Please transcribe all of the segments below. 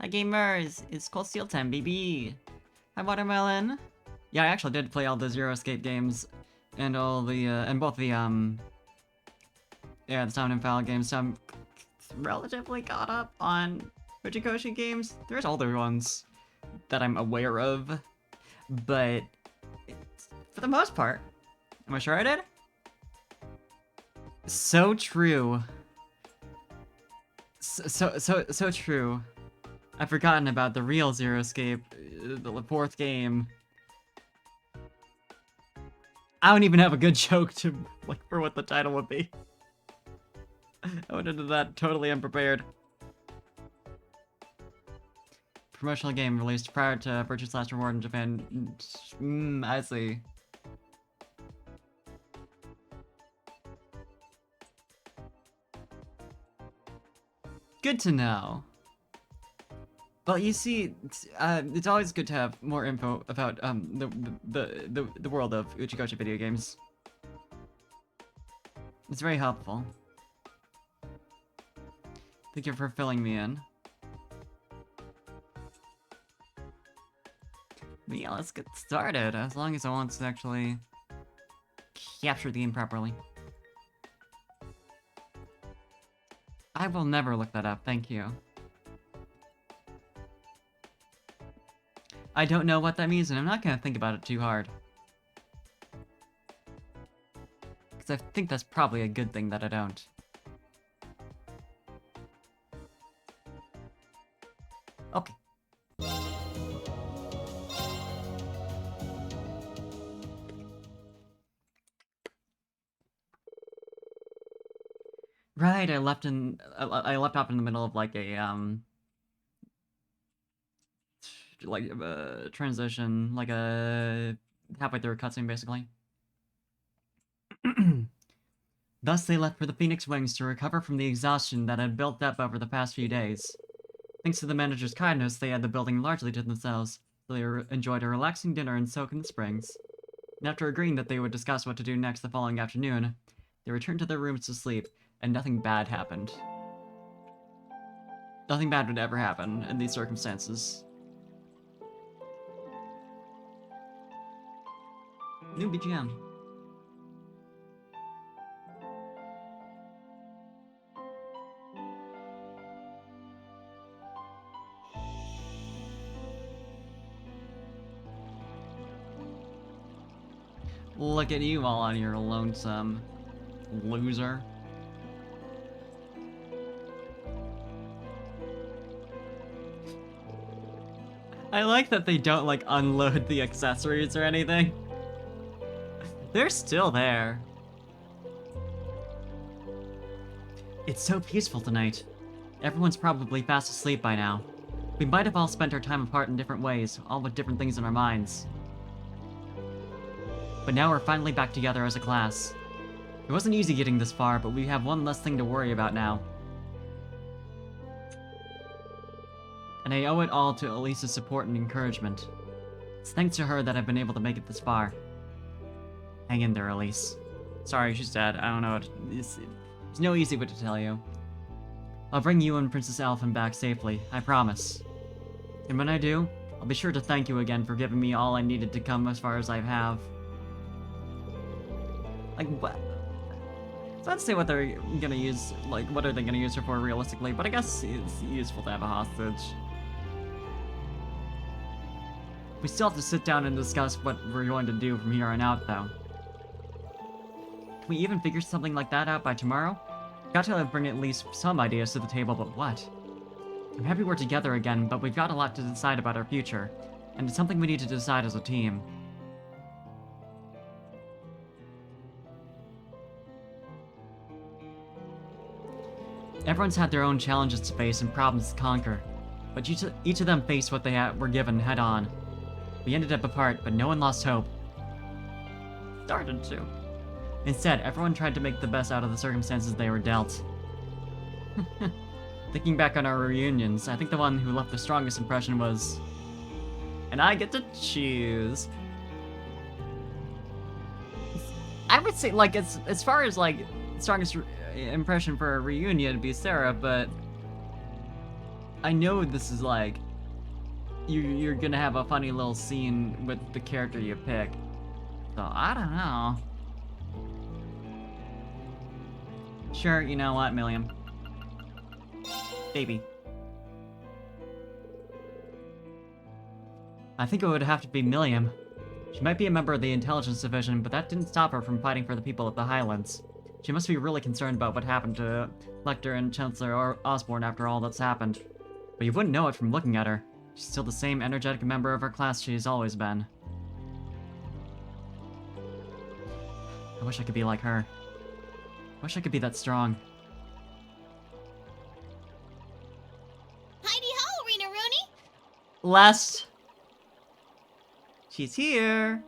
Hi gamers, it's Cold Steel time, baby. Hi Watermelon. Yeah, I actually did play all the Zero Escape games and all the and both the yeah, the Sound and Foul games. So I'm relatively caught up on Fujikoshi games. There's older ones that I'm aware of, but for the most part, am I sure I did? So true. So true. I've forgotten about the real Zero Escape, the fourth game. I don't even have a good joke to like for what the title would be. I went into that totally unprepared. Promotional game released prior to Purchase Last Reward in Japan. I see. Good to know. Well, you see, it's always good to have more info about the world of Uchikoshi video games. It's very helpful. Thank you for filling me in. But yeah, let's get started, as long as I want to actually capture the game properly. I will never look that up, thank you. I don't know what that means, and I'm not gonna think about it too hard. Because I think that's probably a good thing that I don't. Okay. Right, I left off in the middle of like a transition, like a halfway through a cutscene basically. Thus they left for the Phoenix Wings to recover from the exhaustion that had built up over the past few days. Thanks to the manager's kindness, they had the building largely to themselves, so they enjoyed a relaxing dinner and soak in the springs. And after agreeing that they would discuss what to do next the following afternoon, they returned to their rooms to sleep, and nothing bad happened. Nothing bad would ever happen in these circumstances. New BGM. Look at you all on your lonesome, loser. I like that they don't like unload the accessories or anything. They're still there. It's so peaceful tonight. Everyone's probably fast asleep by now. We might have all spent our time apart in different ways, all with different things in our minds. But now we're finally back together as a class. It wasn't easy getting this far, but we have one less thing to worry about now. And I owe it all to Elisa's support and encouragement. It's thanks to her that I've been able to make it this far. Hang in there, Elise. Sorry, she's dead. I don't know what... It's no easy way to tell you. I'll bring you and Princess Elfin back safely, I promise. And when I do, I'll be sure to thank you again for giving me all I needed to come as far as I have. Like, what? So let's say what they're gonna use, like, what are they gonna use her for realistically, but I guess it's useful to have a hostage. We still have to sit down and discuss what we're going to do from here on out, though. Can we even figure something like that out by tomorrow? Got to bring at least some ideas to the table, but what? I'm happy we're together again, but we've got a lot to decide about our future, and it's something we need to decide as a team. Everyone's had their own challenges to face and problems to conquer, but each of them faced what they were given head on. We ended up apart, but no one lost hope. Started to. Instead, everyone tried to make the best out of the circumstances they were dealt. Thinking back on our reunions, I think the one who left the strongest impression was... And I get to choose. I would say, like, as far as, like, strongest impression for a reunion, it'd be Sarah, but... I know this is like you're gonna have a funny little scene with the character you pick. So I don't know. Sure, you know what, Milliam? Baby. I think it would have to be Milliam. She might be a member of the intelligence division, but that didn't stop her from fighting for the people of the Highlands. She must be really concerned about what happened to Lecter and Chancellor Osborne after all that's happened. But you wouldn't know it from looking at her. She's still the same energetic member of her class she's always been. I wish I could be like her. I wish I could be that strong. Heidi ho, Rena Rooney! Lest. She's here.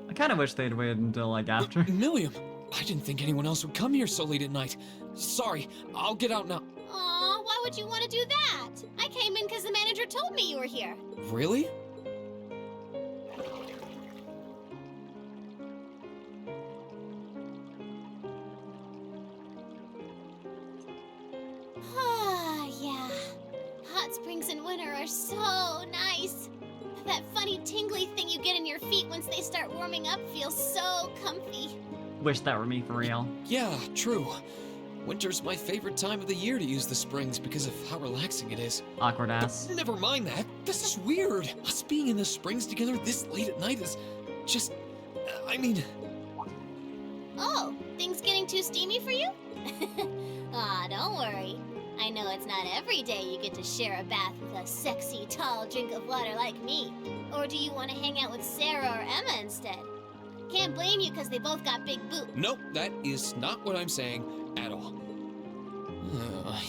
I kind of wish they'd waited until like after. Milliam, I didn't think anyone else would come here so late at night. Sorry, I'll get out now. Aw, why would you want to do that? I came in because the manager told me you were here. Really? Yeah. Hot springs in winter are so nice. That funny tingly thing you get in your feet once they start warming up feels so comfy. Wish that were me for real. Yeah, true. Winter's my favorite time of the year to use the springs because of how relaxing it is. Awkward ass. Never mind that. This is weird. Us being in the springs together this late at night is just... I mean... Oh, things getting too steamy for you? Aw, don't worry. I know it's not every day you get to share a bath with a sexy, tall drink of water like me. Or do you want to hang out with Sarah or Emma instead? Can't blame you because they both got big boobs. Nope, that is not what I'm saying at all.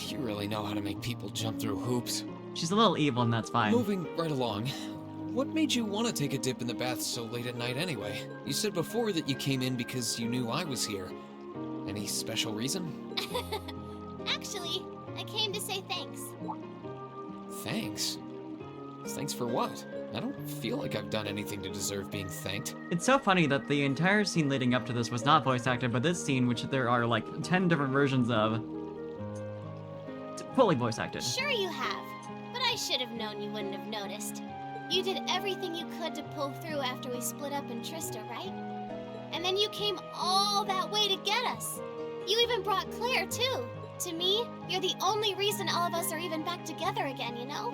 You really know how to make people jump through hoops. She's a little evil and that's fine. Moving right along, what made you want to take a dip in the bath so late at night anyway? You said before that you came in because you knew I was here. Any special reason? Actually, I came to say thanks. Thanks? Thanks for what? I don't feel like I've done anything to deserve being thanked. It's so funny that the entire scene leading up to this was not voice acted, but this scene, which there are like 10 different versions of, fully voice acted. Sure you have, but I should have known you wouldn't have noticed. You did everything you could to pull through after we split up in Trista, right? And then you came all that way to get us. You even brought Claire, too. To me, you're the only reason all of us are even back together again, you know?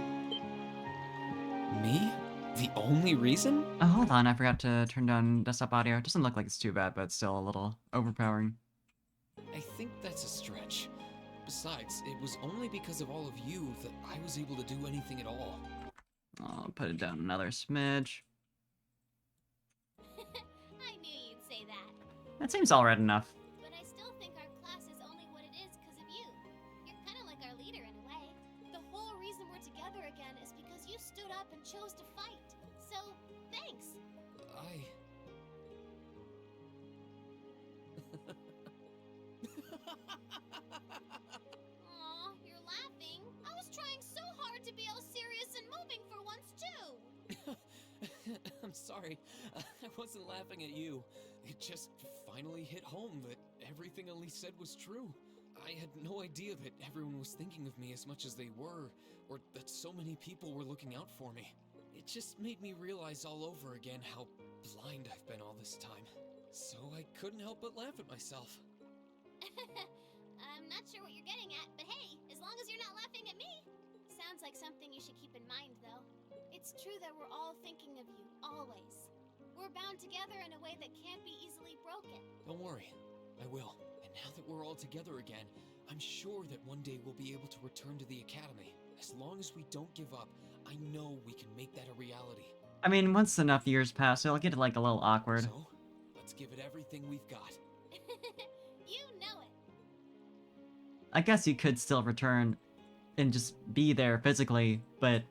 Me? The only reason? Oh, hold on, I forgot to turn down desktop audio. It doesn't look like it's too bad, but it's still a little overpowering. I think that's a stretch. Besides, it was only because of all of you that I was able to do anything at all. I'll put it down another smidge. I knew you'd say that. That seems alright enough. But I still think our class is only what it is because of you. You're kind of like our leader in a way. The whole reason we're together again is because you stood up and chose to fight. So, thanks. Aw, you're laughing. I was trying so hard to be all serious and moving for once, too. I'm sorry. I wasn't laughing at you. It just finally hit home that everything Elise said was true. I had no idea that everyone was thinking of me as much as they were, or that so many people were looking out for me. It just made me realize all over again how blind I've been all this time. So I couldn't help but laugh at myself. I'm not sure what you're getting at, but hey, as long as you're not laughing at me. Sounds like something you should keep in mind, though. It's true that we're all thinking of you, always. We're bound together in a way that can't be easily broken. Don't worry, I will. And now that we're all together again, I'm sure that one day we'll be able to return to the academy. As long as we don't give up, I know we can make that a reality. I mean, once enough years pass, it'll get like a little awkward. So, let's give it everything we've got. You know it. I guess you could still return and just be there physically, but...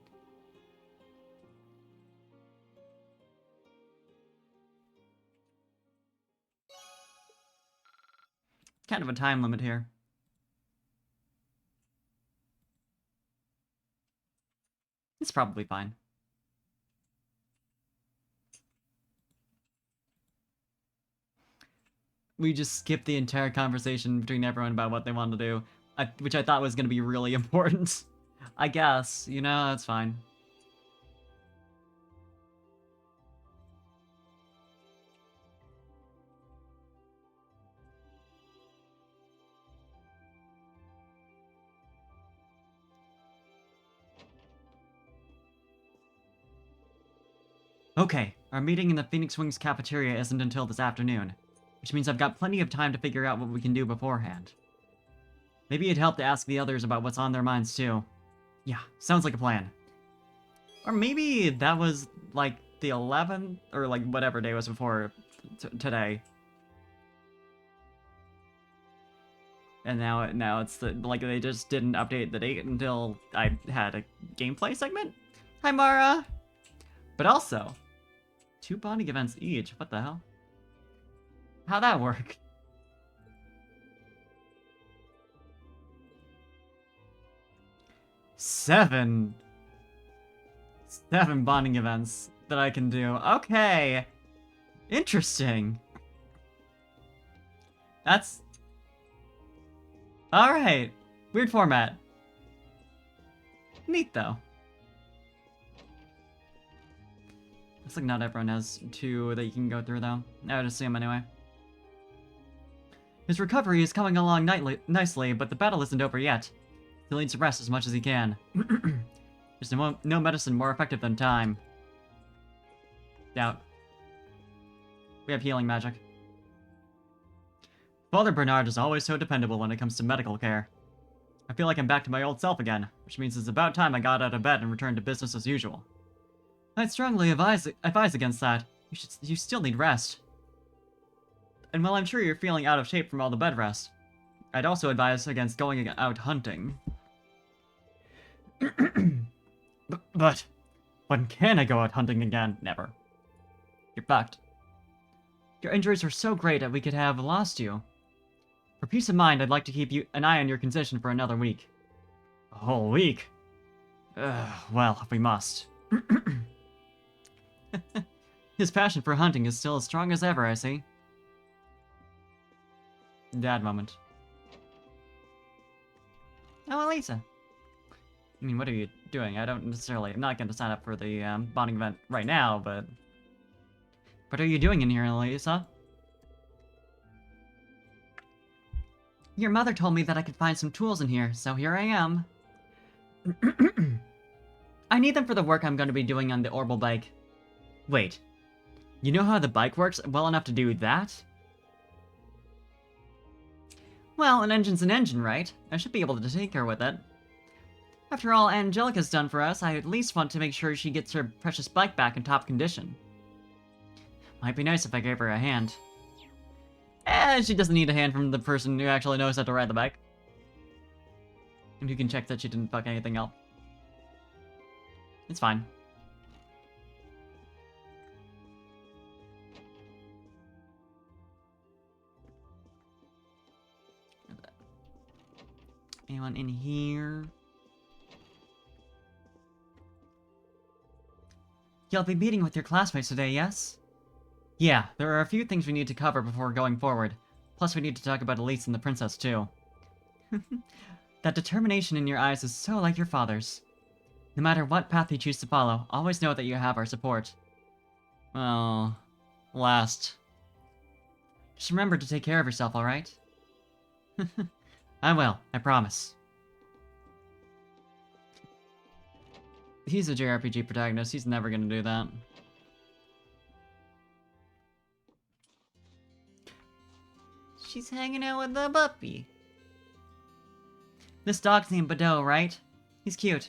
kind of a time limit here. It's probably fine. We just skipped the entire conversation between everyone about what they wanted to do. which I thought was gonna be really important. I guess, you know, that's fine. Okay, our meeting in the Phoenix Wings cafeteria isn't until this afternoon, which means I've got plenty of time to figure out what we can do beforehand. Maybe it'd help to ask the others about what's on their minds too. Yeah, sounds like a plan. Or maybe that was like the 11th, or like whatever day was before today. And now it's like they just didn't update the date until I had a gameplay segment? Hi Mara! But also, 2 bonding events each, what the hell? How'd that work? Seven bonding events that I can do. Okay. Interesting. That's... Alright. Weird format. Neat, though. Looks like not everyone has 2 that you can go through, though. I would assume, anyway. His recovery is coming along nicely, but the battle isn't over yet. He needs to rest as much as he can. There's no medicine more effective than time. Doubt. We have healing magic. Father Bernard is always so dependable when it comes to medical care. I feel like I'm back to my old self again, which means it's about time I got out of bed and returned to business as usual. I'd strongly advise against that. You still need rest. And while I'm sure you're feeling out of shape from all the bed rest, I'd also advise against going out hunting. But when can I go out hunting again? Never. You're fucked. Your injuries are so great that we could have lost you. For peace of mind, I'd like to keep an eye on your condition for another week. A whole week? Well, if we must. His passion for hunting is still as strong as ever, I see. Dad moment. Oh, Elisa. I mean, what are you doing? I'm not going to sign up for the bonding event right now, but... What are you doing in here, Elisa? Your mother told me that I could find some tools in here, so here I am. I need them for the work I'm going to be doing on the Orbital bike. Wait. You know how the bike works well enough to do that? Well, an engine's an engine, right? I should be able to tinker with it. After all Angelica's done for us, I at least want to make sure she gets her precious bike back in top condition. Might be nice if I gave her a hand. She doesn't need a hand from the person who actually knows how to ride the bike. And who can check that she didn't fuck anything up. It's fine. Anyone in here? You'll be meeting with your classmates today, yes? Yeah, there are a few things we need to cover before going forward. Plus we need to talk about Elise and the princess, too. That determination in your eyes is so like your father's. No matter what path you choose to follow, always know that you have our support. Well... last. Just remember to take care of yourself, alright? I will, I promise. He's a JRPG protagonist, he's never gonna do that. She's hanging out with the puppy. This dog's named Badeau, right? He's cute.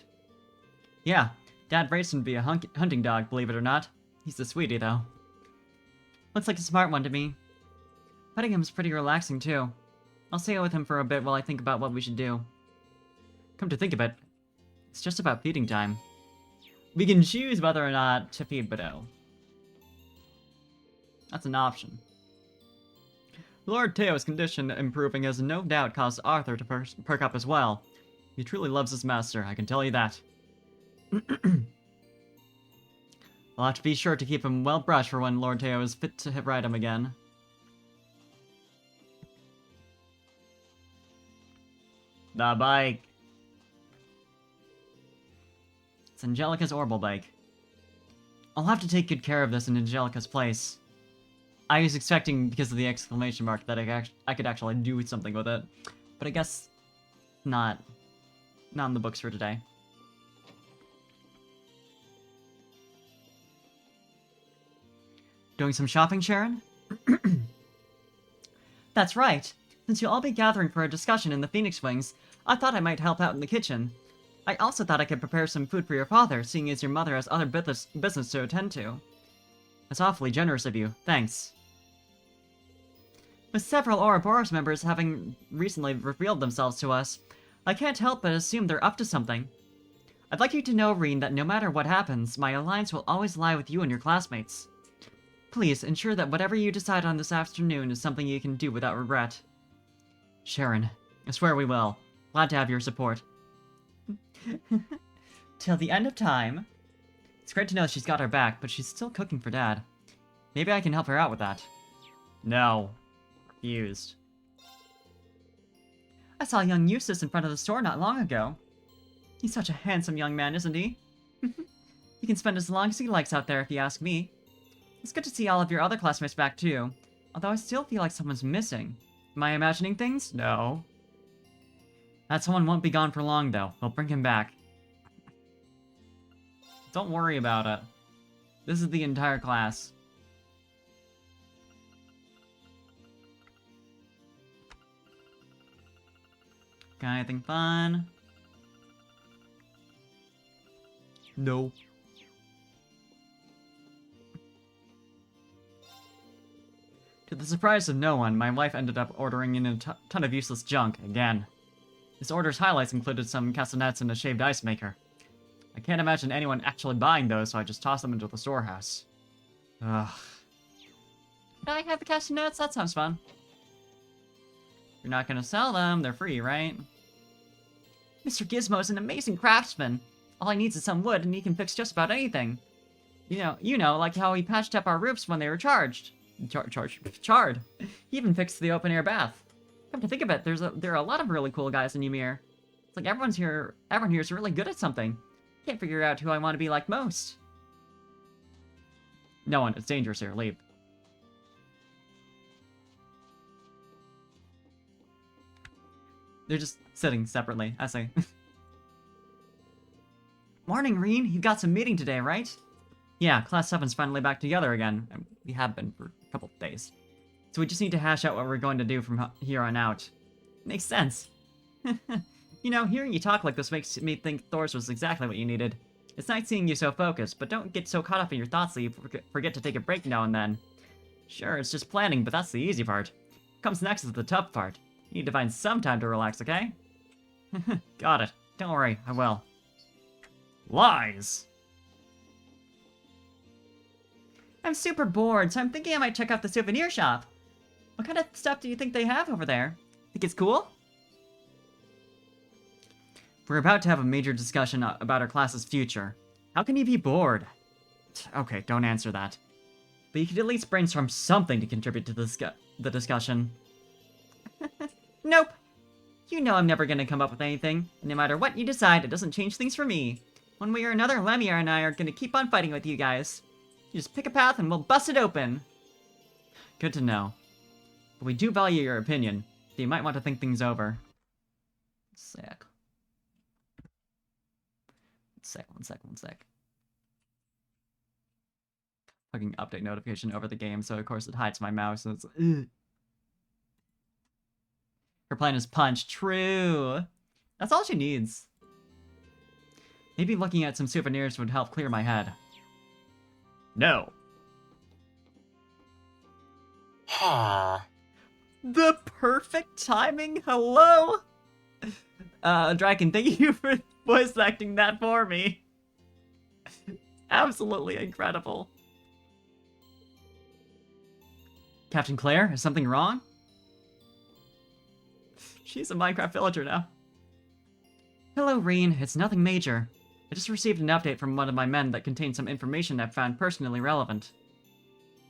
Yeah, Dad raised him to be a hunting dog, believe it or not. He's a sweetie, though. Looks like a smart one to me. Petting him's pretty relaxing, too. I'll stay with him for a bit while I think about what we should do. Come to think of it, it's just about feeding time. We can choose whether or not to feed Badeau. That's an option. Lord Teo's condition improving has no doubt caused Arthur to perk up as well. He truly loves his master, I can tell you that. I'll have to be sure to keep him well brushed for when Lord Teo is fit to ride him again. The bike. It's Angelica's Orbital bike. I'll have to take good care of this in Angelica's place. I was expecting, because of the exclamation mark, that I could actually do something with it. But I guess not. Not in the books for today. Doing some shopping, Sharon? That's right. Since you'll all be gathering for a discussion in the Phoenix Wings, I thought I might help out in the kitchen. I also thought I could prepare some food for your father, seeing as your mother has other business to attend to. That's awfully generous of you. Thanks. With several Ouroboros members having recently revealed themselves to us, I can't help but assume they're up to something. I'd like you to know, Reen, that no matter what happens, my alliance will always lie with you and your classmates. Please, ensure that whatever you decide on this afternoon is something you can do without regret. Sharon, I swear we will. Glad to have your support. Till the end of time. It's great to know she's got our back, but she's still cooking for Dad. Maybe I can help her out with that. No. Refused. I saw young Eustace in front of the store not long ago. He's such a handsome young man, isn't he? He can spend as long as he likes out there, if you ask me. It's good to see all of your other classmates back, too. Although I still feel like someone's missing. Am I imagining things? No. That someone won't be gone for long, though. We'll bring him back. Don't worry about it. This is the entire class. Got anything fun? No. To the surprise of no one, my wife ended up ordering in a ton of useless junk, again. This order's highlights included some castanets and a shaved ice maker. I can't imagine anyone actually buying those, so I just tossed them into the storehouse. Ugh. Can I have the castanets? That sounds fun. You're not gonna sell them, they're free, right? Mr. Gizmo's an amazing craftsman. All he needs is some wood, and he can fix just about anything. You know, like how he patched up our roofs when they were charred. He even fixed the open-air bath. Come to think of it, there are a lot of really cool guys in Ymir. It's like everyone here is really good at something. Can't figure out who I want to be like most. No one, it's dangerous here, leave. They're just sitting separately, I see. Morning, Reen. You've got some meeting today, right? Yeah, Class 7's finally back together again. We have been for a couple of days. So we just need to hash out what we're going to do from here on out. Makes sense. You know, hearing you talk like this makes me think Thors was exactly what you needed. It's nice seeing you so focused, but don't get so caught up in your thoughts that you forget to take a break now and then. Sure, it's just planning, but that's the easy part. What comes next is the tough part. You need to find some time to relax, okay? Got it. Don't worry, I will. Lies! I'm super bored, so I'm thinking I might check out the souvenir shop. What kind of stuff do you think they have over there? Think it's cool? We're about to have a major discussion about our class's future. How can you be bored? Okay, don't answer that. But you could at least brainstorm something to contribute to the discussion. Nope. You know I'm never gonna come up with anything, and no matter what you decide, it doesn't change things for me. One way or another, Lemire and I are gonna keep on fighting with you guys. You just pick a path and we'll bust it open. Good to know. But we do value your opinion, so you might want to think things over. One sec. Fucking update notification over the game, so of course it hides my mouse, and it's... Ugh. Her plan is punch. True. That's all she needs. Maybe looking at some souvenirs would help clear my head. No. The perfect timing? Hello? Draken, thank you for voice acting that for me. Absolutely incredible. Captain Claire, is something wrong? She's a Minecraft villager now. Hello, Reen. It's nothing major. I just received an update from one of my men that contained some information I've found personally relevant.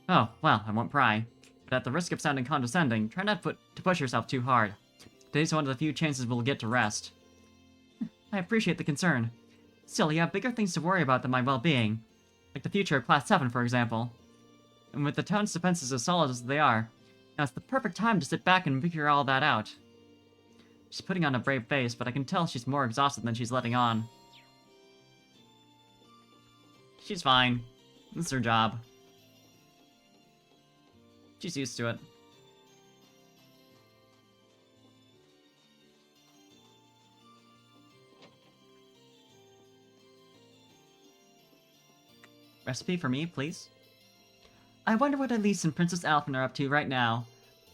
Oh, well, I won't pry. But at the risk of sounding condescending, try not to push yourself too hard. Today's one of the few chances we'll get to rest. I appreciate the concern. Still, you have bigger things to worry about than my well-being. Like the future of Class 7, for example. And with the town's defenses as solid as they are, now it's the perfect time to sit back and figure all that out. She's putting on a brave face, but I can tell she's more exhausted than she's letting on. She's fine. This is her job. She's used to it. Recipe for me, please? I wonder what Elise and Princess Alphen are up to right now.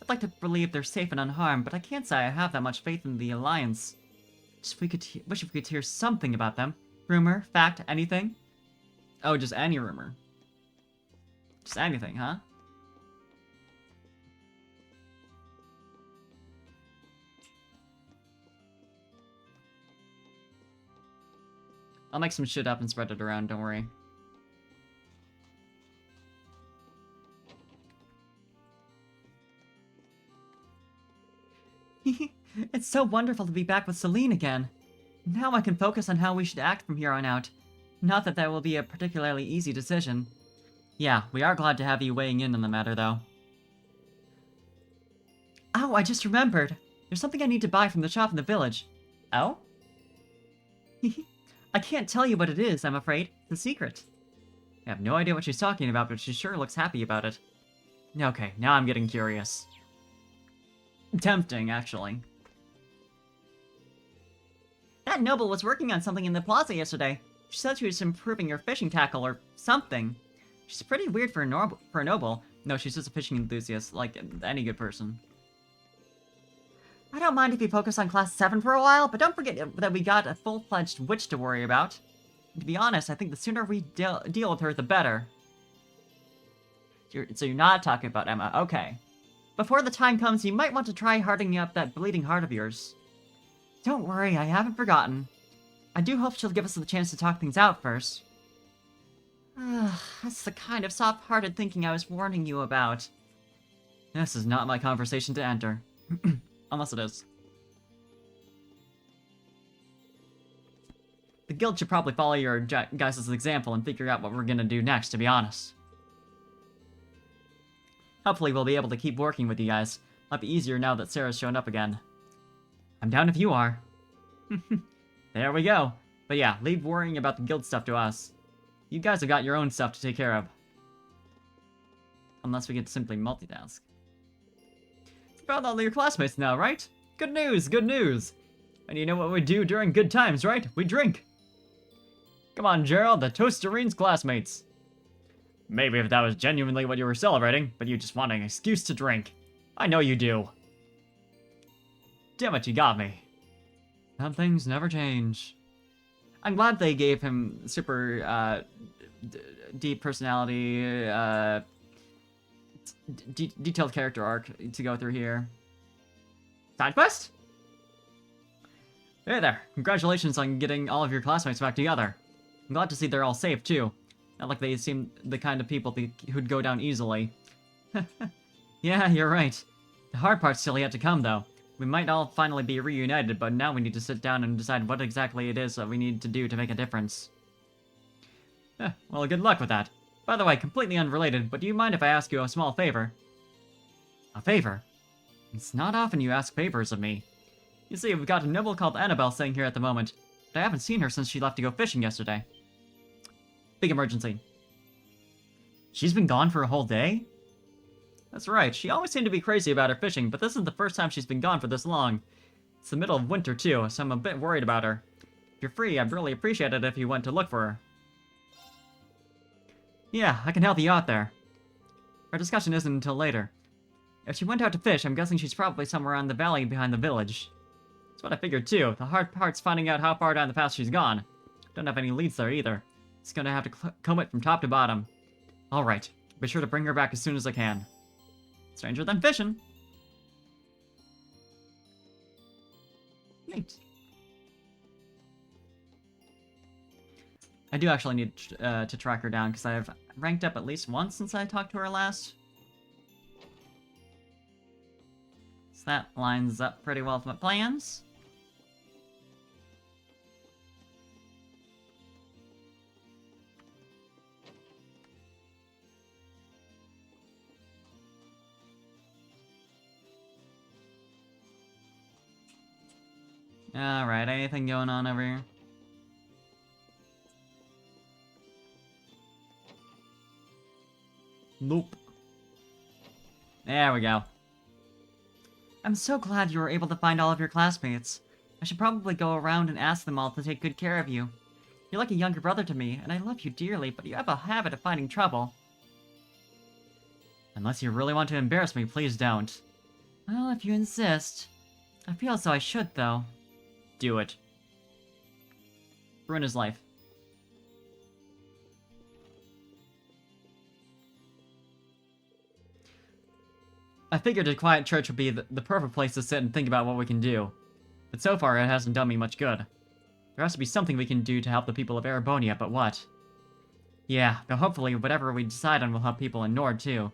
I'd like to believe they're safe and unharmed, but I can't say I have that much faith in the Alliance. Wish if we could hear something about them. Rumor, fact, anything? Oh, just any rumor. Just anything, huh? I'll make some shit up and spread it around, don't worry. It's so wonderful to be back with Celine again. Now I can focus on how we should act from here on out. Not that that will be a particularly easy decision. Yeah, we are glad to have you weighing in on the matter, though. Oh, I just remembered. There's something I need to buy from the shop in the village. Oh? I can't tell you what it is, I'm afraid. It's a secret. I have no idea what she's talking about, but she sure looks happy about it. Okay, now I'm getting curious. Tempting, actually. That noble was working on something in the plaza yesterday. She said she was improving her fishing tackle or something. She's pretty weird for a noble. No, she's just a fishing enthusiast, like any good person. I don't mind if you focus on Class 7 for a while, but don't forget that we got a full-fledged witch to worry about. And to be honest, I think the sooner we deal with her, the better. So you're not talking about Emma, okay. Before the time comes, you might want to try hardening up that bleeding heart of yours. Don't worry, I haven't forgotten. I do hope she'll give us the chance to talk things out first. That's the kind of soft-hearted thinking I was warning you about. This is not my conversation to enter. Unless it is. The guild should probably follow your guys' example and figure out what we're gonna do next, to be honest. Hopefully we'll be able to keep working with you guys. Might be easier now that Sarah's shown up again. I'm down if you are. There we go. But yeah, leave worrying about the guild stuff to us. You guys have got your own stuff to take care of. Unless we get to simply multitask. You found all your classmates now, right? Good news, good news! And you know what we do during good times, right? We drink! Come on, Gerald, the toast to Reen's classmates. Maybe if that was genuinely what you were celebrating, but you just want an excuse to drink. I know you do. Damn it, you got me. Some things never change. I'm glad they gave him super, deep personality, detailed character arc to go through here. Side quest? Hey there, congratulations on getting all of your classmates back together. I'm glad to see they're all safe, too. Not like they seem the kind of people who'd go down easily. Yeah, you're right. The hard part's still yet to come, though. We might all finally be reunited, but now we need to sit down and decide what exactly it is that we need to do to make a difference. Well, good luck with that. By the way, completely unrelated, but do you mind if I ask you a small favor? A favor? It's not often you ask favors of me. You see, we've got a noble called Annabelle staying here at the moment, but I haven't seen her since she left to go fishing yesterday. Big emergency. She's been gone for a whole day? That's right, she always seemed to be crazy about her fishing, but this is the first time she's been gone for this long. It's the middle of winter too, so I'm a bit worried about her. If you're free, I'd really appreciate it if you went to look for her. Yeah, I can help you out there. Our discussion isn't until later. If she went out to fish, I'm guessing she's probably somewhere in the valley behind the village. That's what I figured too. The hard part's finding out how far down the path she's gone. Don't have any leads there either. It's gonna have to comb it from top to bottom. Alright, be sure to bring her back as soon as I can. Stranger than fishing. Neat. I do actually need to track her down, because I've ranked up at least once since I talked to her last. So that lines up pretty well with my plans. Alright, anything going on over here? Nope. There we go. I'm so glad you were able to find all of your classmates. I should probably go around and ask them all to take good care of you. You're like a younger brother to me, and I love you dearly, but you have a habit of finding trouble. Unless you really want to embarrass me, please don't. Well, if you insist. I feel as though I should, though. Do it. Ruin his life. I figured a quiet church would be the perfect place to sit and think about what we can do. But so far, it hasn't done me much good. There has to be something we can do to help the people of Erebonia, but what? Yeah, but hopefully whatever we decide on will help people in Nord, too.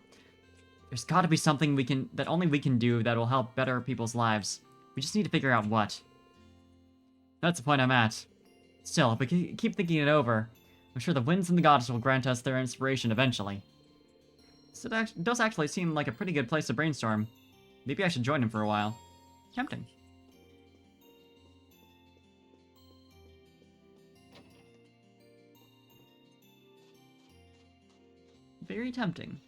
There's gotta be something that only we can do that will help better people's lives. We just need to figure out what. That's the point I'm at. Still, if we keep thinking it over, I'm sure the winds and the gods will grant us their inspiration eventually. So it does actually seem like a pretty good place to brainstorm. Maybe I should join him for a while. Tempting. Very tempting.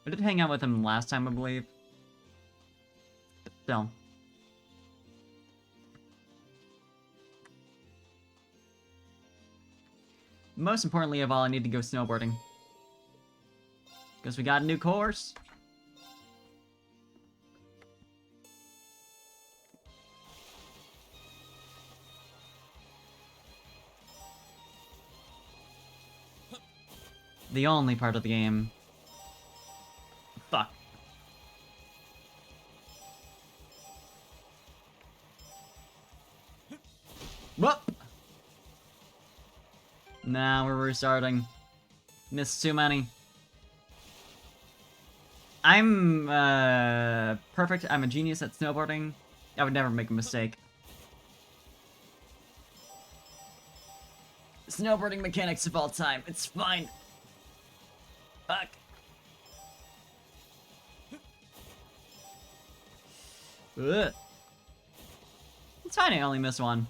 I did hang out with him last time, I believe. But still. Most importantly of all, I need to go snowboarding. Because we got a new course. The only part of the game. Fuck. Whoop! Nah, we're restarting. Missed too many. I'm, perfect. I'm a genius at snowboarding. I would never make a mistake. Snowboarding mechanics of all time. It's fine. Fuck. Ugh. It's fine, I only missed one.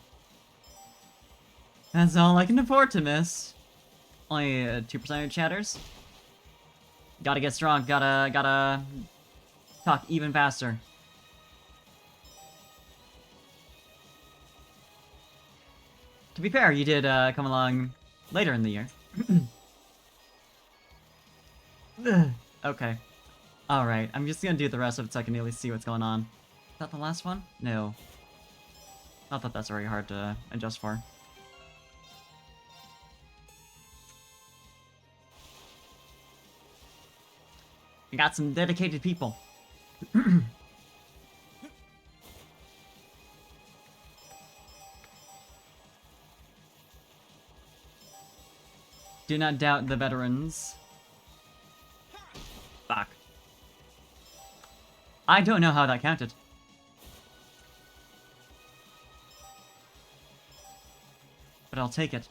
That's all I can afford to miss. Only 2% of chatters. Gotta get strong, gotta talk even faster. To be fair, you did come along later in the year. Okay. Alright, I'm just gonna do the rest of it so I can at least see what's going on. Is that the last one? No. I thought that's very hard to adjust for. We got some dedicated people. Do not doubt the veterans. Fuck. I don't know how that counted. But I'll take it.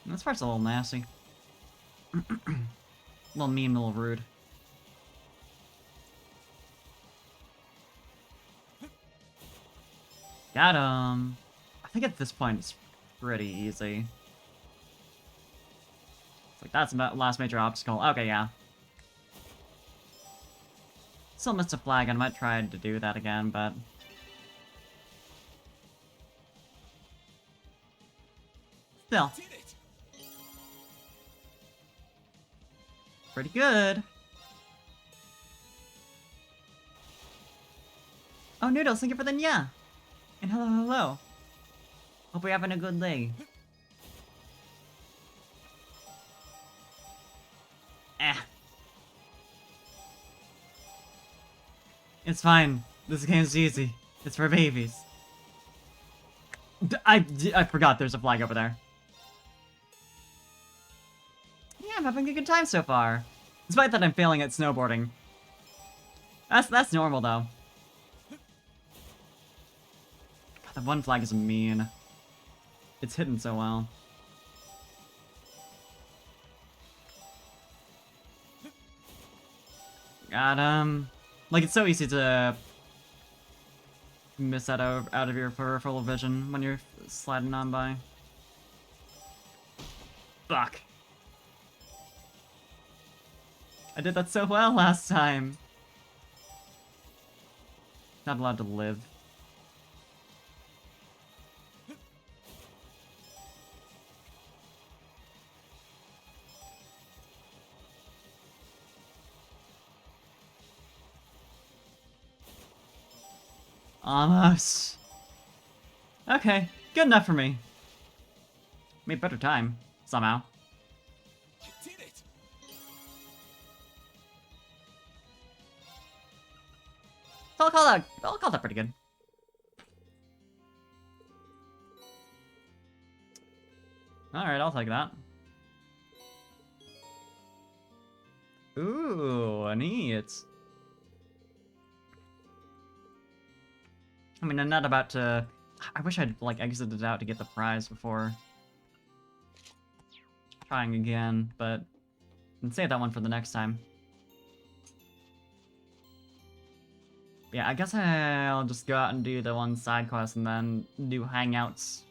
This part's a little nasty. A little mean, a little rude. Got him. I think at this point it's pretty easy. It's like, that's the last major obstacle. Okay, yeah. Still missed a flag. I might try to do that again, but... Still. Pretty good. Oh, Noodles, thank you for the nya. And hello, hello. Hope you're having a good day. It's fine. This game's easy. It's for babies. I forgot there's a flag over there. Yeah, I'm having a good time so far. Despite that I'm failing at snowboarding. That's normal though. God, that one flag is mean. It's hidden so well. Got him. Like, it's so easy to miss that out of your peripheral vision when you're sliding on by. Fuck. I did that so well last time. Not allowed to live. Almost. Okay, good enough for me. Made better time, somehow. You did it! I'll call that pretty good. Alright, I'll take that. Ooh, neat. I mean, I'm not about to... I wish I'd, like, exited out to get the prize before trying again, but I can save that one for the next time. Yeah, I guess I'll just go out and do the one side quest and then do hangouts.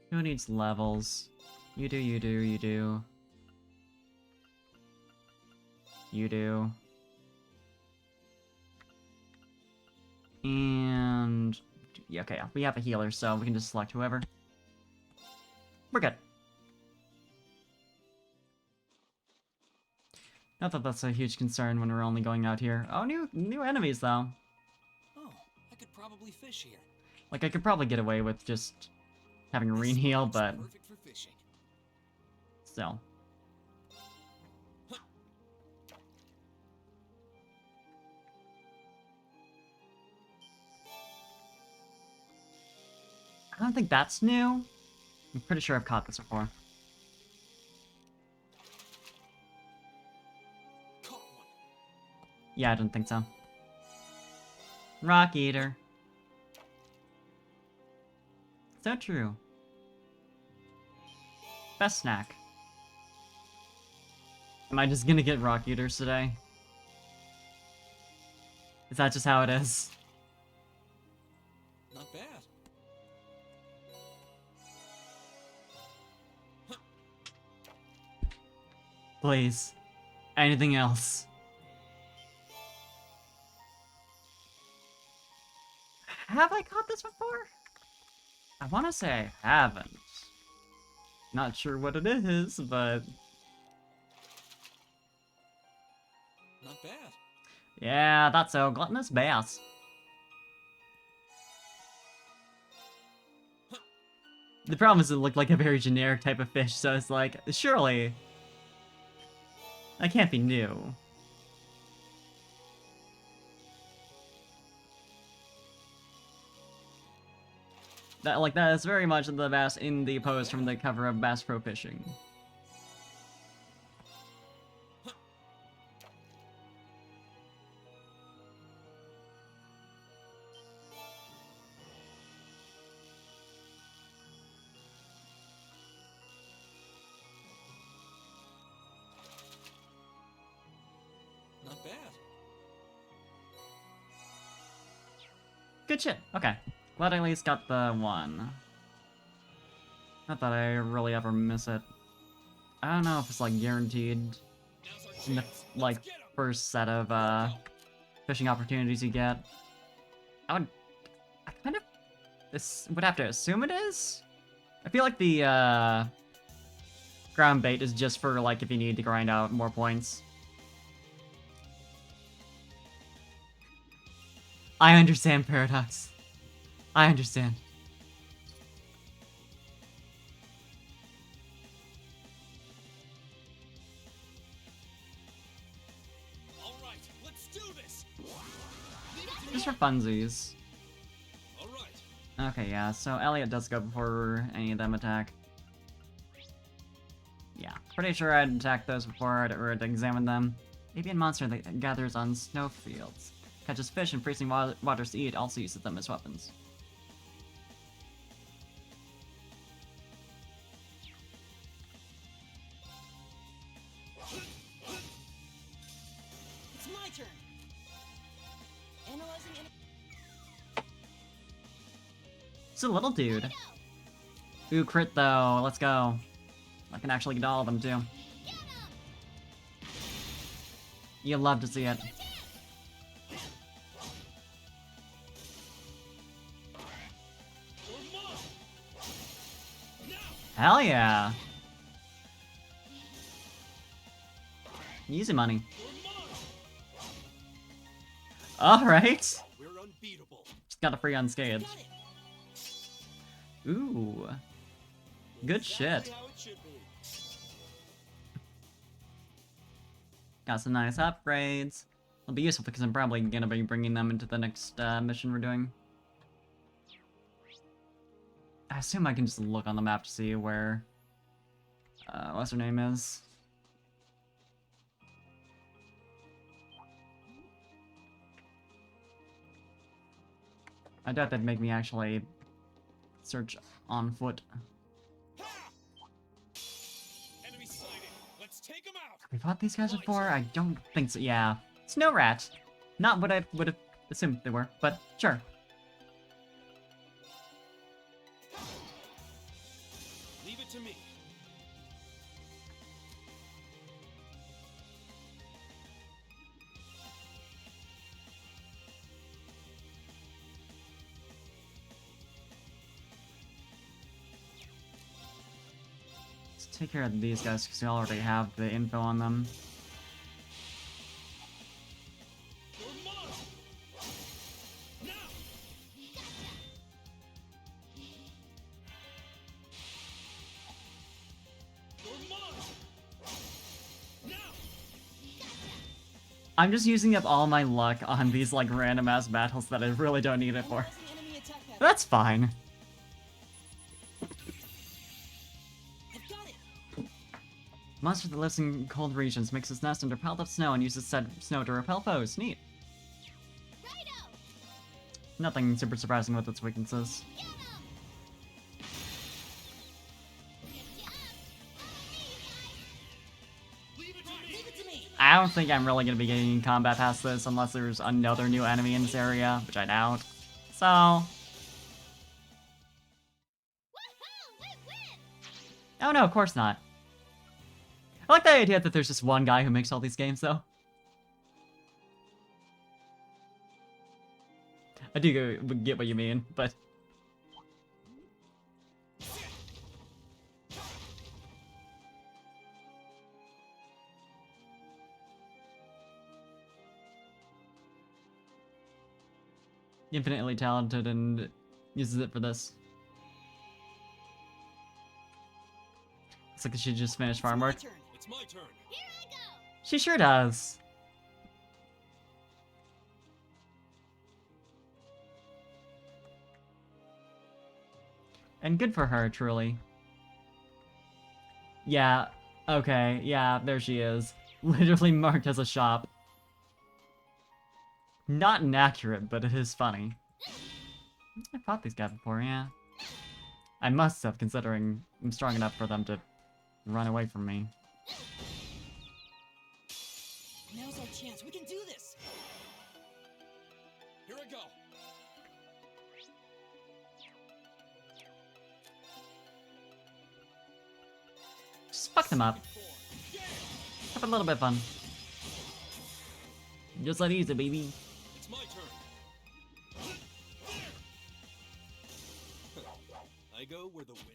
Who needs levels? You do, you do, you do. You do. And... yeah, okay, we have a healer, so we can just select whoever. We're good. Not that that's a huge concern when we're only going out here. Oh, new enemies, though. Oh, I could probably fish here. Like, I could probably get away with just having a Reen heal, but Perfect for fishing. still. I don't think that's new. I'm pretty sure I've caught this before. Caught one. Yeah, I didn't think so. Rock Eater. So true. Best snack. Am I just gonna get Rock Eaters today? Is that just how it is? Not bad. Please. Anything else? Have I caught this before? I want to say I haven't. Not sure what it is, but... Not bad. yeah, that's so. Gluttonous bass. The problem is it looked like a very generic type of fish, so it's like, surely... that can't be new. That is very much the bass in the pose from the cover of Bass Pro Fishing. Not bad. Good shit. Okay. Glad I at least got the one. Not that I really ever miss it. I don't know if it's like guaranteed Now's our in the chance. like Let's get 'em. first set of fishing opportunities you get. I kind of would have to assume it is. I feel like the ground bait is just for like if you need to grind out more points. I understand, Paradox. I understand. All right, let's do this. Just for funsies. All right, Okay, yeah, so Elliot does go before any of them attack. Yeah, pretty sure I'd attack those before I'd examine them. Avian monster that gathers on snowfields. Catches fish in freezing waters to eat, also uses them as weapons. It's my turn. Analyzing. It's a little dude. Ooh, crit though. Let's go. I can actually get all of them too. You love to see it. Hell yeah. Easy money. Alright. We're unbeatable. Just got a free unscathed. Ooh. Good shit. How it should be. Got some nice upgrades. It'll be useful because I'm probably gonna be bringing them into the next mission we're doing. I assume I can just look on the map to see where what's her name is. I doubt that'd make me actually search on foot. Enemy sighted. Let's take him out. Have we fought these guys before? I don't think so. Yeah. Snow Rat. Not what I would have assumed they were, but sure. Leave it to me. Let's take care of these guys because we already have the info on them. I'm just using up all my luck on these like random ass battles that I really don't need it for. Enemy attack pattern. That's fine. I've got it. Monster that lives in cold regions makes its nest under piled up snow and uses said snow to repel foes. Neat. Righto! Nothing super surprising with its weaknesses. Get 'em! Good job! Leave it to me. Leave it to me. I don't think I'm really gonna be getting combat past this unless there's another new enemy in this area, which I doubt. So, Woohoo! We win! oh no, of course not. I like the idea that there's just one guy who makes all these games, though. I do get what you mean, but... Infinitely talented and uses it for this. Looks like she just finished farm work. It's my turn. It's my turn. Here I go! She sure does. And good for her, truly. Yeah, okay, yeah, there she is. Literally marked as a shop. Not inaccurate, but it is funny. I fought these guys before, yeah. I must have, considering I'm strong enough for them to run away from me. Now's our chance. We can do this. Here I go. Just fuck them up. Have a little bit of fun. Just let easy, baby. It's my turn. I go where the wind.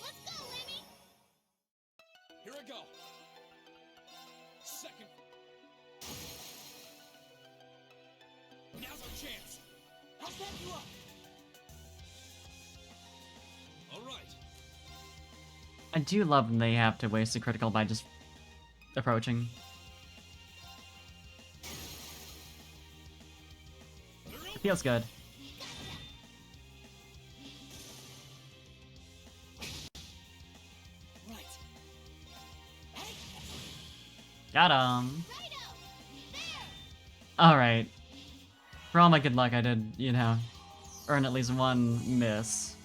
Let's go, Lemmy! Here I go. Second. Now's our chance. I'll back you up. All right. I do love when they have to waste a critical by just approaching. It feels good. Right. Hey, Got him. Righto! Alright. For all my good luck, I did, you know, earn at least one miss.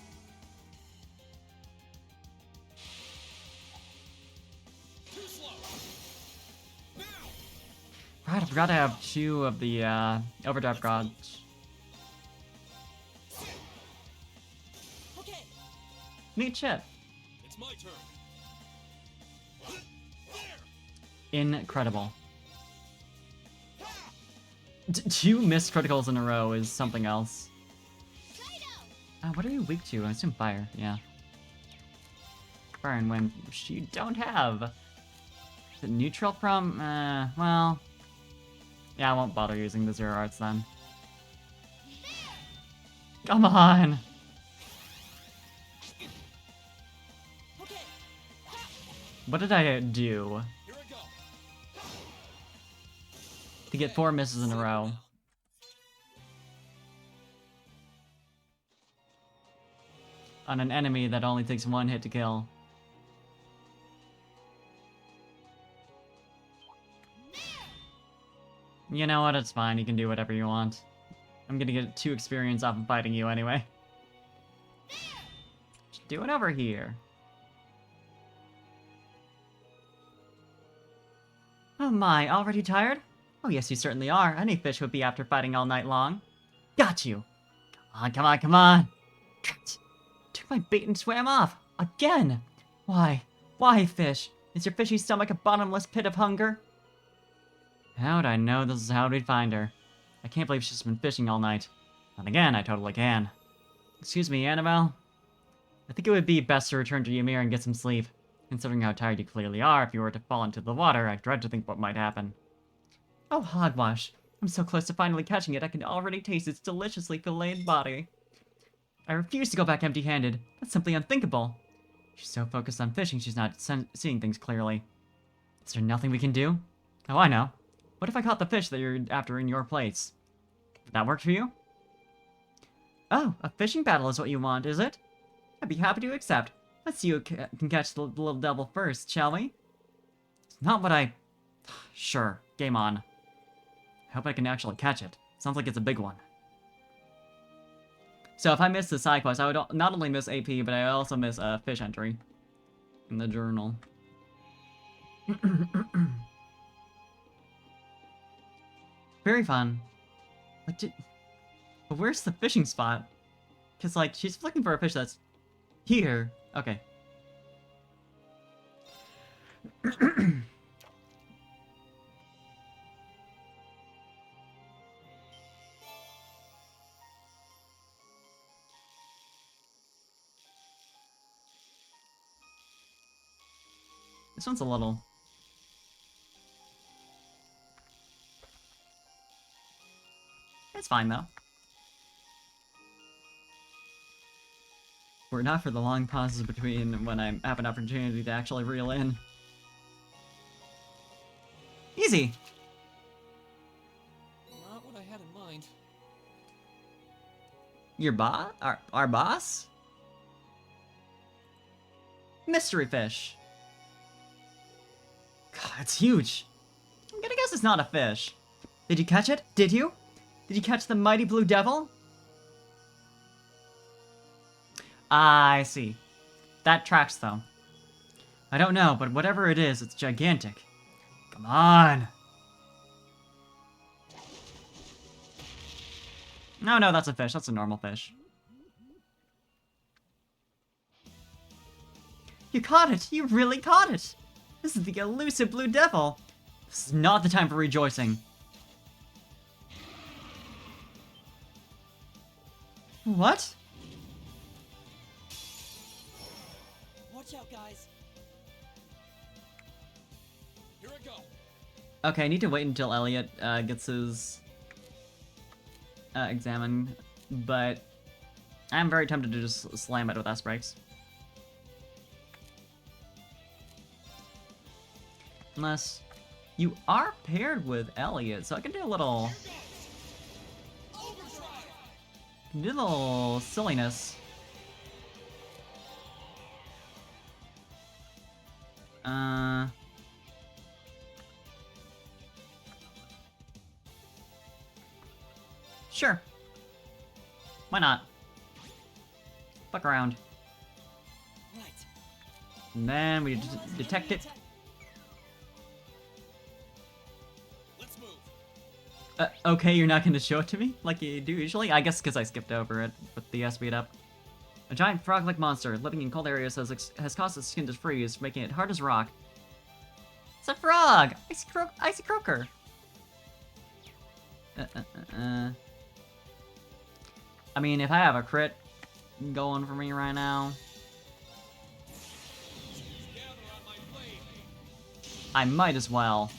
Too slow. Now. Right, I forgot to have 2 of the, overdrive gods. okay. Neat shit. It's my turn. Incredible. 2 missed criticals in a row is something else. What are you weak to? I assume fire, yeah. Fire and wind, which you don't have. Is it neutral from? Well... Yeah, I won't bother using the Zero Arts then. Come on! Okay. What did I do Here I go. to get 4 misses in a row? On an enemy that only takes 1 hit to kill. You know what, it's fine, you can do whatever you want. I'm gonna get 2 experience off of fighting you anyway. Just do it over here. Oh my, already tired? Oh yes, you certainly are. Any fish would be after fighting all night long. Got you! Come on, come on, come on! Took my bait and swam off! Again! Why? Why, fish? Is your fishy stomach a bottomless pit of hunger? How'd I know this is how we'd find her? I can't believe she's been fishing all night. And again, I totally can. Excuse me, Annabelle? I think it would be best to return to Ymir and get some sleep. Considering how tired you clearly are, if you were to fall into the water, I dread to think what might happen. Oh, hogwash. I'm so close to finally catching it, I can already taste its deliciously filleted body. I refuse to go back empty-handed. That's simply unthinkable. She's so focused on fishing, she's not seeing things clearly. Is there nothing we can do? Oh, I know. What if I caught the fish that you're after in your place? Would that work for you? Oh, a fishing battle is what you want, is it? I'd be happy to accept. Let's see who can catch the little devil first, shall we? It's not what I... Sure, game on. I hope I can actually catch it. Sounds like it's a big one. So if I miss the side quest, I would not only miss AP, but I also miss a fish entry in the journal. Very fun. Like, but where's the fishing spot? Because, like, she's looking for a fish that's here. Okay. This one's a little... It's fine, though. Were it not for the long pauses between when I have an opportunity to actually reel in. Easy! Not what I had in mind. Your boss? Our boss? Mystery fish. God, it's huge. I'm gonna guess it's not a fish. Did you catch it? Did you? Did you catch the mighty blue devil? I see. That tracks, though. I don't know, but whatever it is, it's gigantic. Come on! No, no, that's a fish. That's a normal fish. You caught it! You really caught it! This is the elusive blue devil! This is not the time for rejoicing. What? Watch out, guys. Here I go. Okay, I need to wait until Elliot gets his examine, but I'm very tempted to just slam it with S-Brakes. Unless you are paired with Elliot, so I can do a little silliness. Sure. Why not? Fuck around. Right. And then we detect it. Let's move. Okay, you're not gonna show it to me like you do usually? I guess because I skipped over it with the speed up. A giant frog-like monster living in cold areas has caused its skin to freeze, making it hard as rock. It's a frog! Icy croaker! I mean, if I have a crit going for me right now, I might as well.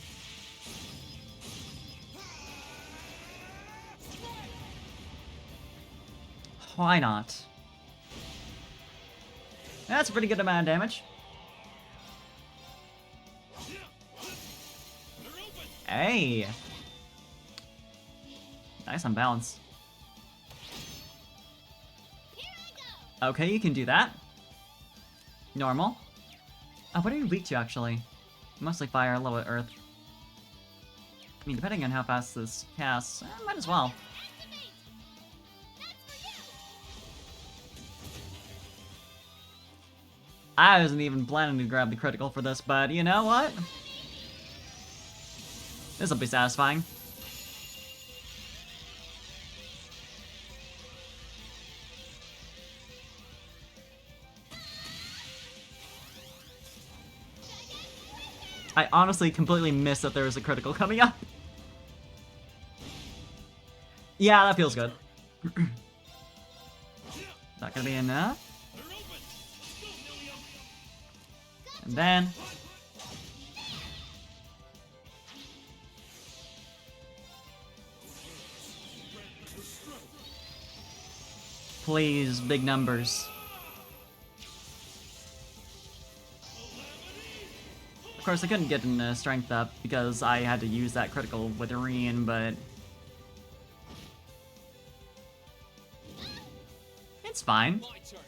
Why not? That's a pretty good amount of damage. Hey! Nice on balance. Okay, you can do that. Normal. Oh, what are you weak to, actually? Mostly fire, a little bit earth. I mean, depending on how fast this casts, might as well. I wasn't even planning to grab the critical for this, but you know what? This'll be satisfying. I honestly completely missed that there was a critical coming up. Yeah, that feels good. Not gonna be enough. And then... please, big numbers. Of course, I couldn't get in strength up because I had to use that critical with Irene, but... it's fine. My turn.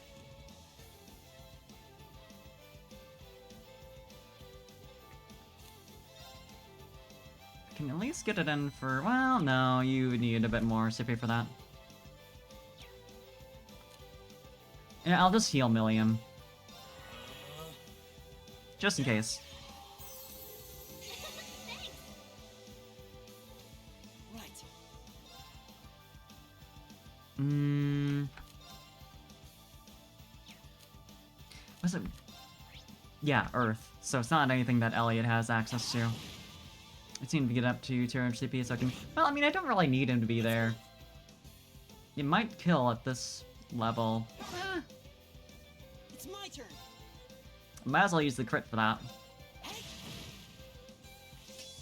I can at least get it in for... well, no, you need a bit more CP for that. Yeah, I'll just heal Millium. Just in case. Right. Was it? Yeah, Earth. So it's not anything that Elliot has access to. I seem to get up to 200 CP so I can... well, I mean, I don't really need him to be there. It might kill at this level. It's my turn. Might as well use the crit for that. Hey.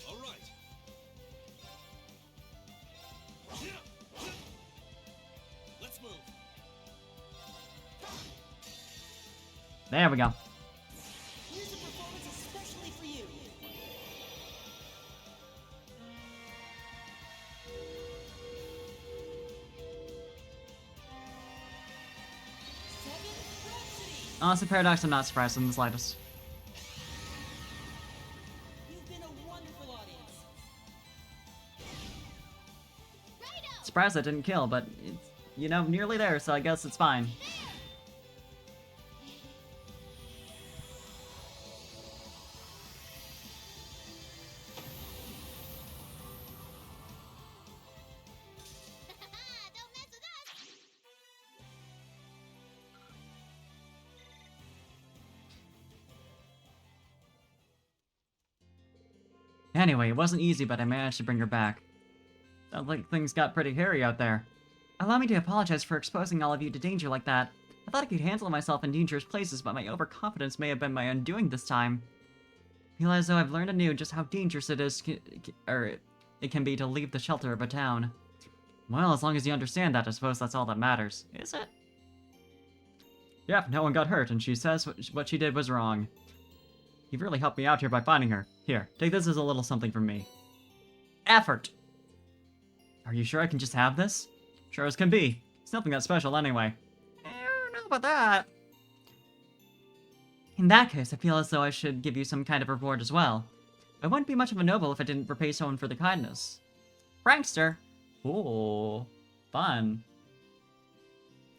All right. Let's move. There we go. Here's a performance especially for you. Seven Rhapsody. Honestly, Paradox, I'm not surprised in the slightest. You've been a wonderful audience. Righto! Surprised I didn't kill, but it's, you know, nearly there, so I guess it's fine. Don't mess with us! Anyway, it wasn't easy, but I managed to bring her back. Sounds like things got pretty hairy out there. Allow me to apologize for exposing all of you to danger like that. I thought I could handle myself in dangerous places, but my overconfidence may have been my undoing this time. I feel as though I've learned anew just how dangerous it is, it can be to leave the shelter of a town. Well, as long as you understand that, I suppose that's all that matters. Is it? Yep, no one got hurt, and she says what she did was wrong. You've really helped me out here by finding her. Here, take this as a little something from me. Effort! Are you sure I can just have this? Sure as can be. It's nothing that special anyway. I don't know about that. In that case, I feel as though I should give you some kind of reward as well. I wouldn't be much of a noble if I didn't repay someone for the kindness. Prankster! Ooh, fun.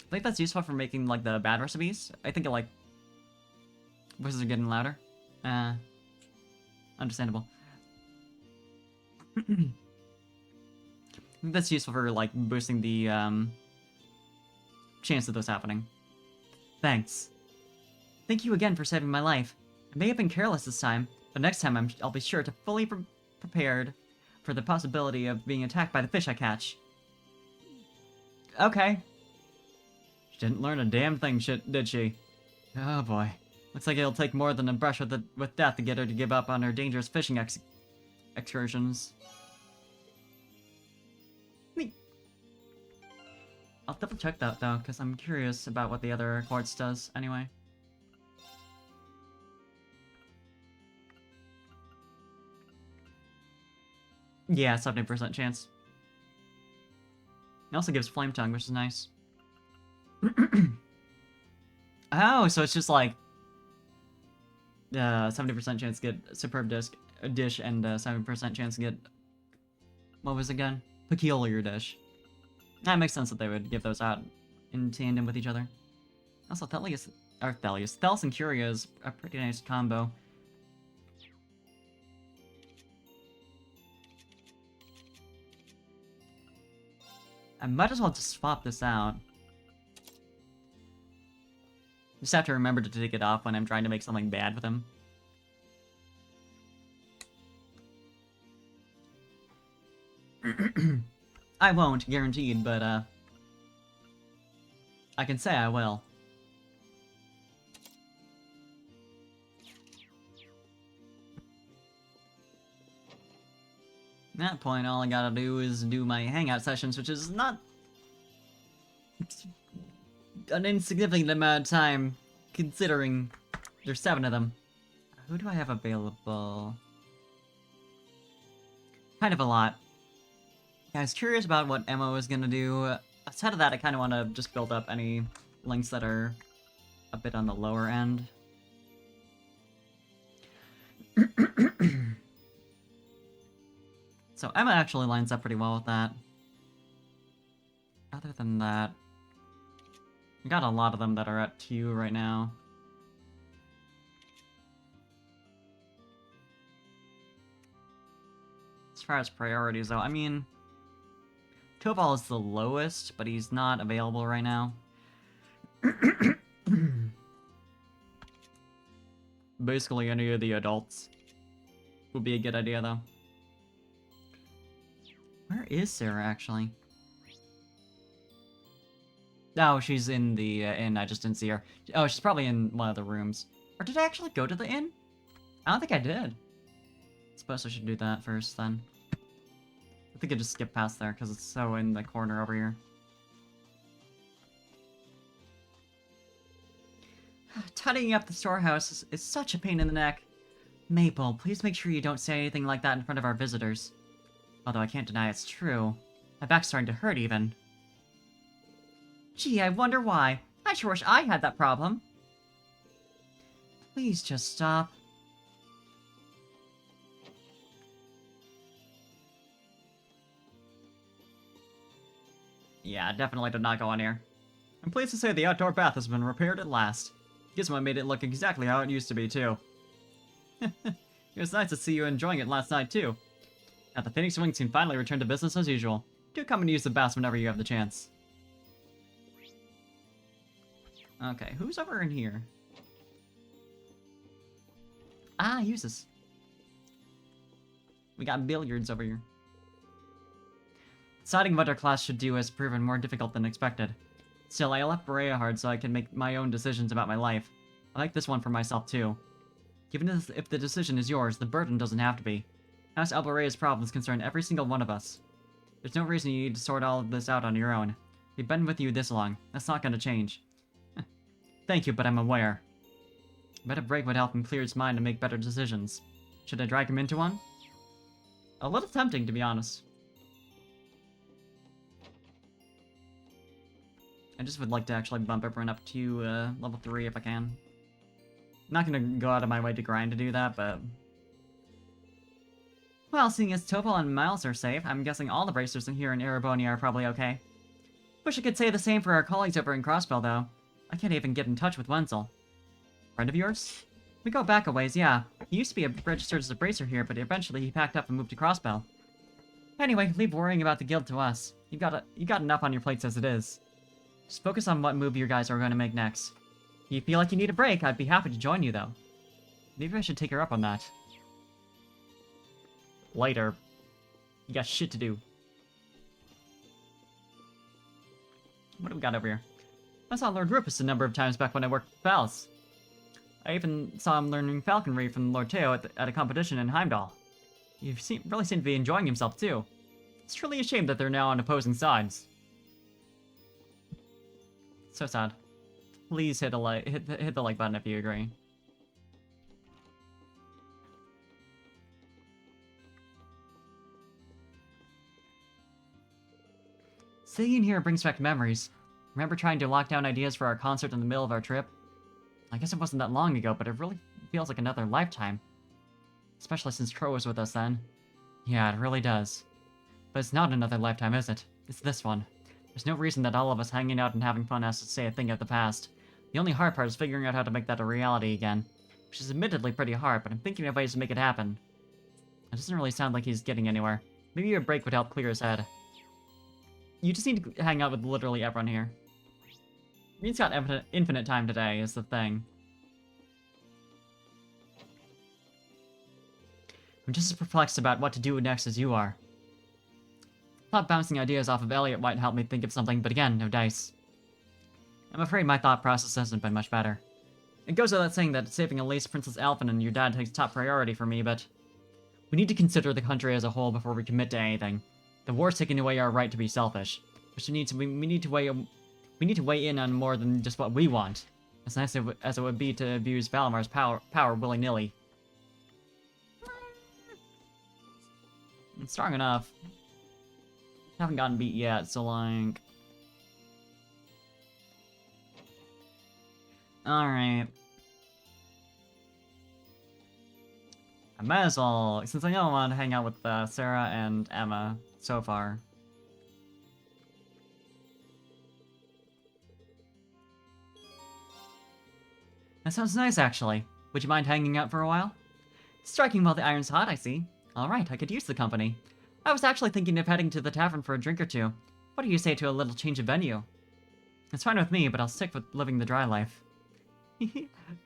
I think that's useful for making, like, the bad recipes. I think it, like... Voices are getting louder. Understandable. I think that's useful for, like, boosting the, chance of those happening. Thanks. Thank you again for saving my life. I may have been careless this time, but next time I'll be sure to fully prepared for the possibility of being attacked by the fish I catch. Okay. She didn't learn a damn thing, did she? Oh boy. Looks like it'll take more than a brush with death to get her to give up on her dangerous fishing excursions. I'll double check that though, because I'm curious about what the other quartz does anyway. Yeah, 70% chance. It also gives Flame Tongue, which is nice. Oh, so it's just like 70% chance to get Superb Dish and 7% chance to get, what was it again? Peculiar Dish. That makes sense that they would give those out in tandem with each other. Also, Thales and Curia is a pretty nice combo. I might as well just swap this out. Just have to remember to take it off when I'm trying to make something bad with him. I won't, guaranteed, but, I can say I will. At that point, all I gotta do is do my hangout sessions, which is not an insignificant amount of time, considering there's 7 of them. Who do I have available? Kind of a lot. Yeah, I was curious about what Emma was gonna do. Outside of that, I kind of want to just build up any links that are a bit on the lower end. So Emma actually lines up pretty well with that. Other than that, we got a lot of them that are at 2 right now. As far as priorities, though, I mean, Topal is the lowest, but he's not available right now. Basically, any of the adults would be a good idea, though. Where is Sarah, actually? Oh, she's in the inn. I just didn't see her. Oh, she's probably in one of the rooms. Or did I actually go to the inn? I don't think I did. I suppose I should do that first, then. I think I just skipped past there, because it's so in the corner over here. Tidying up the storehouse is such a pain in the neck. Maple, please make sure you don't say anything like that in front of our visitors. Although I can't deny it's true. My back's starting to hurt, even. Gee, I wonder why. I sure wish I had that problem. Please just stop. Yeah, definitely did not go on here. I'm pleased to say the outdoor bath has been repaired at last. Gizmo made it look exactly how it used to be, too. It was nice to see you enjoying it last night, too. Now the Phoenix Wings can finally return to business as usual. Do come and use the baths whenever you have the chance. Okay, who's over in here? Ah, uses. We got billiards over here. Deciding what our class should do has proven more difficult than expected. Still, I left Berea hard so I can make my own decisions about my life. I like this one for myself, too. Given if the decision is yours, the burden doesn't have to be. House Alborea's problems concern every single one of us. There's no reason you need to sort all of this out on your own. We've been with you this long. That's not going to change. Thank you, but I'm aware. A bit of break would help him clear his mind and make better decisions. Should I drag him into one? A little tempting, to be honest. I just would like to actually bump everyone up to level 3 if I can. I'm not gonna go out of my way to grind to do that, but... Well, seeing as Topal and Miles are safe, I'm guessing all the bracers in here in Erebonia are probably okay. Wish I could say the same for our colleagues over in Crossbell, though. I can't even get in touch with Wenzel. Friend of yours? We go back a ways, yeah. He used to be registered as a bracer here, but eventually he packed up and moved to Crossbell. Anyway, leave worrying about the guild to us. You got enough on your plates as it is. Just focus on what move you guys are going to make next. If you feel like you need a break, I'd be happy to join you, though. Maybe I should take her up on that. Later. You got shit to do. What do we got over here? I saw Lord Rufus a number of times back when I worked with Vals. I even saw him learning falconry from Lord Teo at a competition in Heimdall. He really seemed to be enjoying himself, too. It's truly a shame that they're now on opposing sides. So sad. Please hit the like button if you agree. Sitting in here brings back memories. Remember trying to lock down ideas for our concert in the middle of our trip? I guess it wasn't that long ago, but it really feels like another lifetime. Especially since Tro was with us then. Yeah, it really does. But it's not another lifetime, is it? It's this one. There's no reason that all of us hanging out and having fun has to say a thing of the past. The only hard part is figuring out how to make that a reality again. Which is admittedly pretty hard, but I'm thinking of ways to make it happen. It doesn't really sound like he's getting anywhere. Maybe a break would help clear his head. You just need to hang out with literally everyone here. He's got infinite time today, is the thing. I'm just as perplexed about what to do next as you are. Thought bouncing ideas off of Elliot might help me think of something, but again, no dice. I'm afraid my thought process hasn't been much better. It goes without saying that saving Elise, Princess Alphen, and your dad takes top priority for me, but... we need to consider the country as a whole before we commit to anything. The war's taking away our right to be selfish. Which we need to weigh in on more than just what we want. As nice as it would be to abuse Valamar's power willy-nilly. It's strong enough. Haven't gotten beat yet, so like... Alright. I might as well, since I know I want to hang out with Sarah and Emma so far. That sounds nice, actually. Would you mind hanging out for a while? Striking while the iron's hot, I see. Alright, I could use the company. I was actually thinking of heading to the tavern for a drink or two. What do you say to a little change of venue? It's fine with me, but I'll stick with living the dry life.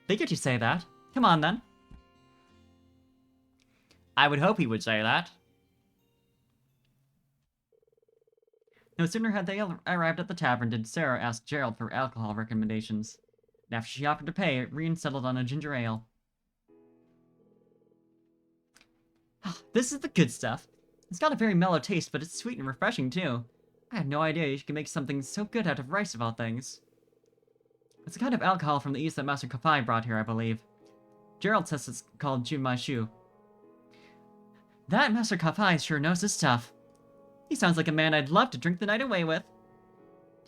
Figured you'd say that. Come on, then. I would hope he would say that. No sooner had they arrived at the tavern did Sarah ask Gerald for alcohol recommendations. And after she offered to pay, Rian settled on a ginger ale. This is the good stuff. It's got a very mellow taste, but it's sweet and refreshing, too. I had no idea you could make something so good out of rice of all things. It's a kind of alcohol from the east that Master Kafai brought here, I believe. Gerald says it's called Junmai Shu. That Master Kafai sure knows his stuff. He sounds like a man I'd love to drink the night away with.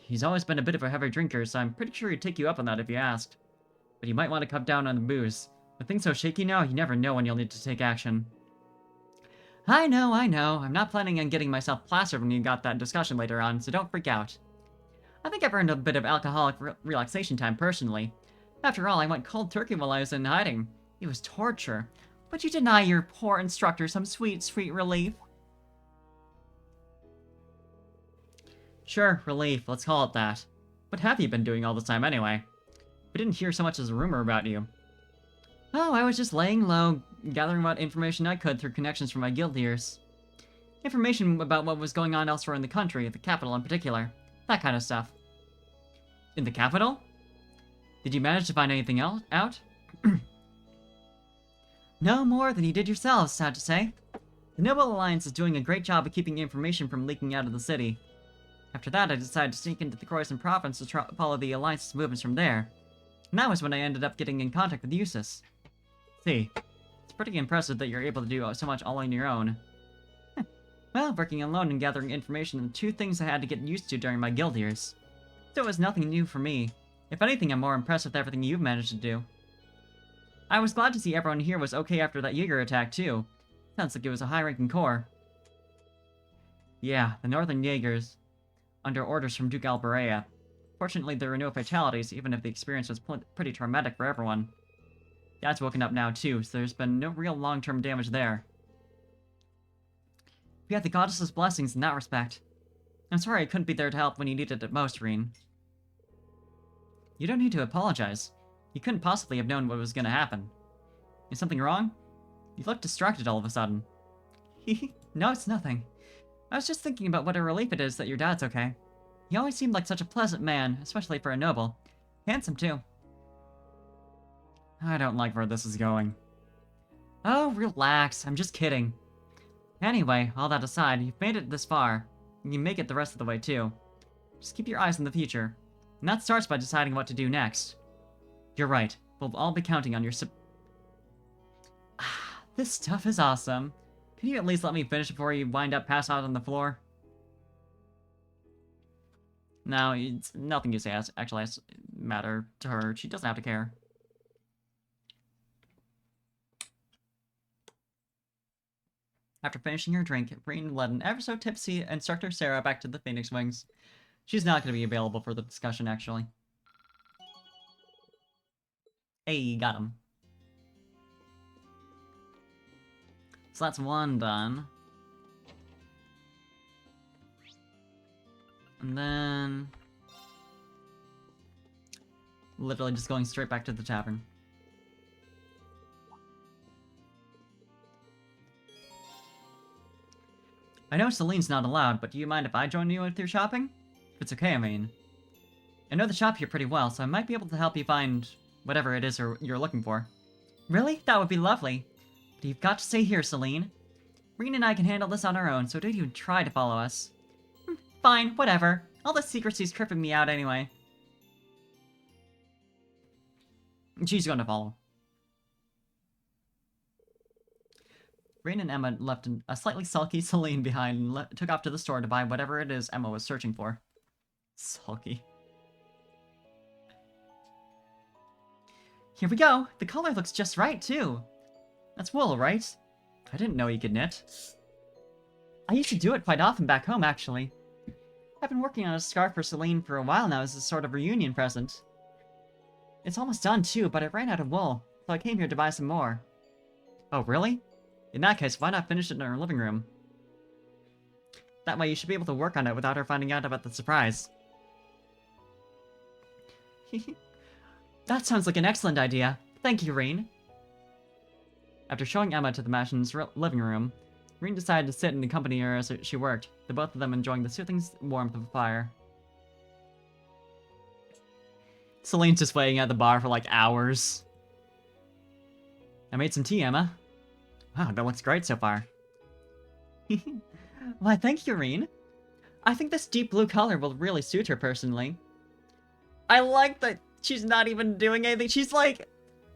He's always been a bit of a heavy drinker, so I'm pretty sure he'd take you up on that if you asked. But you might want to cut down on the booze. With things so shaky now, you never know when you'll need to take action. I know. I'm not planning on getting myself plastered when you got that discussion later on, so don't freak out. I think I've earned a bit of alcoholic relaxation time personally. After all, I went cold turkey while I was in hiding. It was torture. But you deny your poor instructor some sweet, sweet relief. Sure, relief, let's call it that. What have you been doing all this time anyway? We didn't hear so much as a rumor about you. Oh, I was just laying low, gathering what information I could through connections from my guild years. Information about what was going on elsewhere in the country, the capital in particular. That kind of stuff. In the capital? Did you manage to find anything else out? No more than you did yourselves, sad to say. The Noble Alliance is doing a great job of keeping information from leaking out of the city. After that, I decided to sneak into the Croissant province to follow the Alliance's movements from there. And that was when I ended up getting in contact with Eustace. See, it's pretty impressive that you're able to do so much all on your own. Well, working alone and gathering information are two things I had to get used to during my guild years. So it was nothing new for me. If anything, I'm more impressed with everything you've managed to do. I was glad to see everyone here was okay after that Jaeger attack, too. Sounds like it was a high-ranking corps. Yeah, the Northern Jaegers, under orders from Duke Alberea. Fortunately, there were no fatalities, even if the experience was pretty traumatic for everyone. Dad's woken up now, too, so there's been no real long-term damage there. We had the goddess's blessings in that respect. I'm sorry I couldn't be there to help when you needed it most, Rean. You don't need to apologize. You couldn't possibly have known what was going to happen. Is something wrong? You look distracted all of a sudden. No, it's nothing. I was just thinking about what a relief it is that your dad's okay. He always seemed like such a pleasant man, especially for a noble. Handsome, too. I don't like where this is going. Oh, relax. I'm just kidding. Anyway, all that aside, you've made it this far. You can make it the rest of the way, too. Just keep your eyes on the future. And that starts by deciding what to do next. You're right. We'll all be counting on your this stuff is awesome. Can you at least let me finish before you wind up pass out on the floor? No, it's nothing you say actually has matter to her. She doesn't have to care. After finishing her drink, Rean led an ever so tipsy instructor Sarah back to the Phoenix Wings. She's not going to be available for the discussion, actually. Hey, got him. So that's one done. And then... literally just going straight back to the tavern. I know Celine's not allowed, but do you mind if I join you with your shopping? If it's okay, I mean. I know the shop here pretty well, so I might be able to help you find whatever it is you're looking for. Really? That would be lovely. But you've got to stay here, Celine. Rean and I can handle this on our own, so don't even try to follow us. Fine, whatever. All the secrecy's tripping me out anyway. She's going to follow. Rean and Emma left a slightly sulky Celine behind and took off to the store to buy whatever it is Emma was searching for. Sulky. Here we go! The color looks just right, too! That's wool, right? I didn't know you could knit. I used to do it quite often back home, actually. I've been working on a scarf for Celine for a while now as a sort of reunion present. It's almost done, too, but I ran out of wool, so I came here to buy some more. Oh, really? In that case, why not finish it in our living room? That way you should be able to work on it without her finding out about the surprise. That sounds like an excellent idea. Thank you, Rean. After showing Emma to the Mansion's living room, Rean decided to sit and accompany her as she worked, the both of them enjoying the soothing warmth of the fire. Celine's just waiting at the bar for like hours. I made some tea, Emma. Wow, that looks great so far. Why, thank you, Rean. I think this deep blue color will really suit her personally. I like that she's not even doing anything. She's like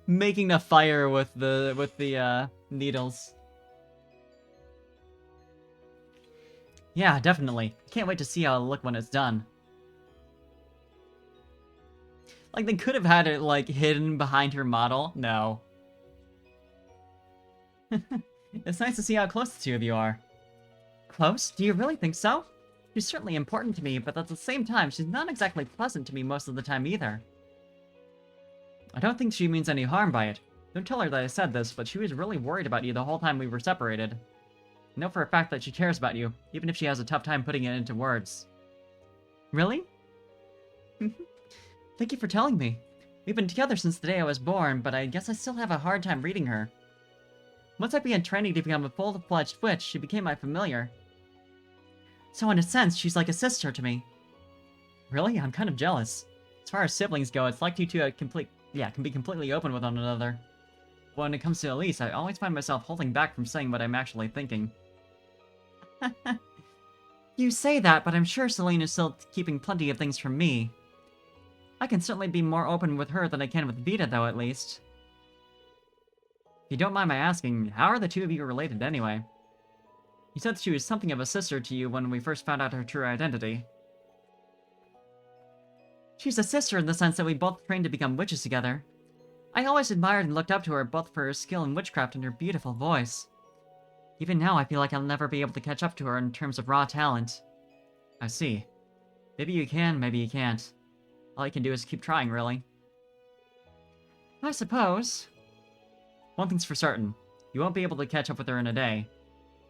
making a fire with the needles. Yeah, definitely. Can't wait to see how it'll look when it's done. Like, they could have had it, like, hidden behind her model. No. It's nice to see how close the two of you are. Close? Do you really think so? She's certainly important to me, but at the same time, she's not exactly pleasant to me most of the time either. I don't think she means any harm by it. Don't tell her that I said this, but she was really worried about you the whole time we were separated. I know for a fact that she cares about you, even if she has a tough time putting it into words. Really? Thank you for telling me. We've been together since the day I was born, but I guess I still have a hard time reading her. Once I began training to become a full-fledged witch, she became my familiar. So in a sense, she's like a sister to me. Really? I'm kind of jealous. As far as siblings go, it's like you two can be completely open with one another. But when it comes to Elise, I always find myself holding back from saying what I'm actually thinking. You say that, but I'm sure Celine is still keeping plenty of things from me. I can certainly be more open with her than I can with Vita, though, at least. If you don't mind my asking, how are the two of you related anyway? You said she was something of a sister to you when we first found out her true identity. She's a sister in the sense that we both trained to become witches together. I always admired and looked up to her both for her skill in witchcraft and her beautiful voice. Even now, I feel like I'll never be able to catch up to her in terms of raw talent. I see. Maybe you can, maybe you can't. All you can do is keep trying, really. I suppose. One thing's for certain. You won't be able to catch up with her in a day.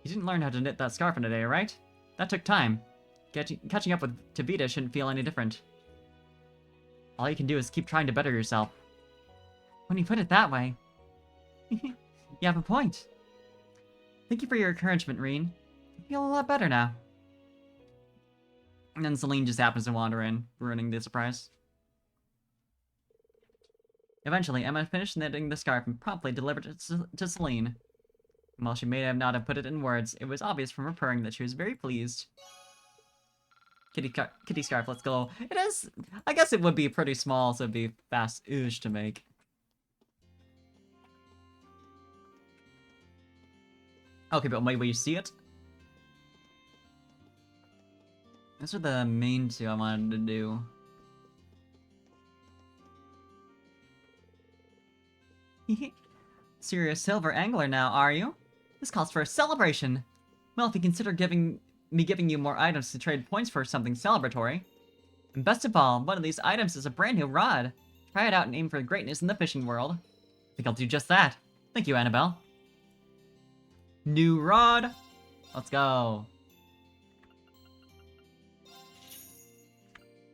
You didn't learn how to knit that scarf in a day, right? That took time. Catching up with Vita shouldn't feel any different. All you can do is keep trying to better yourself. When you put it that way... you have a point. Thank you for your encouragement, Reen. I feel a lot better now. And then Celine just happens to wander in, ruining the surprise. Eventually, Emma finished knitting the scarf and promptly delivered it to Celine. And while she may have not have put it in words, it was obvious from her purring that she was very pleased. Kitty scarf, let's go. It is... I guess it would be pretty small, so it'd be fast-ish to make. Okay, but wait, will you see it? Those are the main two I wanted to do. Serious silver angler now, are you? This calls for a celebration. Well, if you consider giving you more items to trade points for something celebratory. And best of all, one of these items is a brand new rod. Try it out and aim for greatness in the fishing world. I think I'll do just that. Thank you, Annabelle. New rod! Let's go.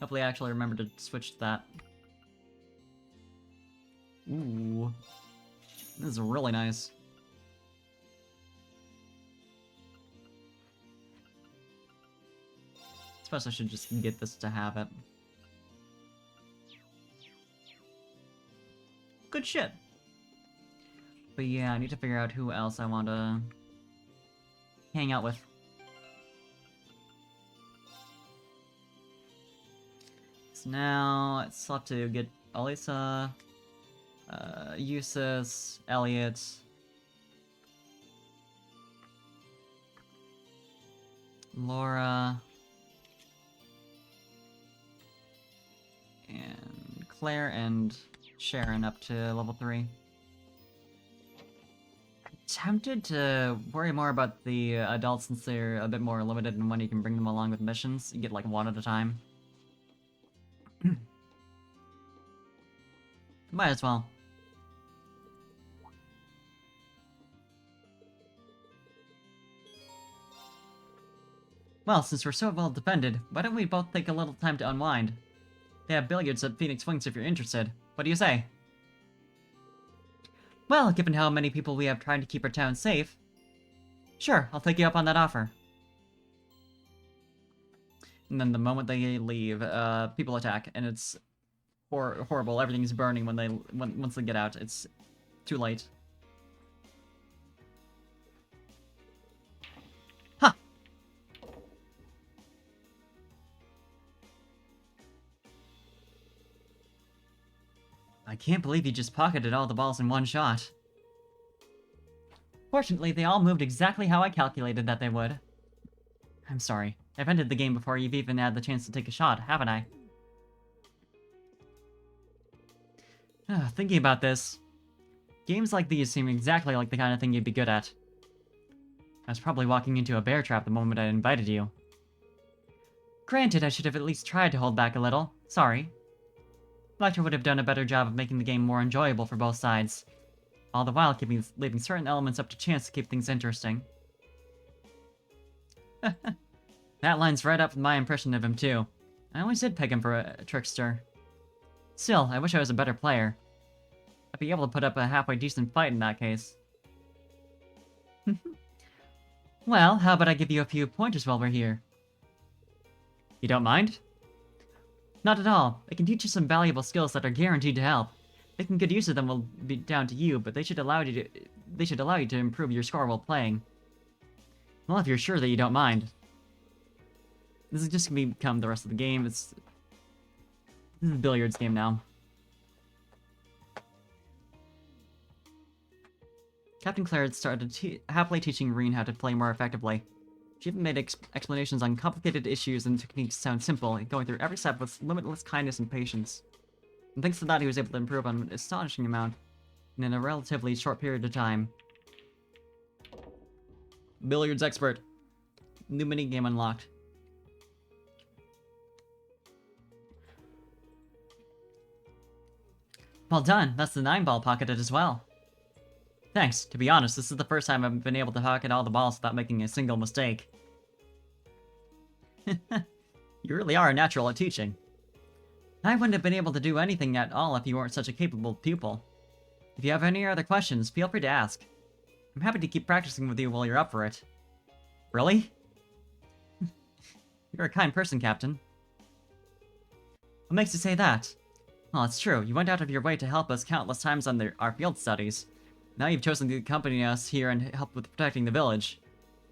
Hopefully I actually remember to switch to that. Ooh. This is really nice. Suppose I should just get this to have it. Good shit. But yeah, I need to figure out who else I want to hang out with. So now it's left to get Elisa, Eustace, Elliot, Laura, and Claire and Sharon up to level 3. Tempted to worry more about the adults since they're a bit more limited in when you can bring them along with missions. You get like one at a time. Might as well. Well, since we're so well defended, why don't we both take a little time to unwind? They have billiards at Phoenix Wings if you're interested. What do you say? Well, given how many people we have trying to keep our town safe... Sure, I'll take you up on that offer. And then the moment they leave, people attack, and it's horrible. Everything's burning once they get out. It's too late. Huh! I can't believe you just pocketed all the balls in one shot. Fortunately, they all moved exactly how I calculated that they would. I'm sorry. I've ended the game before you've even had the chance to take a shot, haven't I? Thinking about this, games like these seem exactly like the kind of thing you'd be good at. I was probably walking into a bear trap the moment I invited you. Granted, I should have at least tried to hold back a little. Sorry. Lecter would have done a better job of making the game more enjoyable for both sides, all the while leaving certain elements up to chance to keep things interesting. That lines right up with my impression of him, too. I always did peg him for a trickster. Still, I wish I was a better player. I'd be able to put up a halfway decent fight in that case. Well, how about I give you a few pointers while we're here? You don't mind? Not at all. I can teach you some valuable skills that are guaranteed to help. Making good use of them will be down to you, but they should allow you to improve your score while playing. Well, if you're sure that you don't mind. This is just gonna become the rest of the game. This is a billiards game now. Captain Claire had started happily teaching Reen how to play more effectively. She even made explanations on complicated issues and techniques sound simple, going through every step with limitless kindness and patience. And thanks to that, he was able to improve on an astonishing amount in a relatively short period of time. Billiards expert. New minigame unlocked. Well done, that's the 9-ball pocketed as well. Thanks, to be honest, this is the first time I've been able to pocket all the balls without making a single mistake. You really are a natural at teaching. I wouldn't have been able to do anything at all if you weren't such a capable pupil. If you have any other questions, feel free to ask. I'm happy to keep practicing with you while you're up for it. Really? You're a kind person, Captain. What makes you say that? Well, it's true. You went out of your way to help us countless times on our field studies. Now you've chosen to accompany us here and help with protecting the village.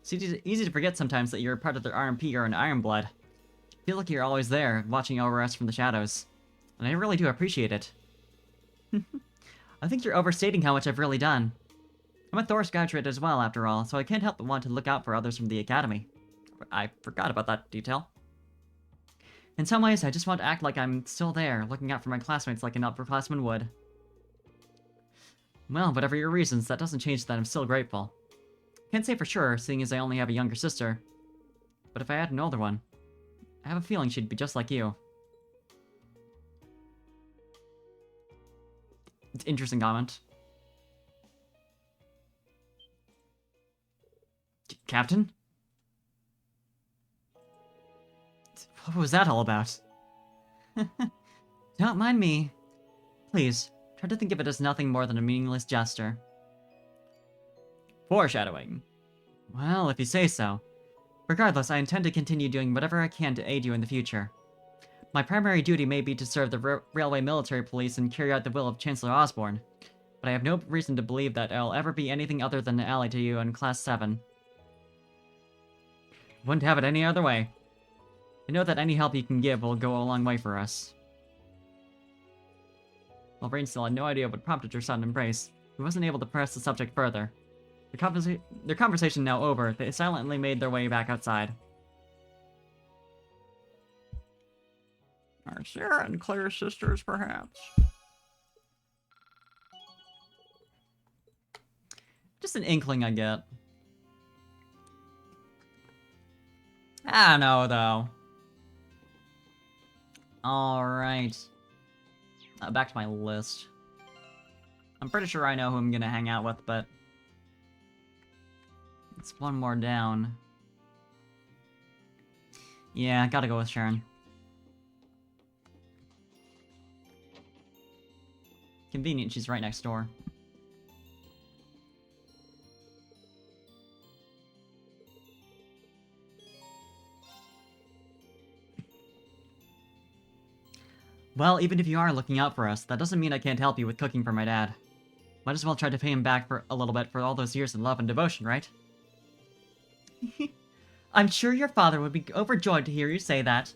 It's easy to forget sometimes that you're part of the RMP or an Ironblood. I feel like you're always there, watching over us from the shadows. And I really do appreciate it. I think you're overstating how much I've really done. I'm a Thor's graduate as well, after all, so I can't help but want to look out for others from the Academy. I forgot about that detail. In some ways, I just want to act like I'm still there, looking out for my classmates like an upperclassman would. Well, whatever your reasons, that doesn't change that I'm still grateful. Can't say for sure, seeing as I only have a younger sister. But if I had an older one, I have a feeling she'd be just like you. It's interesting comment. Captain? What was that all about? Don't mind me. Please, try to think of it as nothing more than a meaningless gesture. Foreshadowing. Well, if you say so. Regardless, I intend to continue doing whatever I can to aid you in the future. My primary duty may be to serve the Railway Military Police and carry out the will of Chancellor Osborne, but I have no reason to believe that I'll ever be anything other than an ally to you in Class 7. Wouldn't have it any other way. I know that any help you can give will go a long way for us. While Reen still had no idea what prompted her sudden embrace, he wasn't able to press the subject further. Their conversation now over, they silently made their way back outside. Are Sarah and Claire sisters, perhaps? Just an inkling I get. I don't know, though. Alright. Back to my list. I'm pretty sure I know who I'm gonna hang out with, but... it's one more down. Yeah, gotta go with Sharon. Convenient, she's right next door. Well, even if you are looking out for us, that doesn't mean I can't help you with cooking for my dad. Might as well try to pay him back for a little bit for all those years of love and devotion, right? I'm sure your father would be overjoyed to hear you say that.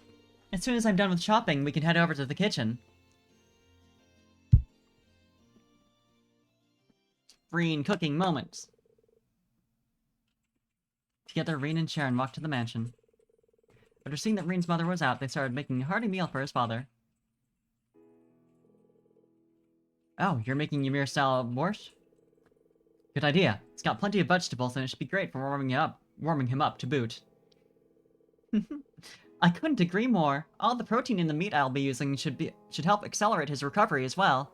As soon as I'm done with shopping, we can head over to the kitchen. Reen cooking moments. Together, Reen and Sharon walked to the mansion. After seeing that Reen's mother was out, they started making a hearty meal for his father. Oh, you're making Ymir-style borscht? Good idea. It's got plenty of vegetables and it should be great for warming him up to boot. I couldn't agree more. All the protein in the meat I'll be using should help accelerate his recovery as well.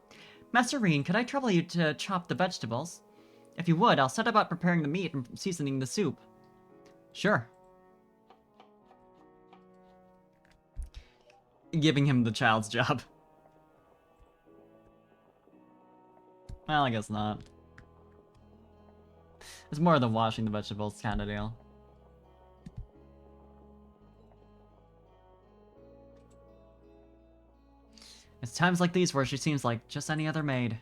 Master Reen, could I trouble you to chop the vegetables? If you would, I'll set about preparing the meat and seasoning the soup. Sure. Giving him the child's job. Well, I guess not. It's more the washing the vegetables kind of deal. It's times like these where she seems like just any other maid.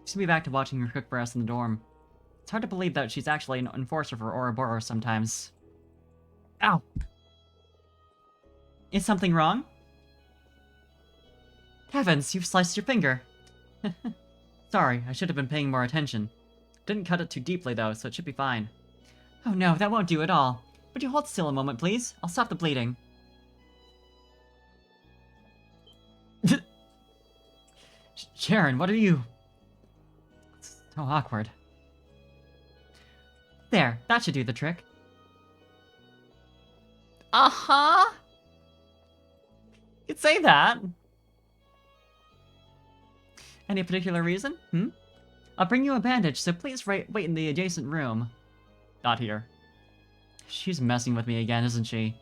She'll be back to watching her cook for us in the dorm. It's hard to believe that she's actually an enforcer for Ouroboros sometimes. Ow! Is something wrong? Heavens, you've sliced your finger. Sorry, I should have been paying more attention. Didn't cut it too deeply though, so it should be fine. Oh no, that won't do at all. Would you hold still a moment, please? I'll stop the bleeding. Sharon, what are you? It's so awkward. There, that should do the trick. Uh-huh. You could say that. Any particular reason? I'll bring you a bandage, so please wait in the adjacent room. Not here. She's messing with me again, isn't she?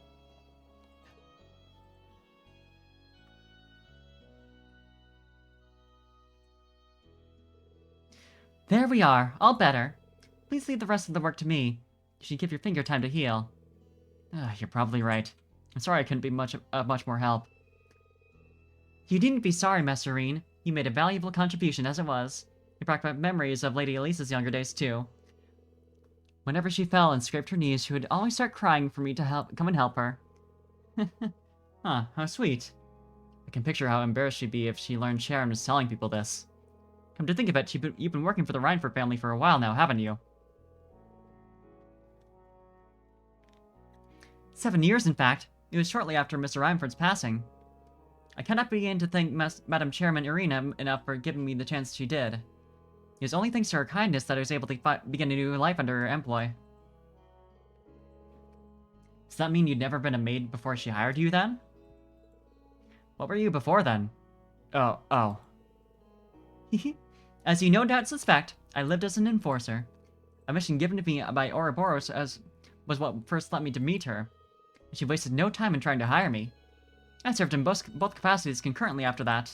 There we are, all better. Please leave the rest of the work to me. You should give your finger time to heal. You're probably right. I'm sorry I couldn't be much more help. You needn't be sorry, Messerine. You made a valuable contribution as it was. You brought back memories of Lady Elisa's younger days, too. Whenever she fell and scraped her knees, she would always start crying for me to come and help her. Huh, how sweet. I can picture how embarrassed she'd be if she learned Sharon was telling people this. Come to think of it, you've been working for the Reinford family for a while now, haven't you? 7 years, in fact. It was shortly after Mr. Reinford's passing. I cannot begin to thank Madam Chairman Irina enough for giving me the chance she did. It was only thanks to her kindness that I was able to begin a new life under her employ. Does that mean you'd never been a maid before she hired you, then? What were you before, then? Oh. As you no doubt suspect, I lived as an enforcer. A mission given to me by Ouroboros was what first led me to meet her. She wasted no time in trying to hire me. I served in both capacities concurrently after that.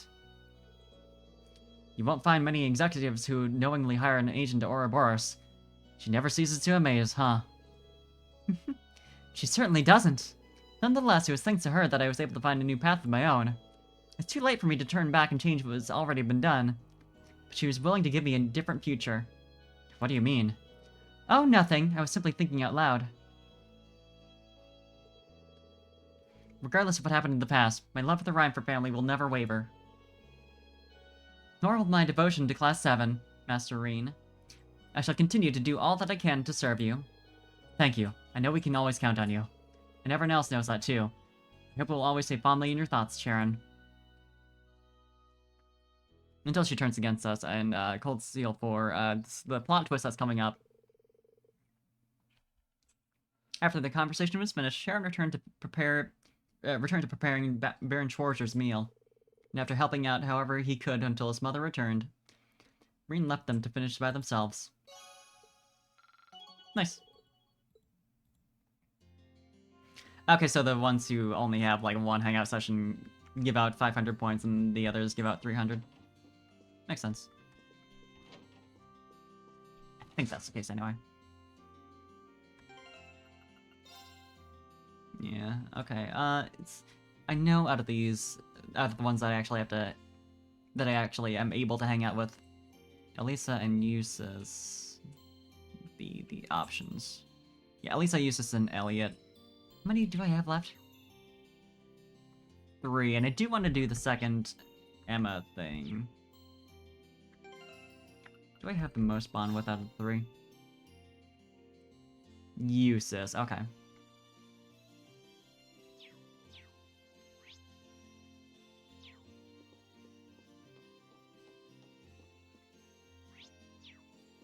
You won't find many executives who knowingly hire an agent to Ouroboros. She never ceases to amaze, huh? She certainly doesn't. Nonetheless, it was thanks to her that I was able to find a new path of my own. It's too late for me to turn back and change what has already been done. But she was willing to give me a different future. What do you mean? Oh, nothing. I was simply thinking out loud. Regardless of what happened in the past, my love for the Reinford family will never waver. Nor will my devotion to Class 7, Master Rean. I shall continue to do all that I can to serve you. Thank you. I know we can always count on you. And everyone else knows that too. I hope we'll always stay fondly in your thoughts, Sharon. Until she turns against us, and Cold Steel for the plot twist that's coming up. After the conversation was finished, Sharon returned to preparing Baron Schwarzer's meal. And after helping out however he could until his mother returned, Rean left them to finish by themselves. Nice. Okay, so the ones who only have like one hangout session give out 500 points and the others give out 300. Makes sense. I think that's the case anyway. Yeah, okay. I know out of the ones that I actually am able to hang out with, Elisa and Eustace be the options. Yeah, Elisa, Eustace, and Elliot. How many do I have left? 3, and I do want to do the second Emma thing. Do I have the most bond with out of the 3? Eustace, okay.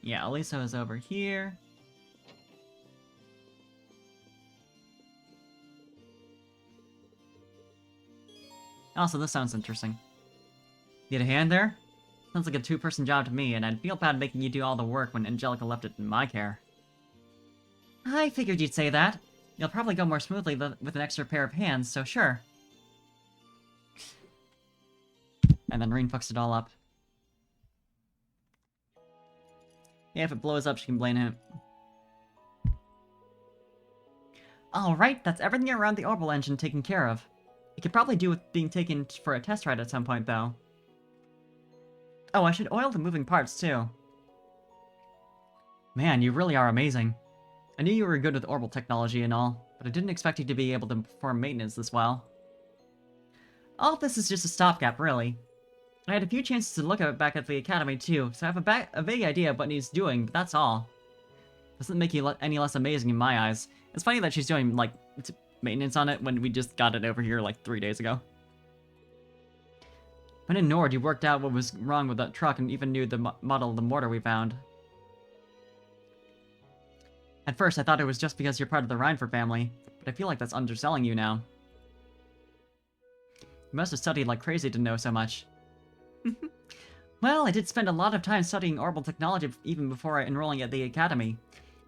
Yeah, Elisa is over here. Also, this sounds interesting. Need a hand there? Sounds like a 2-person job to me, and I'd feel bad making you do all the work when Angelica left it in my care. I figured you'd say that. You'll probably go more smoothly with an extra pair of hands, so sure. And then Rean fucks it all up. Yeah, if it blows up, she can blame him. Alright, that's everything around the orbital engine taken care of. It could probably do with being taken for a test ride at some point, though. Oh, I should oil the moving parts, too. Man, you really are amazing. I knew you were good with orbital technology and all, but I didn't expect you to be able to perform maintenance this well. All this is just a stopgap, really. I had a few chances to look at it back at the academy too, so I have a vague idea of what he's doing, but that's all. Doesn't make you any less amazing in my eyes. It's funny that she's doing, like, maintenance on it when we just got it over here, like, 3 days ago. When in Nord, you worked out what was wrong with that truck and even knew the model of the mortar we found. At first, I thought it was just because you're part of the Reinford family, but I feel like that's underselling you now. You must have studied like crazy to know so much. Well, I did spend a lot of time studying orbital technology even before enrolling at the academy.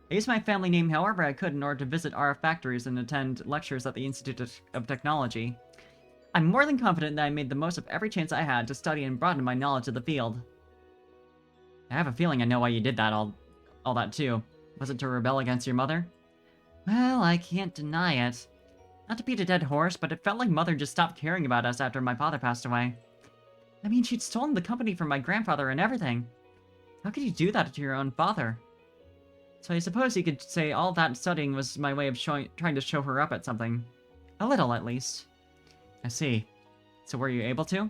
I used my family name however I could in order to visit RF factories and attend lectures at the Institute of Technology. I'm more than confident that I made the most of every chance I had to study and broaden my knowledge of the field. I have a feeling I know why you did that all that too. Was it to rebel against your mother? Well, I can't deny it. Not to beat a dead horse, but it felt like Mother just stopped caring about us after my father passed away. I mean, she'd stolen the company from my grandfather and everything. How could you do that to your own father? So I suppose you could say all that studying was my way of trying to show her up at something. A little, at least. I see. So were you able to?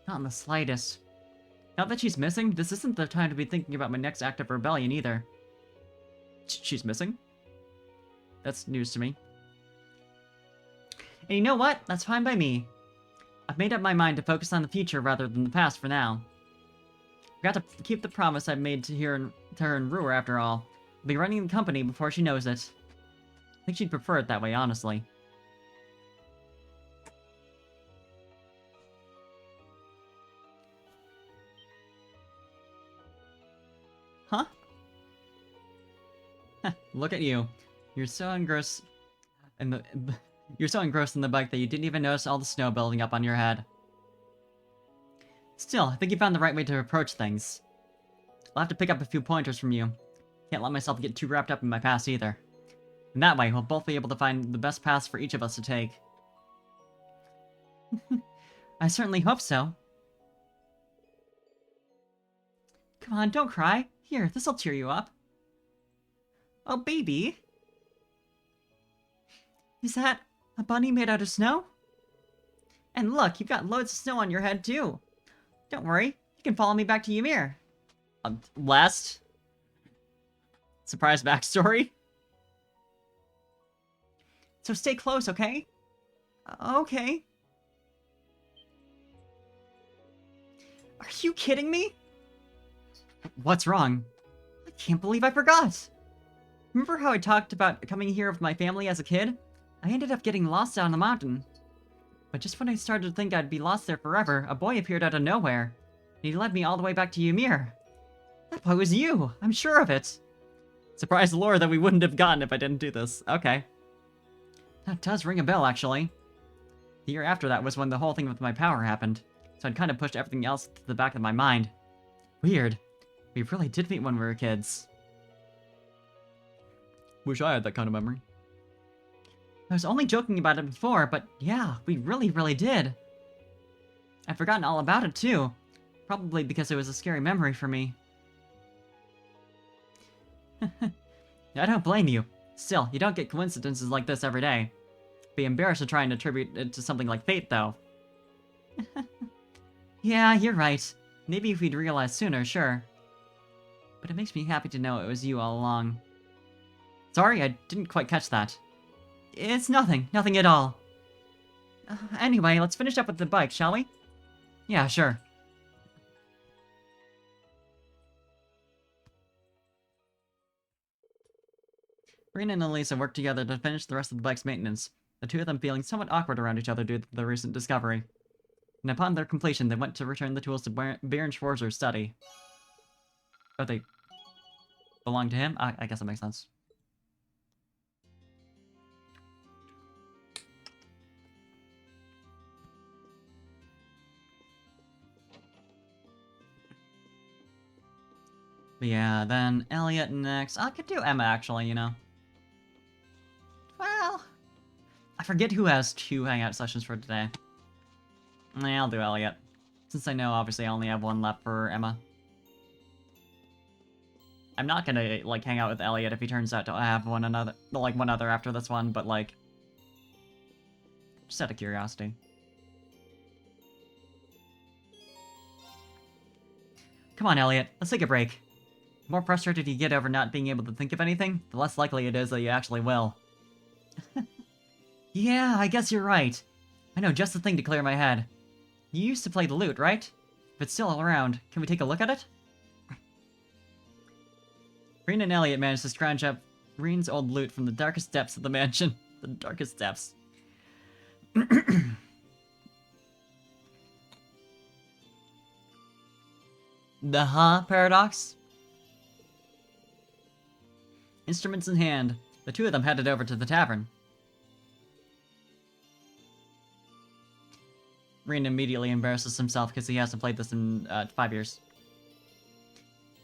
Not in the slightest. Now that she's missing, this isn't the time to be thinking about my next act of rebellion either. She's missing? That's news to me. And you know what? That's fine by me. I've made up my mind to focus on the future rather than the past for now. I've got to keep the promise I've made to her in Ruhr after all. I'll be running the company before she knows it. I think she'd prefer it that way, honestly. Huh? Look at you. You're so engrossed in the bike that you didn't even notice all the snow building up on your head. Still, I think you found the right way to approach things. I'll have to pick up a few pointers from you. Can't let myself get too wrapped up in my past either. In that way, we'll both be able to find the best paths for each of us to take. I certainly hope so. Come on, don't cry. Here, this'll cheer you up. Oh, baby. Is that a bunny made out of snow? And look, you've got loads of snow on your head, too. Don't worry, you can follow me back to Ymir. Last surprise backstory. So stay close, okay? Okay. Are you kidding me? What's wrong? I can't believe I forgot. Remember how I talked about coming here with my family as a kid? I ended up getting lost down the mountain. But just when I started to think I'd be lost there forever, a boy appeared out of nowhere. And he led me all the way back to Ymir. That boy was you! I'm sure of it! Surprise lore that we wouldn't have gotten if I didn't do this. Okay. That does ring a bell, actually. The year after that was when the whole thing with my power happened, so I'd kind of pushed everything else to the back of my mind. Weird. We really did meet when we were kids. Wish I had that kind of memory. I was only joking about it before, but yeah, we really did. I'd forgotten all about it too. Probably because it was a scary memory for me. I don't blame you. Still, you don't get coincidences like this every day. Be embarrassed to try and attribute it to something like fate, though. Yeah, you're right. Maybe if we'd realized sooner, sure. But it makes me happy to know it was you all along. Sorry, I didn't quite catch that. It's nothing. Nothing at all. Anyway, let's finish up with the bike, shall we? Yeah, sure. Rena and Elisa worked together to finish the rest of the bike's maintenance, the two of them feeling somewhat awkward around each other due to the recent discovery. And upon their completion, they went to return the tools to Baron Schwarzer's study. Oh, they belong to him? I guess that makes sense. But yeah, then Elliot next. I could do Emma, actually, you know. Well, I forget who has 2 hangout sessions for today. Yeah, I'll do Elliot. Since I know, obviously, I only have 1 left for Emma. I'm not gonna, like, hang out with Elliot if he turns out to have one other after this one, but, like... just out of curiosity. Come on, Elliot, let's take a break. The more frustrated you get over not being able to think of anything, the less likely it is that you actually will. Yeah, I guess you're right. I know just the thing to clear my head. You used to play the lute, right? If it's still around, can we take a look at it? Rean and Elliot managed to scrounge up Rean's old lute from the darkest depths of the mansion. The darkest depths. The paradox? Instruments in hand, the two of them headed over to the tavern. Rean immediately embarrasses himself because he hasn't played this in 5 years.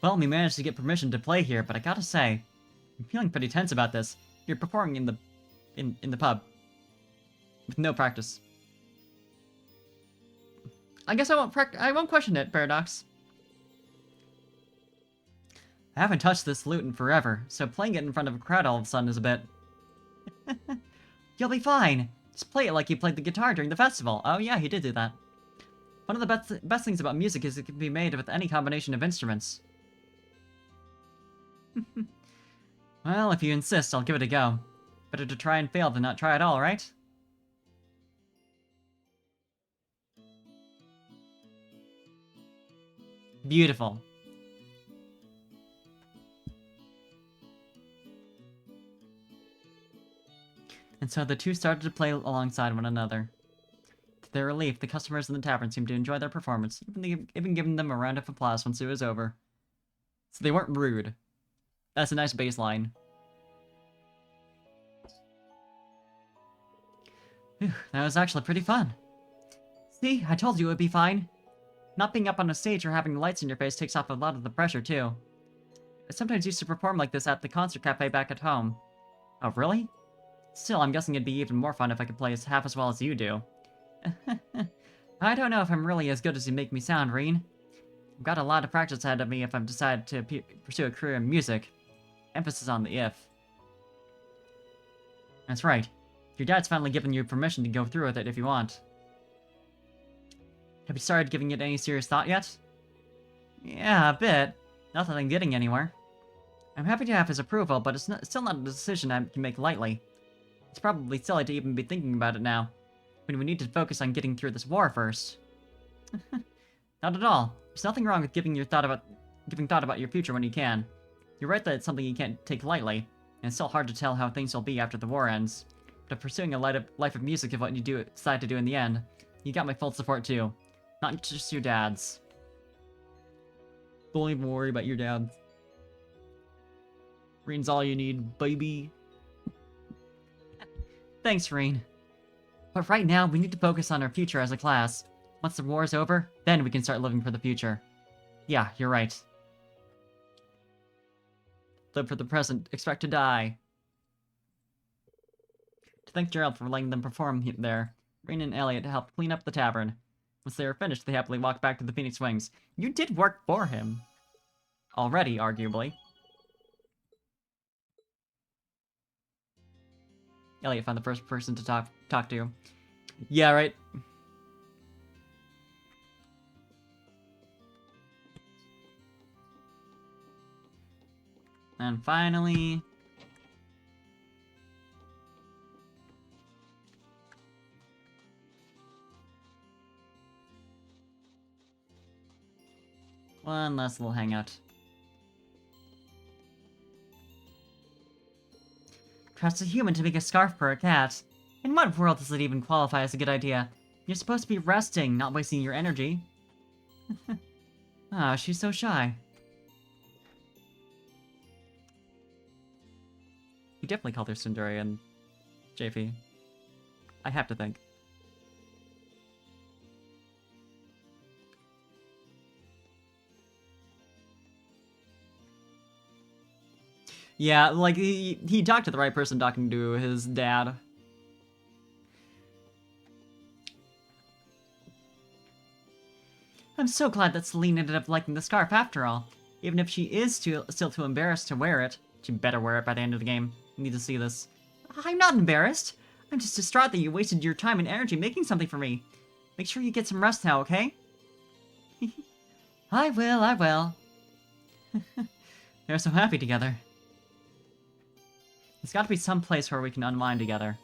Well, we managed to get permission to play here, but I gotta say, I'm feeling pretty tense about this. You're performing in the pub. With no practice. I guess I won't question it, Paradox. I haven't touched this lute in forever, so playing it in front of a crowd all of a sudden is a bit... You'll be fine! Just play it like you played the guitar during the festival. Oh yeah, he did do that. One of the best things about music is it can be made with any combination of instruments. Well, if you insist, I'll give it a go. Better to try and fail than not try at all, right? Beautiful. And so the two started to play alongside one another. To their relief, the customers in the tavern seemed to enjoy their performance, even giving them a round of applause once it was over. So they weren't rude. That's a nice baseline. Whew, that was actually pretty fun. See, I told you it would be fine. Not being up on a stage or having lights in your face takes off a lot of the pressure, too. I sometimes used to perform like this at the concert cafe back at home. Oh, really? Still, I'm guessing it'd be even more fun if I could play half as well as you do. I don't know if I'm really as good as you make me sound, Rean. I've got a lot of practice ahead of me if I've decided to pursue a career in music. Emphasis on the if. That's right. Your dad's finally given you permission to go through with it if you want. Have you started giving it any serious thought yet? Yeah, a bit. Not that I'm getting anywhere. I'm happy to have his approval, but it's still not a decision I can make lightly. It's probably silly to even be thinking about it now, when we need to focus on getting through this war first. Not at all. There's nothing wrong with giving thought about your future when you can. You're right that it's something you can't take lightly, and it's still hard to tell how things will be after the war ends. But if pursuing a life of music is what you decide to do in the end, you got my full support too. Not just your dad's. Don't even worry about your dad. Rean's all you need, baby. Thanks, Rean. But right now, we need to focus on our future as a class. Once the war is over, then we can start living for the future. Yeah, you're right. Live for the present, expect to die. To thank Gerald for letting them perform there, Rean and Elliot helped clean up the tavern. Once they were finished, they happily walked back to the Phoenix Wings. You did work for him. Already, arguably. Elliot found the first person to talk to. Yeah, right. And finally... one last little hangout. Trust a human to make a scarf for a cat. In what world does it even qualify as a good idea? You're supposed to be resting, not wasting your energy. Ah, she's so shy. You definitely called her Sundari and JP. I have to think. Yeah, like, he talked to the right person talking to his dad. I'm so glad that Celine ended up liking the scarf after all. Even if she is still too embarrassed to wear it, she better wear it by the end of the game. You need to see this. I'm not embarrassed. I'm just distraught that you wasted your time and energy making something for me. Make sure you get some rest now, okay? I will, I will. They're so happy together. There's gotta be some place where we can unwind together.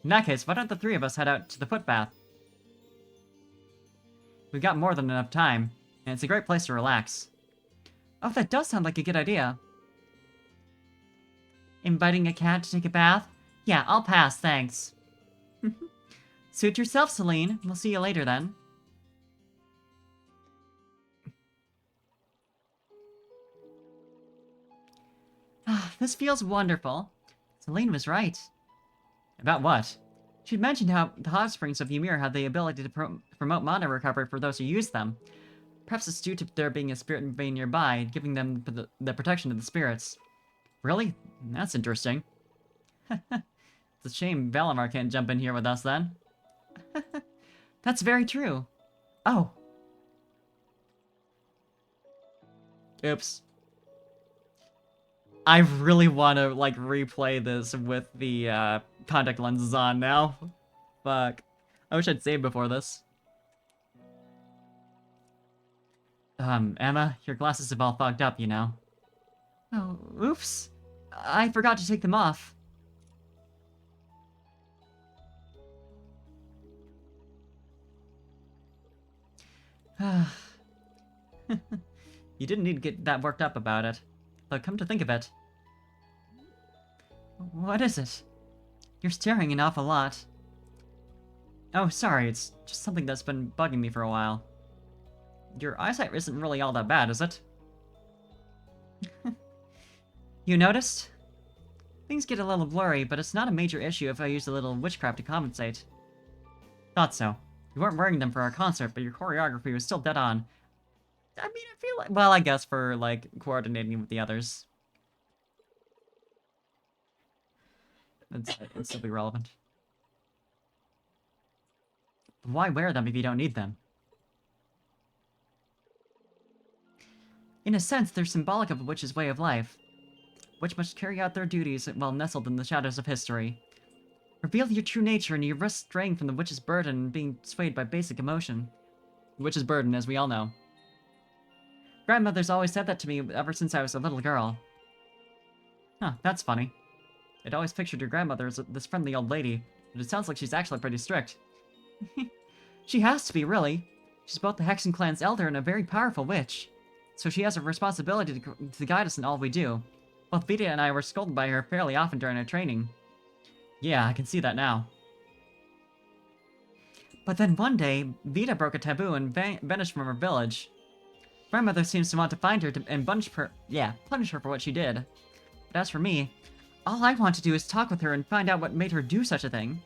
In that case, why don't the three of us head out to the footbath? We've got more than enough time, and it's a great place to relax. Oh, that does sound like a good idea. Inviting a cat to take a bath? Yeah, I'll pass, thanks. Suit yourself, Celine. We'll see you later then. This feels wonderful. Celine was right. About what? She'd mentioned how the hot springs of Ymir have the ability to promote mana recovery for those who use them. Perhaps it's due to there being a spirit vein nearby, giving them the protection of the spirits. Really? That's interesting. It's a shame Valimar can't jump in here with us then. That's very true. Oh. Oops. I really want to, like, replay this with the, contact lenses on now. Fuck. I wish I'd saved before this. Emma, your glasses have all fogged up, you know. Oh, oops. I forgot to take them off. You didn't need to get that worked up about it. But come to think of it... What is it? You're staring an awful lot. Oh, sorry, it's just something that's been bugging me for a while. Your eyesight isn't really all that bad, is it? You noticed? Things get a little blurry, but it's not a major issue if I use a little witchcraft to compensate. Thought so. You weren't wearing them for our concert, but your choreography was still dead on. I mean, I feel like... Well, I guess for, like, coordinating with the others. It'd still be relevant. Why wear them if you don't need them? In a sense, they're symbolic of a witch's way of life. Which must carry out their duties while nestled in the shadows of history. Reveal your true nature and you risk straying from the witch's burden and being swayed by basic emotion. The witch's burden, as we all know. Grandmother's always said that to me ever since I was a little girl. Huh, that's funny. I'd always pictured your grandmother as this friendly old lady, but it sounds like she's actually pretty strict. She has to be, really. She's both the Hexen clan's elder and a very powerful witch. So she has a responsibility to guide us in all we do. Both Vita and I were scolded by her fairly often during our training. Yeah, I can see that now. But then one day, Vita broke a taboo and vanished from her village. Grandmother seems to want to find her and punish her for what she did. But as for me, all I want to do is talk with her and find out what made her do such a thing.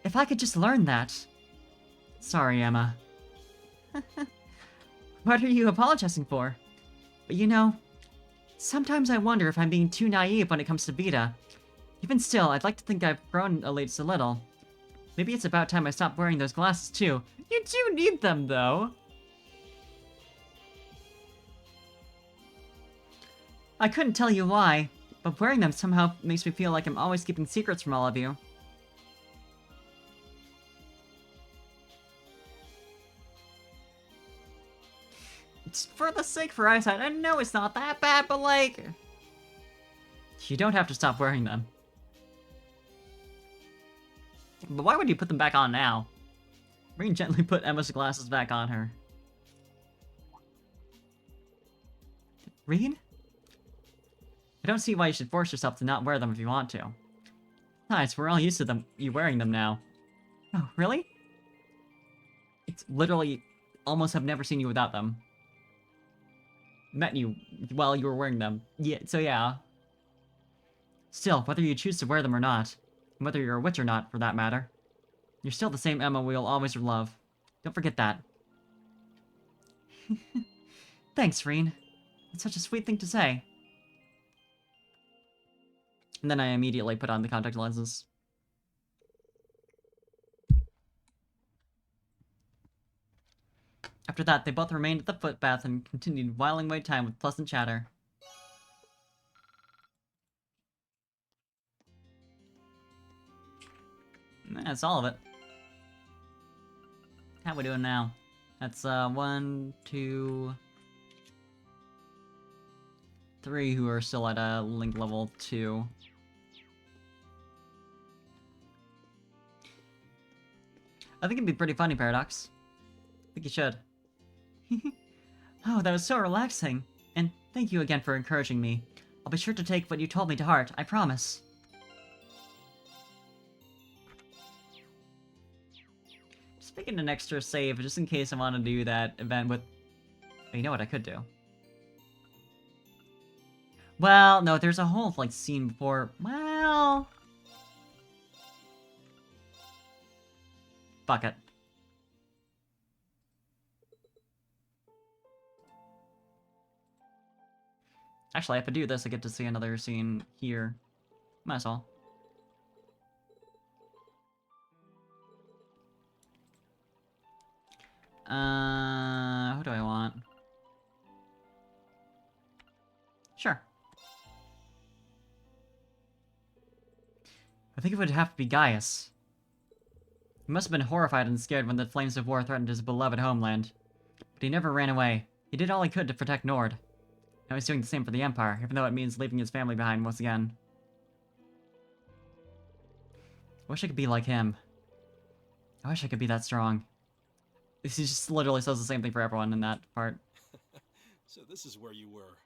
If I could just learn that. Sorry, Emma. What are you apologizing for? But you know, sometimes I wonder if I'm being too naive when it comes to Vita. Even still, I'd like to think I've grown at least a little. Maybe it's about time I stopped wearing those glasses too. You do need them, though. I couldn't tell you why, but wearing them somehow makes me feel like I'm always keeping secrets from all of you. It's for the sake for eyesight, I know it's not that bad, but like... You don't have to stop wearing them. But why would you put them back on now? Ring gently put Emma's glasses back on her. Reed? I don't see why you should force yourself to not wear them if you want to. Besides, we're all used to you wearing them now. Oh, really? It's literally almost have never seen you without them. Met you while you were wearing them. Yeah, so yeah. Still, whether you choose to wear them or not, and whether you're a witch or not, for that matter, you're still the same Emma we'll always love. Don't forget that. Thanks, Reen. It's such a sweet thing to say. And then I immediately put on the contact lenses. After that, they both remained at the footbath and continued whiling away time with pleasant chatter. And that's all of it. How we doing now? That's 1, 2, 3 who are still at Link level 2. I think it'd be pretty funny, Paradox. I think you should. Oh, that was so relaxing. And thank you again for encouraging me. I'll be sure to take what you told me to heart, I promise. Just making an extra save, just in case I want to do that event with... Oh, you know what I could do? Well, no, there's a whole, like, scene before... Well... Fuck it. Actually, if I do this, I get to see another scene here. Might as well. Who do I want? Sure. I think it would have to be Gaius. He must have been horrified and scared when the flames of war threatened his beloved homeland. But he never ran away. He did all he could to protect Nord. Now he's doing the same for the Empire, even though it means leaving his family behind once again. I wish I could be like him. I wish I could be that strong. He just literally says the same thing for everyone in that part. So this is where you were.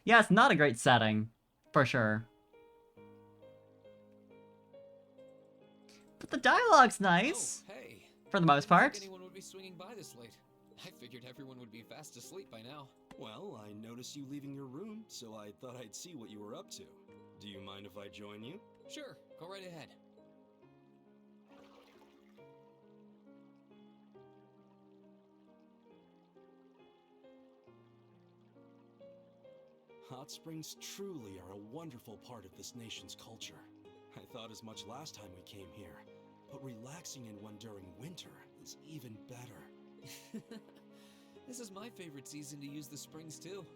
Yeah, it's not a great setting. For sure. But the dialogue's nice. Oh, hey. For the most Didn't part. think anyone would be swinging by this late. I figured everyone would be fast asleep by now. Well, I noticed you leaving your room, so I thought I'd see what you were up to. Do you mind if I join you? Sure, go right ahead. Hot springs truly are a wonderful part of this nation's culture. I thought as much last time we came here, but relaxing in one during winter is even better. This is my favorite season to use the springs too.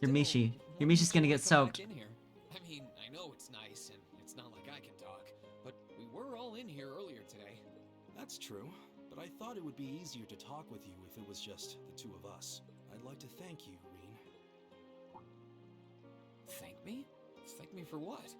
Your Mishi. Still, Your why Mishi's gonna don't you get come back soaked. in here? I mean, I know it's nice and it's not like I can talk, but we were all in here earlier today. That's true, but I thought it would be easier to talk with you if it was just the two of us. I'd like to thank you, Rean. Thank me? Thank me for what?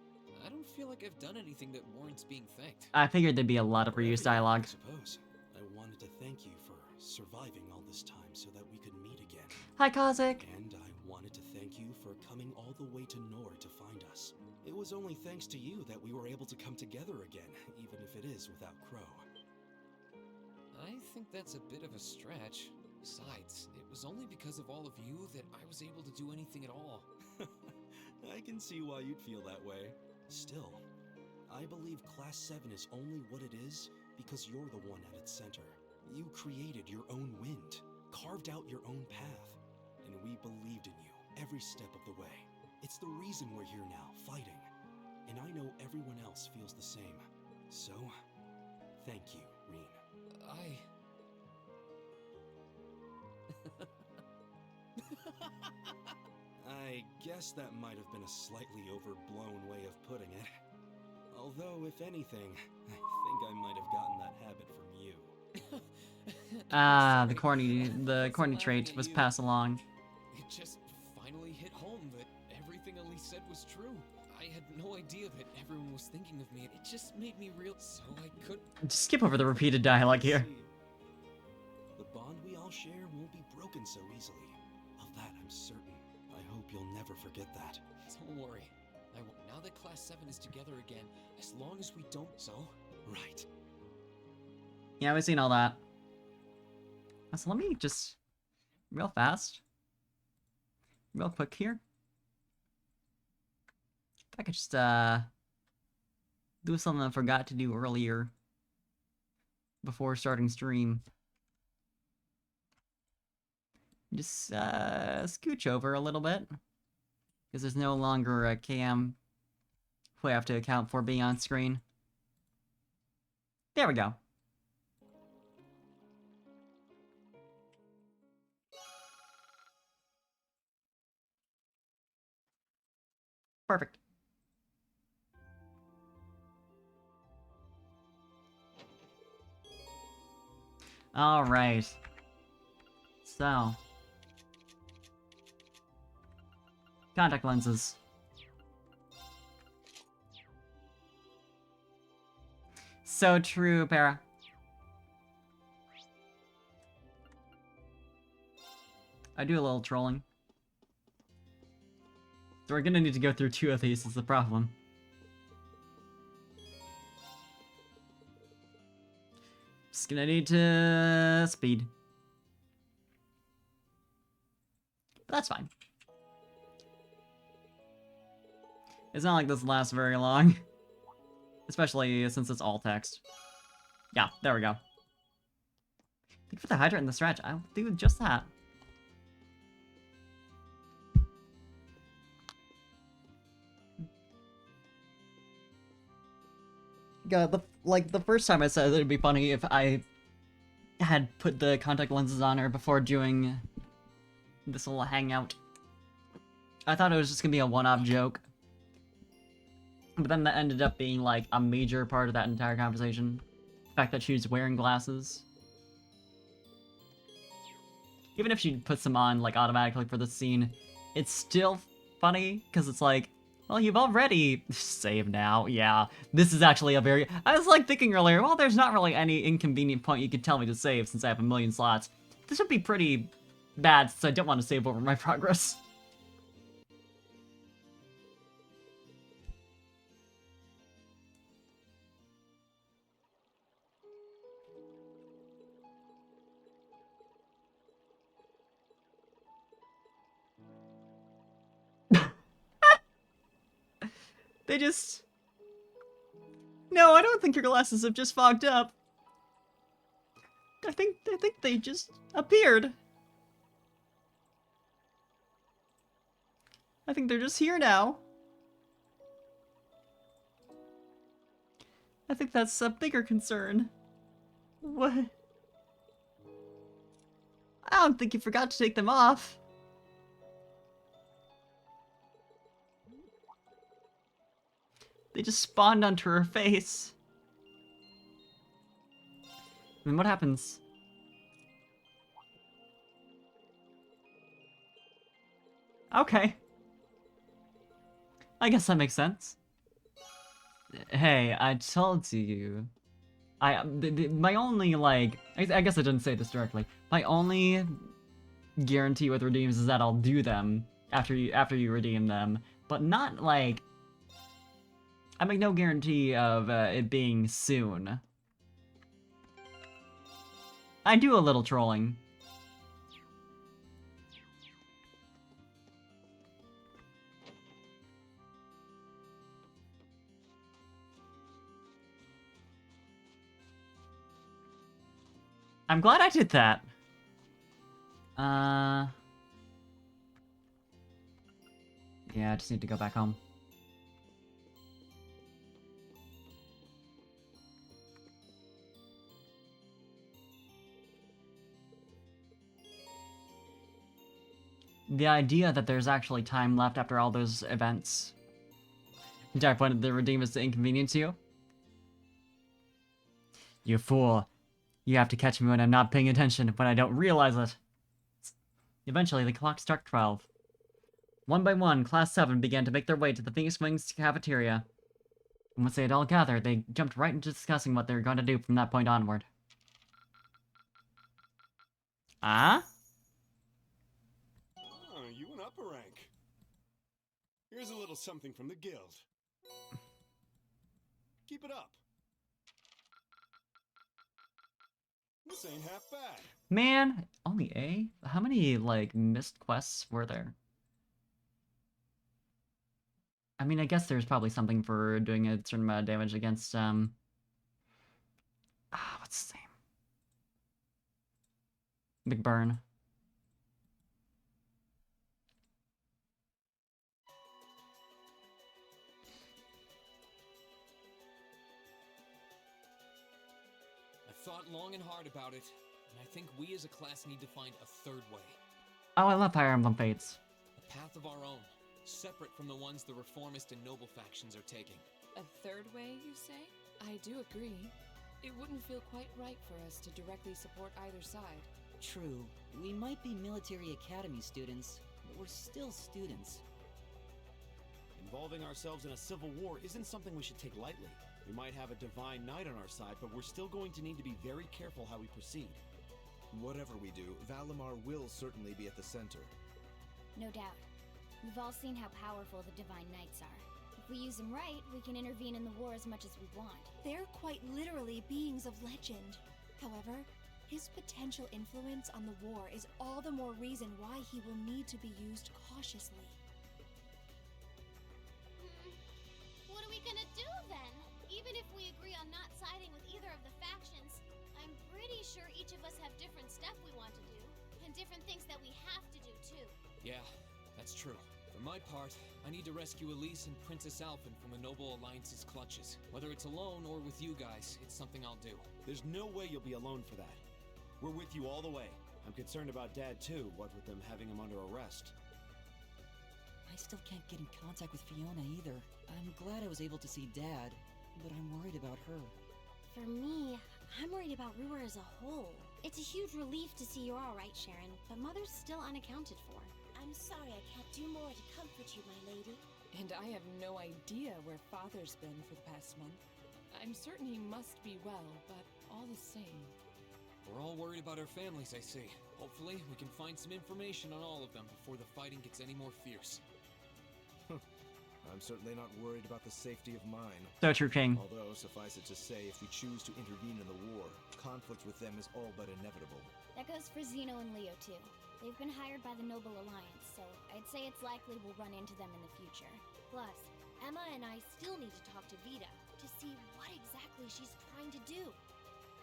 I don't feel like I've done anything that warrants being thanked. I figured there'd be a lot of For reused everything, dialogue. I suppose. I wanted to thank you for surviving all this time so that we could meet again. Hi, Kazik. And I wanted to thank you for coming all the way to Nord to find us. It was only thanks to you that we were able to come together again, even if it is without Crow. I think that's a bit of a stretch. Besides, it was only because of all of you that I was able to do anything at all. I can see why you'd feel that way. Still, I believe Class 7 is only what it is because you're the one at its center. You created your own wind, carved out your own path, and we believed in you every step of the way. It's the reason we're here now, fighting. And I know everyone else feels the same. So, thank you, Rean. I guess that might have been a slightly overblown way of putting it. Although, if anything, I think I might have gotten that habit from you. Ah, the Sorry, corny I wasn't trait laughing was at you. passed along. It just finally hit home that everything Elise said was true. I had no idea that everyone was thinking of me. It just made me real, so I could. Just skip over the repeated dialogue here. See, the bond we all share won't be broken so easily. Of that, I'm certain. I hope you'll never forget that. Don't worry. Now that Class 7 is together again, as long as we don't. So? Right. Yeah, we've seen all that. So let me just real fast, real quick here. If I could just do something I forgot to do earlier before starting stream. Just scooch over a little bit because there's no longer a cam who I have to account for being on screen. There we go. Perfect. All right. So. Contact lenses. So true, Para. I do a little trolling. So we're gonna need to go through 2 of these is the problem. Just gonna need to speed. But that's fine. It's not like this lasts very long. Especially since it's all text. Yeah, there we go. I think for the hydrant and the stretch, I'll do just that. God, the first time I said it'd be funny if I had put the contact lenses on her before doing this little hangout. I thought it was just gonna be a one-off joke. But then that ended up being like a major part of that entire conversation. The fact that she's wearing glasses. Even if she puts them on like automatically for the scene, it's still funny because it's like, well, you've already saved now. Yeah, this is actually a very... I was like thinking earlier, well, there's not really any inconvenient point you could tell me to save since I have a million slots. This would be pretty bad since I don't want to save over my progress. They just... No, I don't think your glasses have just fogged up. I think they just appeared. I think they're just here now. I think that's a bigger concern. What? I don't think you forgot to take them off. They just spawned onto her face. And then what happens? Okay. I guess that makes sense. Hey, I told you. My only, like... I guess I didn't say this directly. My only guarantee with redeems is that I'll do them after you redeem them. But not, like... I make no guarantee of it being soon. I do a little trolling. I'm glad I did that. Yeah, I just need to go back home. The idea that there's actually time left after all those events. Entire point of the redeem is to inconvenience you. You fool. You have to catch me when I'm not paying attention, when I don't realize it. Eventually, the clock struck 12. One by one, Class 7 began to make their way to the Phoenix Wings cafeteria. And once they had all gathered, they jumped right into discussing what they were going to do from that point onward. Ah? You went up a rank. Here's a little something from the guild. Keep it up. This ain't half bad. Man, only A? How many, like, missed quests were there? I mean, I guess there's probably something for doing a certain amount of damage against, what's his name? McBurn. Thought long and hard about it, and I think we as a class need to find a third way. Oh, I love Fire Emblem Fates. A path of our own, separate from the ones the reformist and noble factions are taking. A third way, you say? I do agree. It wouldn't feel quite right for us to directly support either side. True, we might be military academy students, but we're still students. Involving ourselves in a civil war isn't something we should take lightly. We might have a divine knight on our side, but we're still going to need to be very careful how we proceed. Whatever we do, Valimar will certainly be at the center. No doubt. We've all seen how powerful the Divine Knights are. If we use them right, we can intervene in the war as much as we want. They're quite literally beings of legend. However, his potential influence on the war is all the more reason why he will need to be used cautiously. What are we gonna do then? Even if we agree on not siding with either of the factions, I'm pretty sure each of us have different stuff we want to do, and different things that we have to do too. Yeah, that's true. For my part, I need to rescue Elise and Princess Alphen from the Noble Alliance's clutches. Whether it's alone or with you guys, it's something I'll do. There's no way you'll be alone for that. We're with you all the way. I'm concerned about Dad too, what with them having him under arrest. I still can't get in contact with Fiona either. I'm glad I was able to see Dad, but I'm worried about her. For me, I'm worried about Ruhr as a whole. It's a huge relief to see you're alright, Sharon, but Mother's still unaccounted for. I'm sorry I can't do more to comfort you, my lady. And I have no idea where Father's been for the past month. I'm certain he must be well, but all the same. We're all worried about our families, I see. Hopefully, we can find some information on all of them before the fighting gets any more fierce. I'm certainly not worried about the safety of mine. So true, King. Although, suffice it to say, if we choose to intervene in the war, conflict with them is all but inevitable. That goes for Zeno and Leo too. They've been hired by the Noble Alliance, so I'd say it's likely we'll run into them in the future. Plus, Emma and I still need to talk to Vita to see what exactly she's trying to do.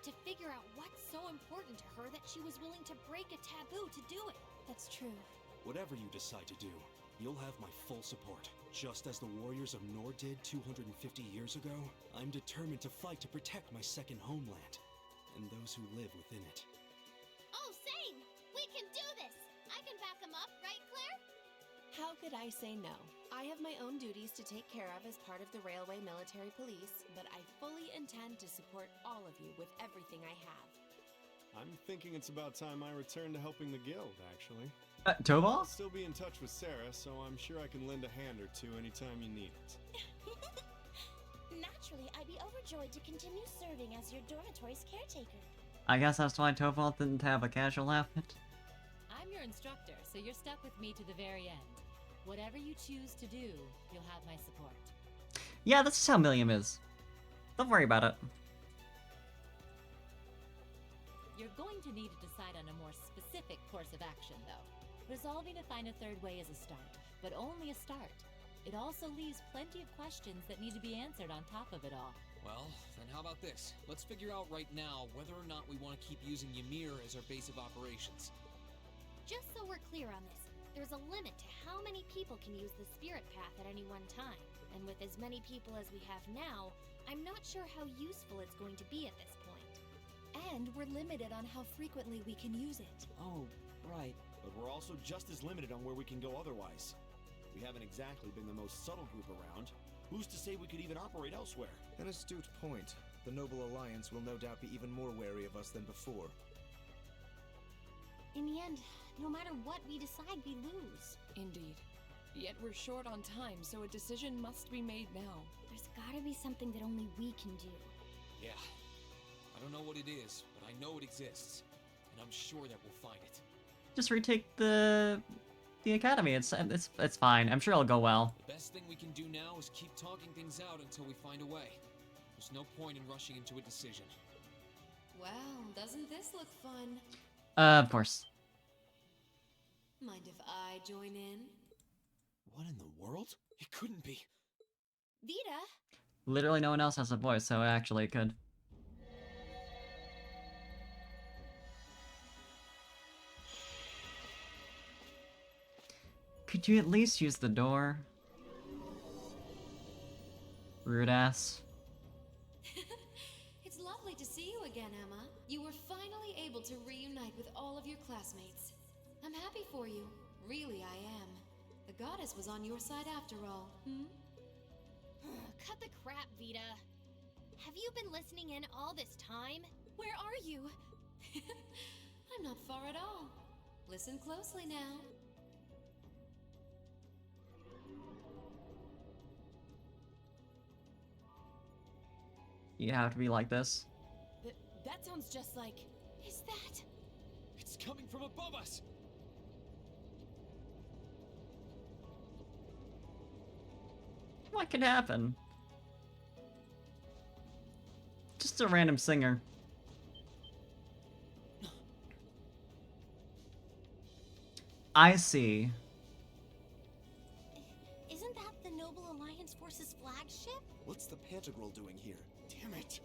To figure out what's so important to her that she was willing to break a taboo to do it. That's true. Whatever you decide to do, you'll have my full support. Just as the warriors of Nord did 250 years ago, I'm determined to fight to protect my second homeland, and those who live within it. Oh, same! We can do this! I can back them up, right, Claire? How could I say no? I have my own duties to take care of as part of the Railway Military Police, but I fully intend to support all of you with everything I have. I'm thinking it's about time I return to helping the guild, actually. Tobal? I'll still be in touch with Sarah, so I'm sure I can lend a hand or two anytime you need it. Naturally, I'd be overjoyed to continue serving as your dormitory's caretaker. I guess that's why Tobal didn't have a casual outfit. I'm your instructor, so you're stuck with me to the very end. Whatever you choose to do, you'll have my support. Yeah, this is how Milliam is. Don't worry about it. You're going to need to decide on a more specific course of action, though. Resolving to find a third way is a start, but only a start. It also leaves plenty of questions that need to be answered on top of it all. Well, then how about this? Let's figure out right now whether or not we want to keep using Ymir as our base of operations. Just so we're clear on this, there's a limit to how many people can use the Spirit Path at any one time. And with as many people as we have now, I'm not sure how useful it's going to be at this point. And we're limited on how frequently we can use it. Oh, right. But we're also just as limited on where we can go otherwise. We haven't exactly been the most subtle group around. Who's to say we could even operate elsewhere? An astute point. The Noble Alliance will no doubt be even more wary of us than before. In the end, no matter what we decide, we lose. Indeed. Yet we're short on time, so a decision must be made now. There's gotta be something that only we can do. Yeah. I don't know what it is, but I know it exists. And I'm sure that we'll find it. Just retake the academy. It's fine. I'm sure it'll go well. The best thing we can do now is keep talking things out until we find a way. There's no point in rushing into a decision. Well, doesn't this look fun? Of course. Mind if I join in? What in the world? It couldn't be. Vita? Literally no one else has a voice, so actually it could. Could you at least use the door? Rude ass. It's lovely to see you again, Emma. You were finally able to reunite with all of your classmates. I'm happy for you. Really, I am. The goddess was on your side after all, Cut the crap, Vita. Have you been listening in all this time? Where are you? I'm not far at all. Listen closely now. You have to be like this. That sounds just like... Is that... It's coming from above us! What could happen? Just a random singer. I see. Isn't that the Noble Alliance Force's flagship? What's the Pantagruel doing here? Damn it!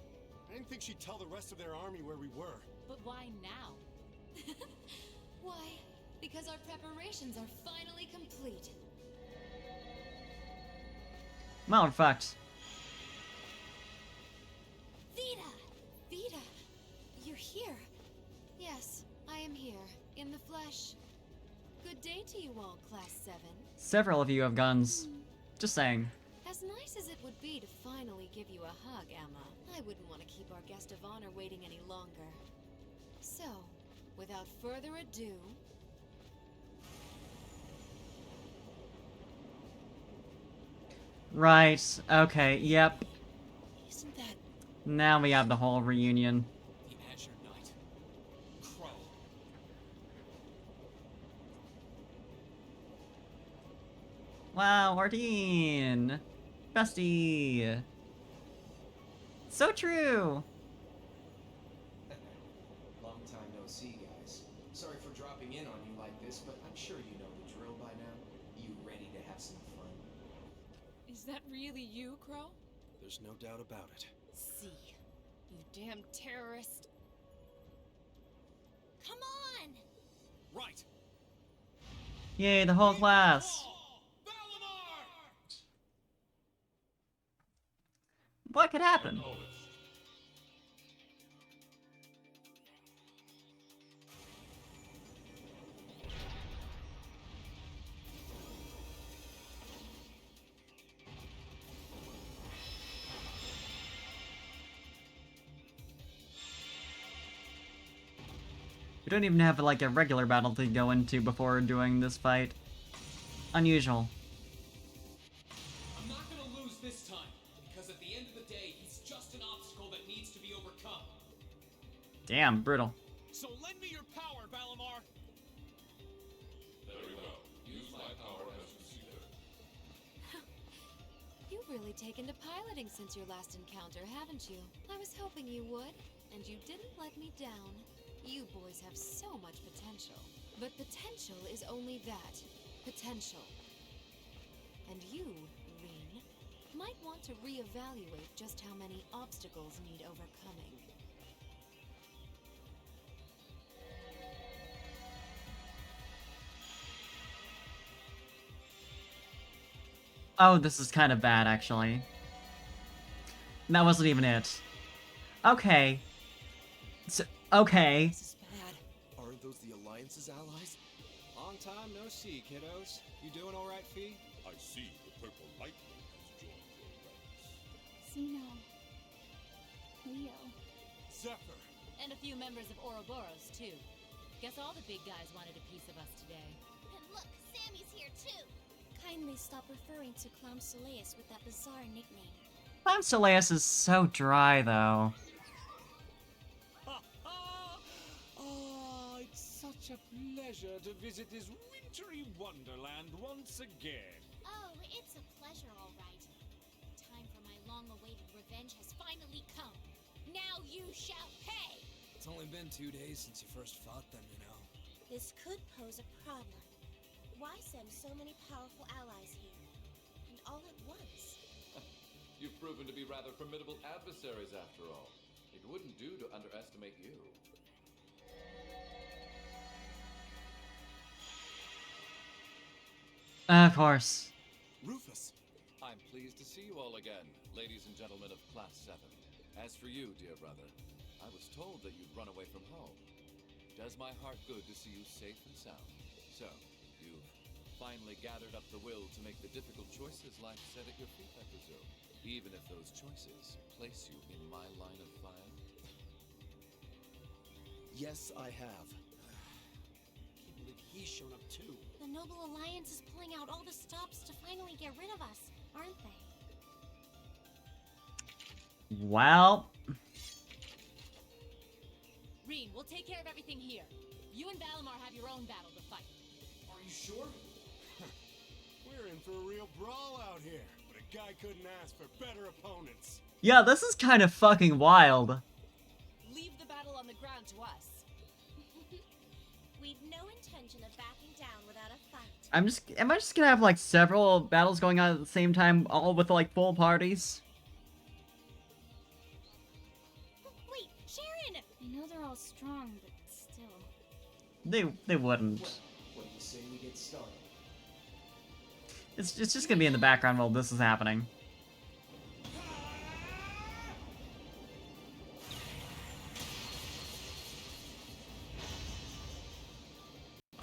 I didn't think she'd tell the rest of their army where we were. But why now? Why? Because our preparations are finally complete. Well, in fact, Vita! Vita, you're here. Yes, I am here, in the flesh. Good day to you all, Class 7. several of you have guns. Just saying. As nice as it would be to finally give you a hug, Emma, I wouldn't want to keep our guest of honor waiting any longer. So, without further ado... Right, okay, yep. Isn't that... Now we have the whole reunion. The Azure Knight. Crow. Wow, Ordine! Bestie! So true! Long time no see, guys. Sorry for dropping in on you like this, but I'm sure you know the drill by now. You ready to have some fun? Is that really you, Crow? There's no doubt about it. See. You damn terrorist. Come on! Right! Yay, the whole class! What could happen? We don't even have like a regular battle to go into before doing this fight. Unusual. I'm not gonna lose this time, because at the end of the day, he's just an obstacle that needs to be overcome. Damn, brutal. So lend me your power, Valimar! Very well. Use my power as you see fit. You've really taken to piloting since your last encounter, haven't you? I was hoping you would, and you didn't let me down. You boys have so much potential. But potential is only that. Potential. And you, Rean, might want to reevaluate just how many obstacles need overcoming. Oh, this is kind of bad, actually. That wasn't even it. Okay. So, okay. This is bad. Aren't those the Alliance's allies? Long time no see, kiddos. You doing all right, Fee? I see the purple lightning has joined your ranks. Xeno. Leo. Zephyr! And a few members of Ouroboros, too. Guess all the big guys wanted a piece of us today. And look, Sammy's here too! Kindly stop referring to Clown Soleus with that bizarre nickname. Clown Soleus is so dry, though. Oh, it's such a pleasure to visit this wintry wonderland once again. Oh, it's a pleasure, all right. The time for my long-awaited revenge has finally come. Now you shall pay! It's only been 2 days since you first fought them, you know. This could pose a problem. Why send so many powerful allies here? And all at once? You've proven to be rather formidable adversaries after all. It wouldn't do to underestimate you. Of course. Rufus! I'm pleased to see you all again, ladies and gentlemen of Class 7. As for you, dear brother, I was told that you'd run away from home. It does my heart good to see you safe and sound. So, you've finally gathered up the will to make the difficult choices life set at your feet, I presume. Even if those choices place you in my line of fire. Yes, I have. that he's shown up too. The Noble Alliance is pulling out all the stops to finally get rid of us, aren't they? Well, Rean, we'll take care of everything here. You and Valimar have your own battle to fight. Are you sure? We're in for a real brawl out here, but a guy couldn't ask for better opponents. yeah, this is kind of fucking wild. Leave the battle on the ground to us. We've no intention of backing down without a fight. Am I just gonna have like several battles going on at the same time, all with like full parties? Wait, Sharon! I know they're all strong, but still. They wouldn't. What do you say we get started? It's just gonna be in the background while this is happening.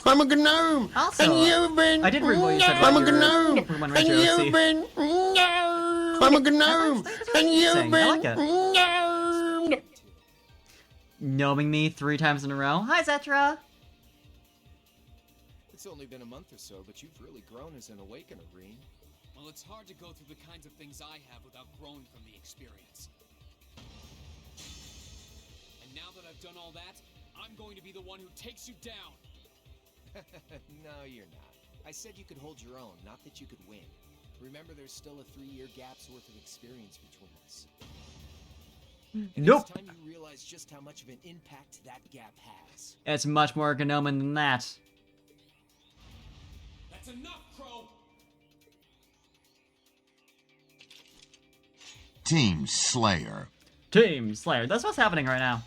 I'm a gnome, Also, and you've been. I did read what you said I'm a about your gnome, Pokemon and Ratio you've C. been. No, I'm a gnome, and you've Interesting, I been. like it. No. Gnoming me 3 times in a row. Hi, Zetra! It's only been a month or so, but you've really grown as an Awakener, Rean. Well, it's hard to go through the kinds of things I have without growing from the experience. And now that I've done all that, I'm going to be the one who takes you down. No, you're not. I said you could hold your own, not that you could win. Remember, there's still a 3-year gap's worth of experience between us. And Nope. It's time you realize just how much of an impact that gap has. It's much more Gnomen than that. That's enough, Crow! Team Slayer. Team Slayer. That's what's happening right now.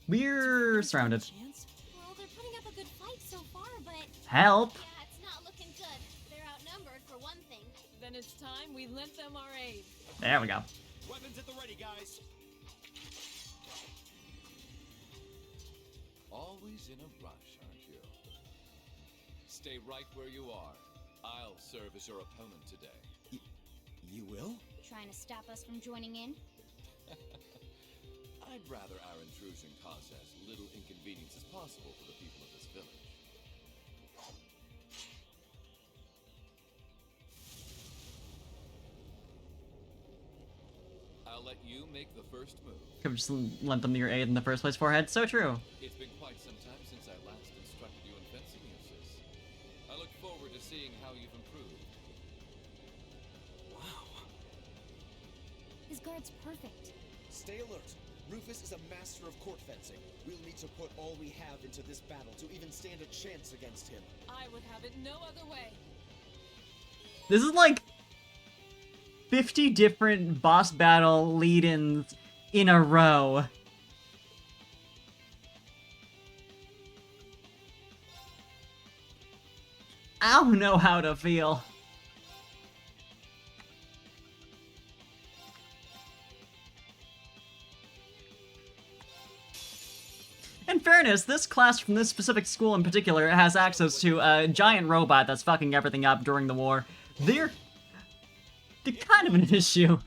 We're surrounded. Well, they're putting up a good fight so far, but... Help! Yeah, it's not looking good. They're outnumbered for one thing. Then it's time we lent them our aid. There we go. Weapons at the ready, guys. Always in a rush, aren't you? Stay right where you are. I'll serve as your opponent today. You will? Trying to stop us from joining in? I'd rather our intrusion cause as little inconvenience as possible for the people of this village. I'll let you make the first move. Could have just lent them your aid in the first place, Forehead. So true. It's been quite some time since I last instructed you in fencing, Eustace. I look forward to seeing how you've improved. Wow. His guard's perfect. Stay alert. Rufus is a master of court fencing. We'll need to put all we have into this battle to even stand a chance against him. I would have it no other way. This is like 50 different boss battle lead-ins in a row. I don't know how to feel. In fairness, this class from this specific school in particular has access to a giant robot that's fucking everything up during the war. They're kind of an issue.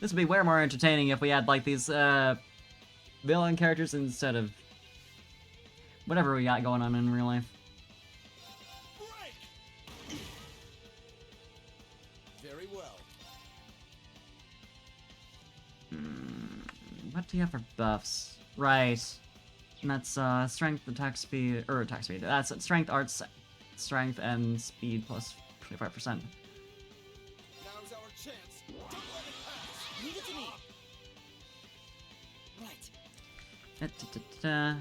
This would be way more entertaining if we had, like, these, villain characters instead of whatever we got going on in real life. Very well. What do you have for buffs? Right. And that's, strength, attack speed, or attack speed. That's strength, arts, strength, and speed plus 25%. Now's our chance. Don't let it pass. Leave it to me. Right.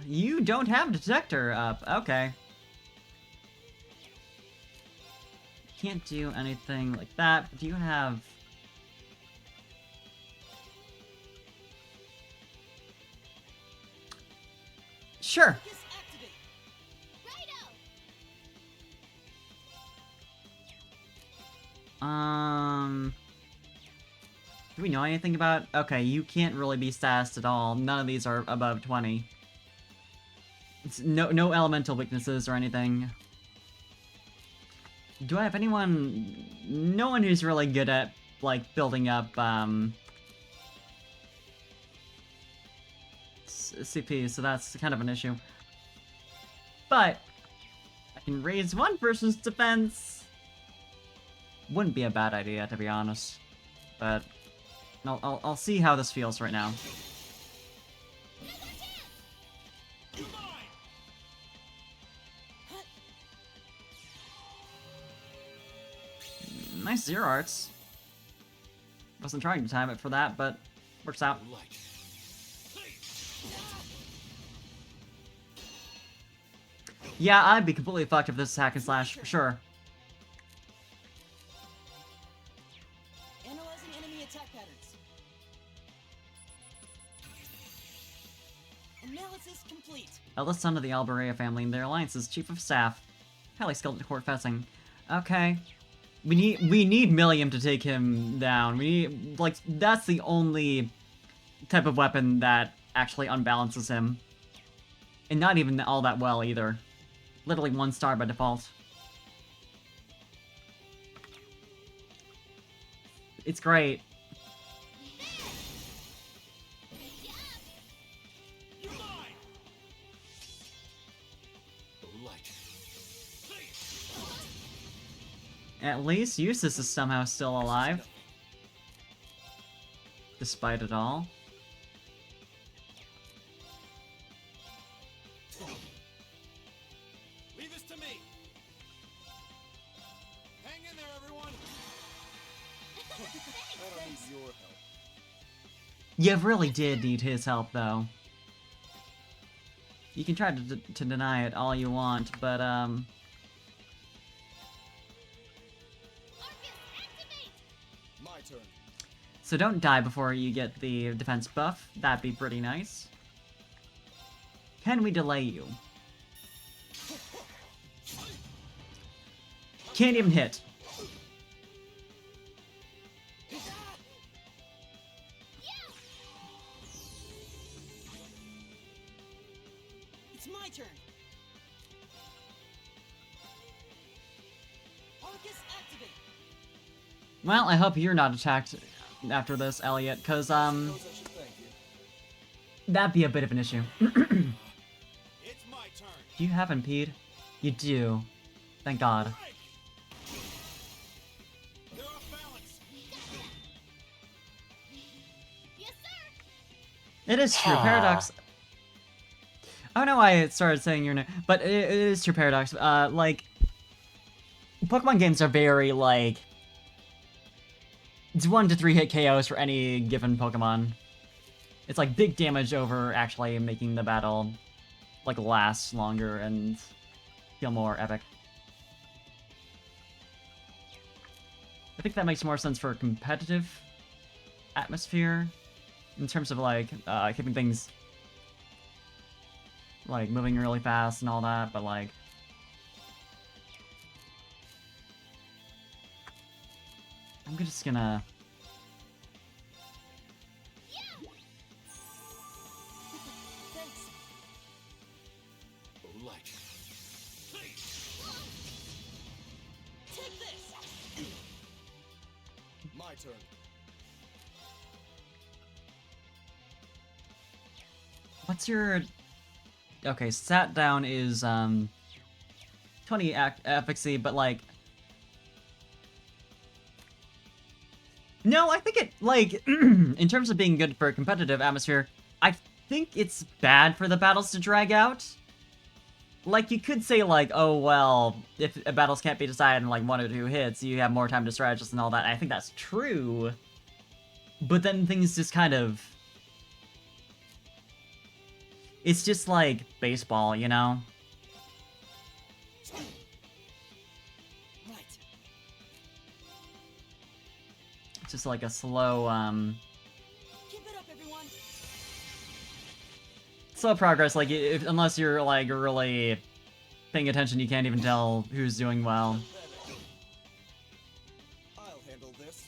You don't have detector up. Okay. Can't do anything like that. Do you have... Sure. Do we know anything about... Okay, you can't really be sassed at all. None of these are above 20. It's no elemental weaknesses or anything. Do I have anyone... No one who's really good at, like, building up, CP, so that's kind of an issue. But I can raise one person's defense. Wouldn't be a bad idea, to be honest. But I'll see how this feels right now. Nice Zero Arts. Wasn't trying to time it for that, but works out. Yeah, I'd be completely fucked if this is hack and slash, for sure. Analyzing enemy attack patterns. Analysis complete. Eldest son of the Alberea family and their alliance's chief of staff. Highly skilled at court fencing. Okay. We need Millium to take him down. We need, like, that's the only type of weapon that actually unbalances him. And not even all that well, either. Literally 1 star by default. It's great. At least Eustace is somehow still alive. Despite it all. Leave this to me. Hang in there, everyone. I don't need your help. You really did need his help, though. You can try to deny it all you want, but, My turn. So don't die before you get the defense buff. That'd be pretty nice. Can we delay you? Can't even hit. It's my turn. Arcus activate. Well, I hope you're not attacked after this, Elliot, because, that'd be a bit of an issue. It's my turn. Do you have impede? You do. Thank God. They're off balance. Yes, sir. It is true, Paradox. I don't know why it started saying your name, but it is true, Paradox. Like, Pokemon games are very, like, it's 1 to 3 hit KOs for any given Pokemon. It's like big damage over actually making the battle, like, last longer and feel more epic. I think that makes more sense for a competitive atmosphere in terms of, like, keeping things, like, moving really fast and all that, but, like, I'm just gonna... Thanks. Light. Take this. My turn. What's your... Okay, sat down is, 20 efficacy, but, like... No, I think it, like, in terms of being good for a competitive atmosphere, I think it's bad for the battles to drag out. Like, you could say, like, oh, well, if battles can't be decided in, like, 1 or 2 hits, you have more time to strategize and all that. I think that's true. But then things just kind of... It's just like baseball, you know? Right. It's just like a slow, Keep it up, everyone. slow progress, like, unless you're, like, really paying attention, you can't even tell who's doing well. I'll handle this.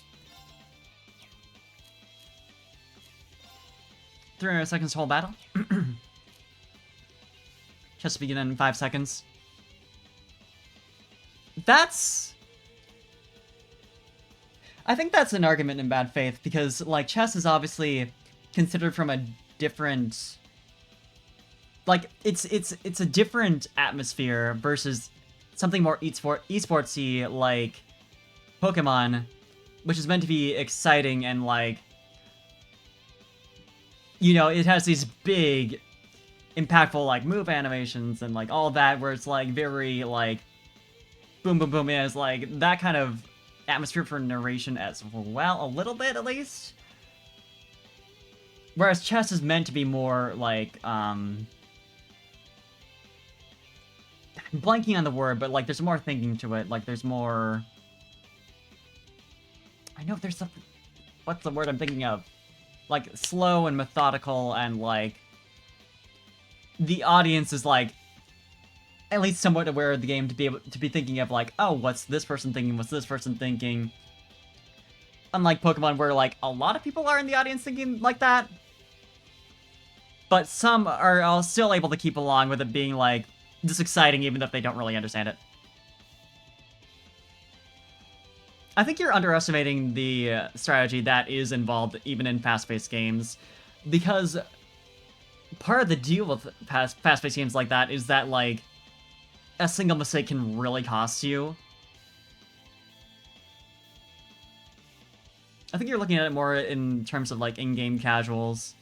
300 seconds to hold battle. Chess begin in 5 seconds. That's... I think that's an argument in bad faith, because, like, chess is obviously considered from a different like it's a different atmosphere versus something more esportsy like Pokemon, which is meant to be exciting and like, you know, it has these big impactful like move animations and like all that, where it's like very like boom boom boom. It's like that kind of atmosphere for narration as well, a little bit at least. Whereas chess is meant to be more like I'm blanking on the word, but like there's more thinking to it. Like there's more, I know there's something, what's the word I'm thinking of? Like slow and methodical, and like the audience is like at least somewhat aware of the game to be able to be thinking of like, oh, what's this person thinking? What's this person thinking? Unlike Pokemon, where like a lot of people are in the audience thinking like that, but some are all still able to keep along with it being like this exciting, even if they don't really understand it. I think you're underestimating the strategy that is involved even in fast-paced games, because part of the deal with fast-paced games like that is that like a single mistake can really cost you. I think you're looking at it more in terms of like in-game casuals,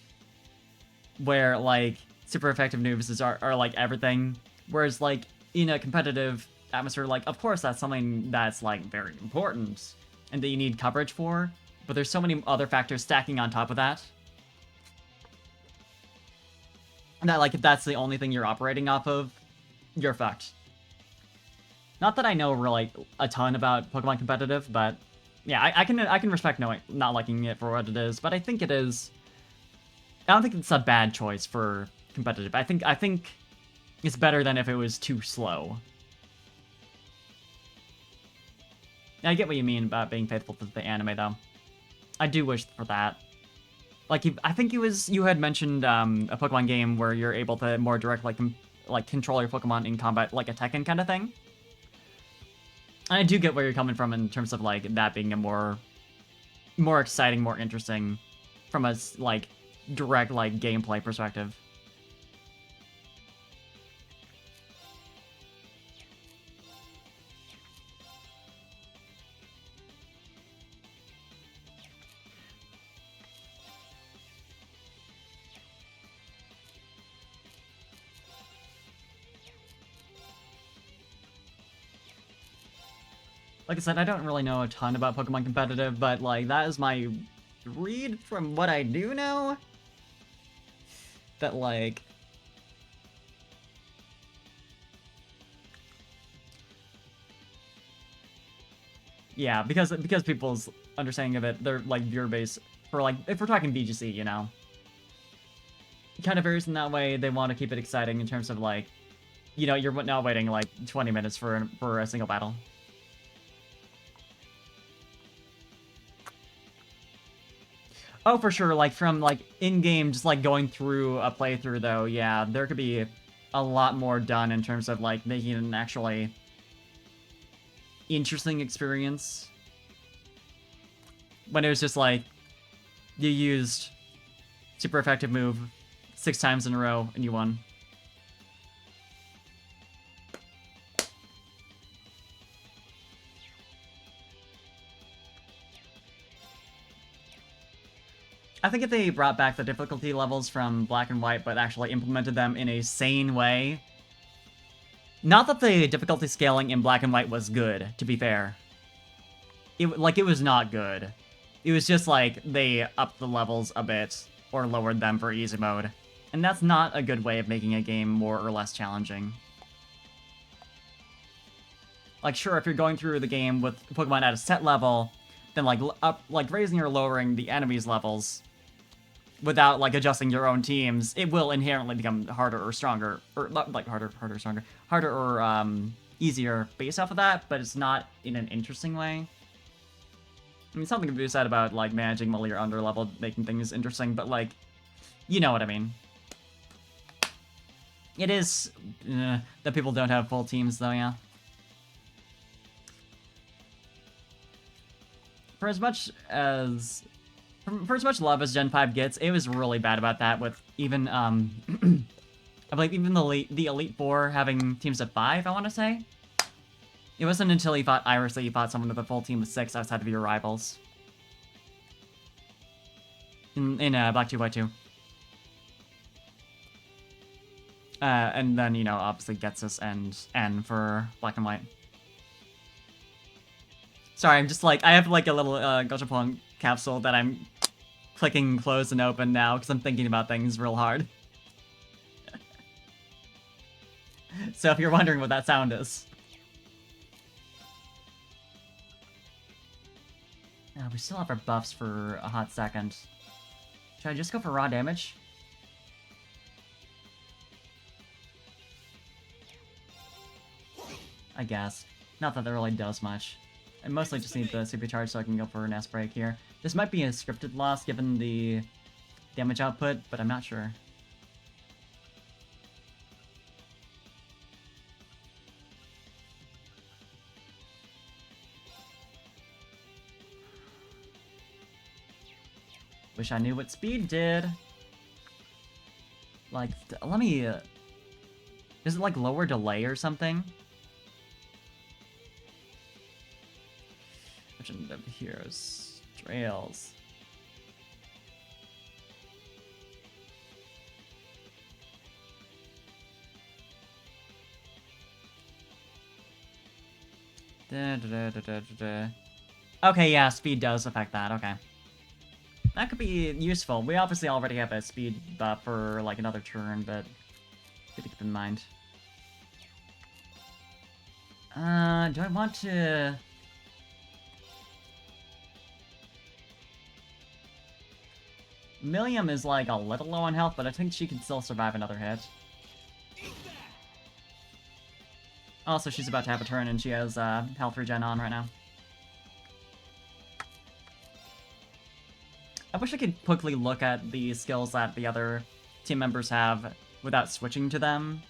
where like super effective moves are like everything, whereas like in a competitive atmosphere, like of course that's something that's like very important and that you need coverage for, but there's so many other factors stacking on top of that, and that like if that's the only thing you're operating off of, you're fucked. Not that I know really a ton about Pokemon competitive, but yeah, I can respect not liking it for what it is, but I think it is. I don't think it's a bad choice for competitive. I think it's better than if it was too slow. I get what you mean about being faithful to the anime, though. I do wish for that. Like, I think you had mentioned a Pokemon game where you're able to more directly like control your Pokemon in combat, like a Tekken kind of thing. And I do get where you're coming from in terms of like that being a more exciting, more interesting from a like direct like gameplay perspective. Like I said, I don't really know a ton about Pokemon competitive, but like that is my read from what I do know. That like yeah, because people's understanding of it, their like viewer base for like if we're talking VGC, you know, it kind of varies in that way. They want to keep it exciting in terms of like, you know, you're not waiting like 20 minutes for a single battle. Oh, for sure, like, from, like, in-game, just, like, going through a playthrough, though, yeah, there could be a lot more done in terms of, like, making it an actually interesting experience. When it was just, like, you used super effective move 6 times in a row, and you won. I think if they brought back the difficulty levels from Black and White, but actually implemented them in a sane way. Not that the difficulty scaling in Black and White was good, to be fair. It was not good. It was just like they upped the levels a bit, or lowered them for easy mode. And that's not a good way of making a game more or less challenging. Like, sure, if you're going through the game with Pokemon at a set level, then like raising or lowering the enemies' levels without like adjusting your own teams, it will inherently become harder or stronger, or like harder or easier based off of that, but it's not in an interesting way. I mean, something to be said about like managing while you're under level, making things interesting, but like, you know what I mean. It is that people don't have full teams though, yeah. For as much love as Gen 5 gets, it was really bad about that with even I believe even the Elite Four having teams of 5, I want to say. It wasn't until he fought Iris that he fought someone with a full team of 6 outside of your rivals. In Black 2 White 2. And then, you know, obviously Getsus and N for Black and White. Sorry, I'm just like, I have like a little Gachapon capsule that I'm clicking close and open now because I'm thinking about things real hard. So if you're wondering what that sound is. We still have our buffs for a hot second. Should I just go for raw damage? I guess. Not that really does much. I mostly just need the supercharge so I can go for an S-break here. This might be a scripted loss given the damage output, but I'm not sure. Wish I knew what speed did. Like, let me... is it like lower delay or something? Legend of Heroes. Trails. Okay, yeah, speed does affect that, okay. That could be useful. We obviously already have a speed buff for, like, another turn, but good to keep in mind. Do I want to... Milliam is, like, a little low on health, but I think she can still survive another hit. Also, she's about to have a turn, and she has, health regen on right now. I wish I could quickly look at the skills that the other team members have without switching to them.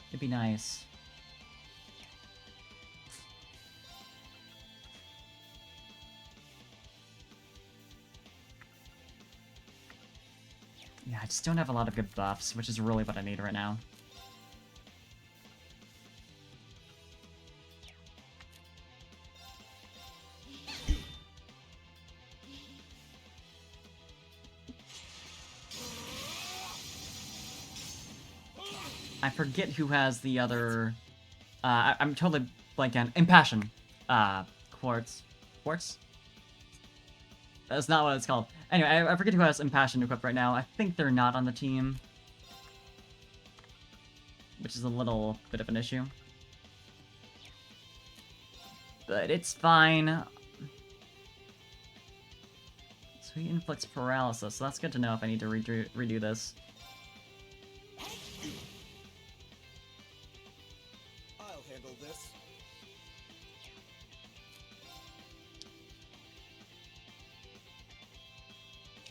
It'd be nice. Yeah, I just don't have a lot of good buffs, which is really what I need right now. I forget who has the other... I'm totally blanking on... Impassion. Quartz. Quartz? That's not what it's called. Anyway, I forget who has Impassion equipped right now. I think they're not on the team. Which is a little bit of an issue. But it's fine. So he inflicts paralysis, so that's good to know if I need to redo this.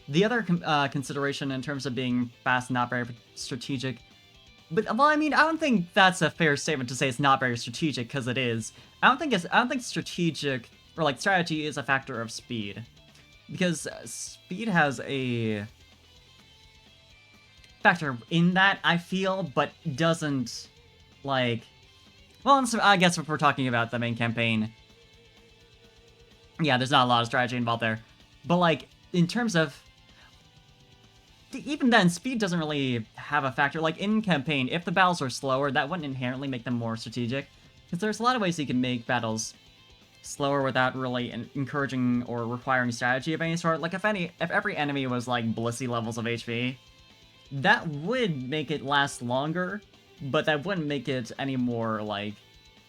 The other consideration in terms of being fast and not very strategic, but well, I mean, I don't think that's a fair statement to say it's not very strategic because it is. I don't think strategic or like strategy is a factor of speed, because speed has a factor in that, I feel, but doesn't like. Well, I guess if we're talking about the main campaign, yeah, there's not a lot of strategy involved there, but like in terms of. Even then, speed doesn't really have a factor. Like, in campaign, if the battles are slower, that wouldn't inherently make them more strategic. Because there's a lot of ways you can make battles slower without really encouraging or requiring strategy of any sort. Like, if every enemy was, like, Blissey levels of HP, that would make it last longer, but that wouldn't make it any more, like,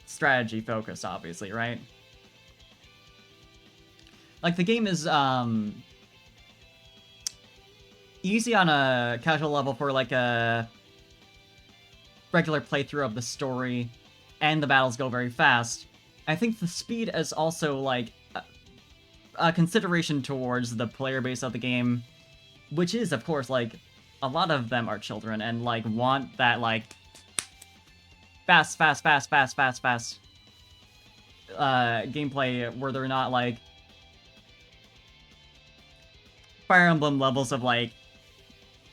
strategy-focused, obviously, right? Like, the game is, easy on a casual level for, like, a regular playthrough of the story, and the battles go very fast. I think the speed is also, like, a consideration towards the player base of the game, which is, of course, like, a lot of them are children, and, like, want that, like, fast gameplay where they're not, like, Fire Emblem levels of, like,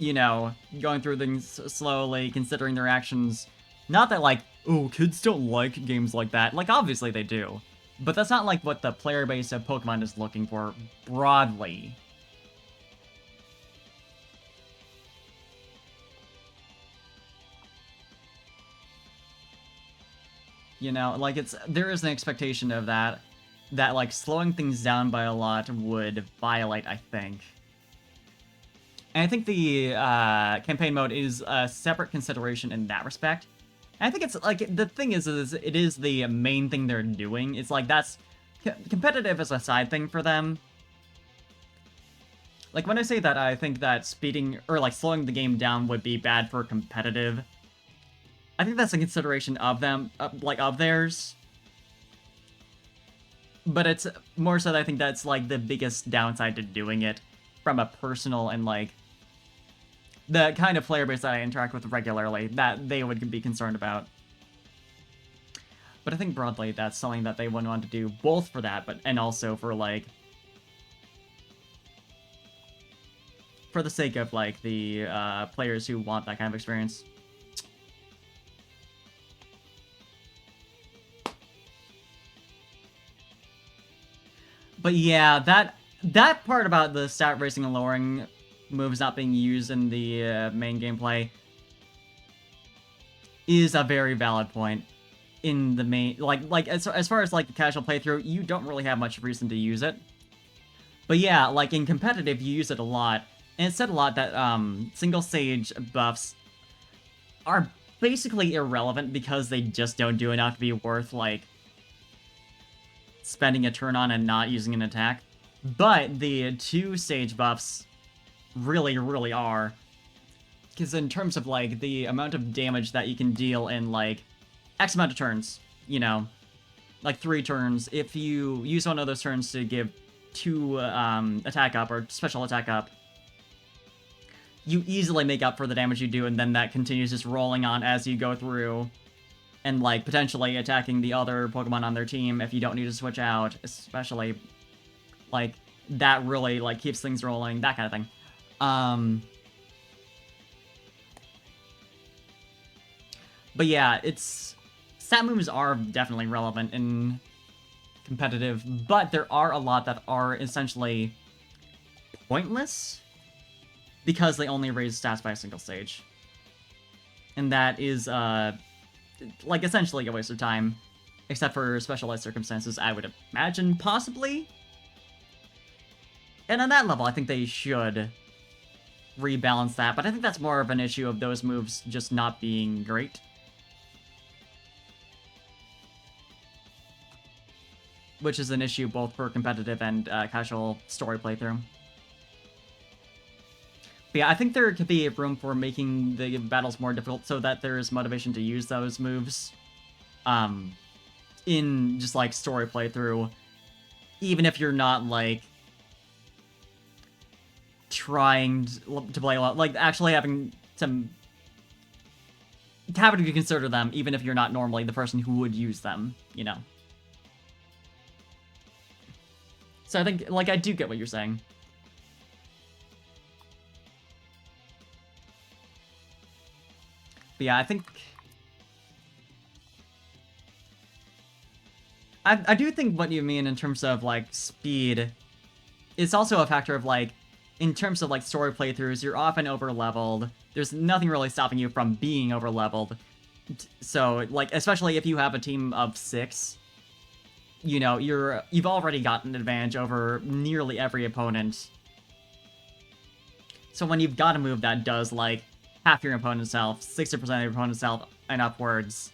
you know, going through things slowly, considering their actions. Not that, like, oh, kids don't like games like that. Like, obviously they do. But that's not, like, what the player base of Pokemon is looking for broadly. You know, like, there is an expectation of that, like, slowing things down by a lot would violate, I think. And I think the campaign mode is a separate consideration in that respect. And I think it's, like, the thing is it is the main thing they're doing. It's like, that's, competitive is a side thing for them. Like, when I say that, I think that speeding, or, like, slowing the game down would be bad for competitive. I think that's a consideration of them, like, of theirs. But it's more so that I think that's, like, the biggest downside to doing it from a personal and, like, the kind of player base that I interact with regularly, that they would be concerned about. But I think broadly that's something that they would want to do, both for that, and also for, like, for the sake of, like, the players who want that kind of experience. But yeah, that part about the stat racing and lowering moves not being used in the main gameplay is a very valid point. In the main, like as far as like the casual playthrough, you don't really have much reason to use it. But yeah, like in competitive, you use it a lot, and it said a lot that single stage buffs are basically irrelevant because they just don't do enough to be worth like spending a turn on and not using an attack. But the 2-stage buffs really, really are. Because in terms of, like, the amount of damage that you can deal in, like, X amount of turns, you know, like 3 turns, if you use one of those turns to give 2 attack up or special attack up, you easily make up for the damage you do, and then that continues just rolling on as you go through. And, like, potentially attacking the other Pokemon on their team if you don't need to switch out, especially, like, that really, like, keeps things rolling, that kind of thing. But yeah, stat moves are definitely relevant in competitive, but there are a lot that are essentially pointless because they only raise stats by a single stage. And that is, like, essentially a waste of time, except for specialized circumstances, I would imagine, possibly. And on that level, I think they should rebalance that, but I think that's more of an issue of those moves just not being great. Which is an issue both for competitive and casual story playthrough. But yeah, I think there could be room for making the battles more difficult so that there is motivation to use those moves in just, like, story playthrough. Even if you're not, like, trying to play a lot. Like, actually having to consider them, even if you're not normally the person who would use them, you know? So I think, like, I do get what you're saying. But yeah, I think... I do think what you mean in terms of, like, speed is also a factor of, like, in terms of, like, story playthroughs, you're often over-leveled. There's nothing really stopping you from being over-leveled. So, like, especially if you have a team of 6, you know, you've already gotten an advantage over nearly every opponent. So when you've got a move that does, like, half your opponent's health, 60% of your opponent's health, and upwards,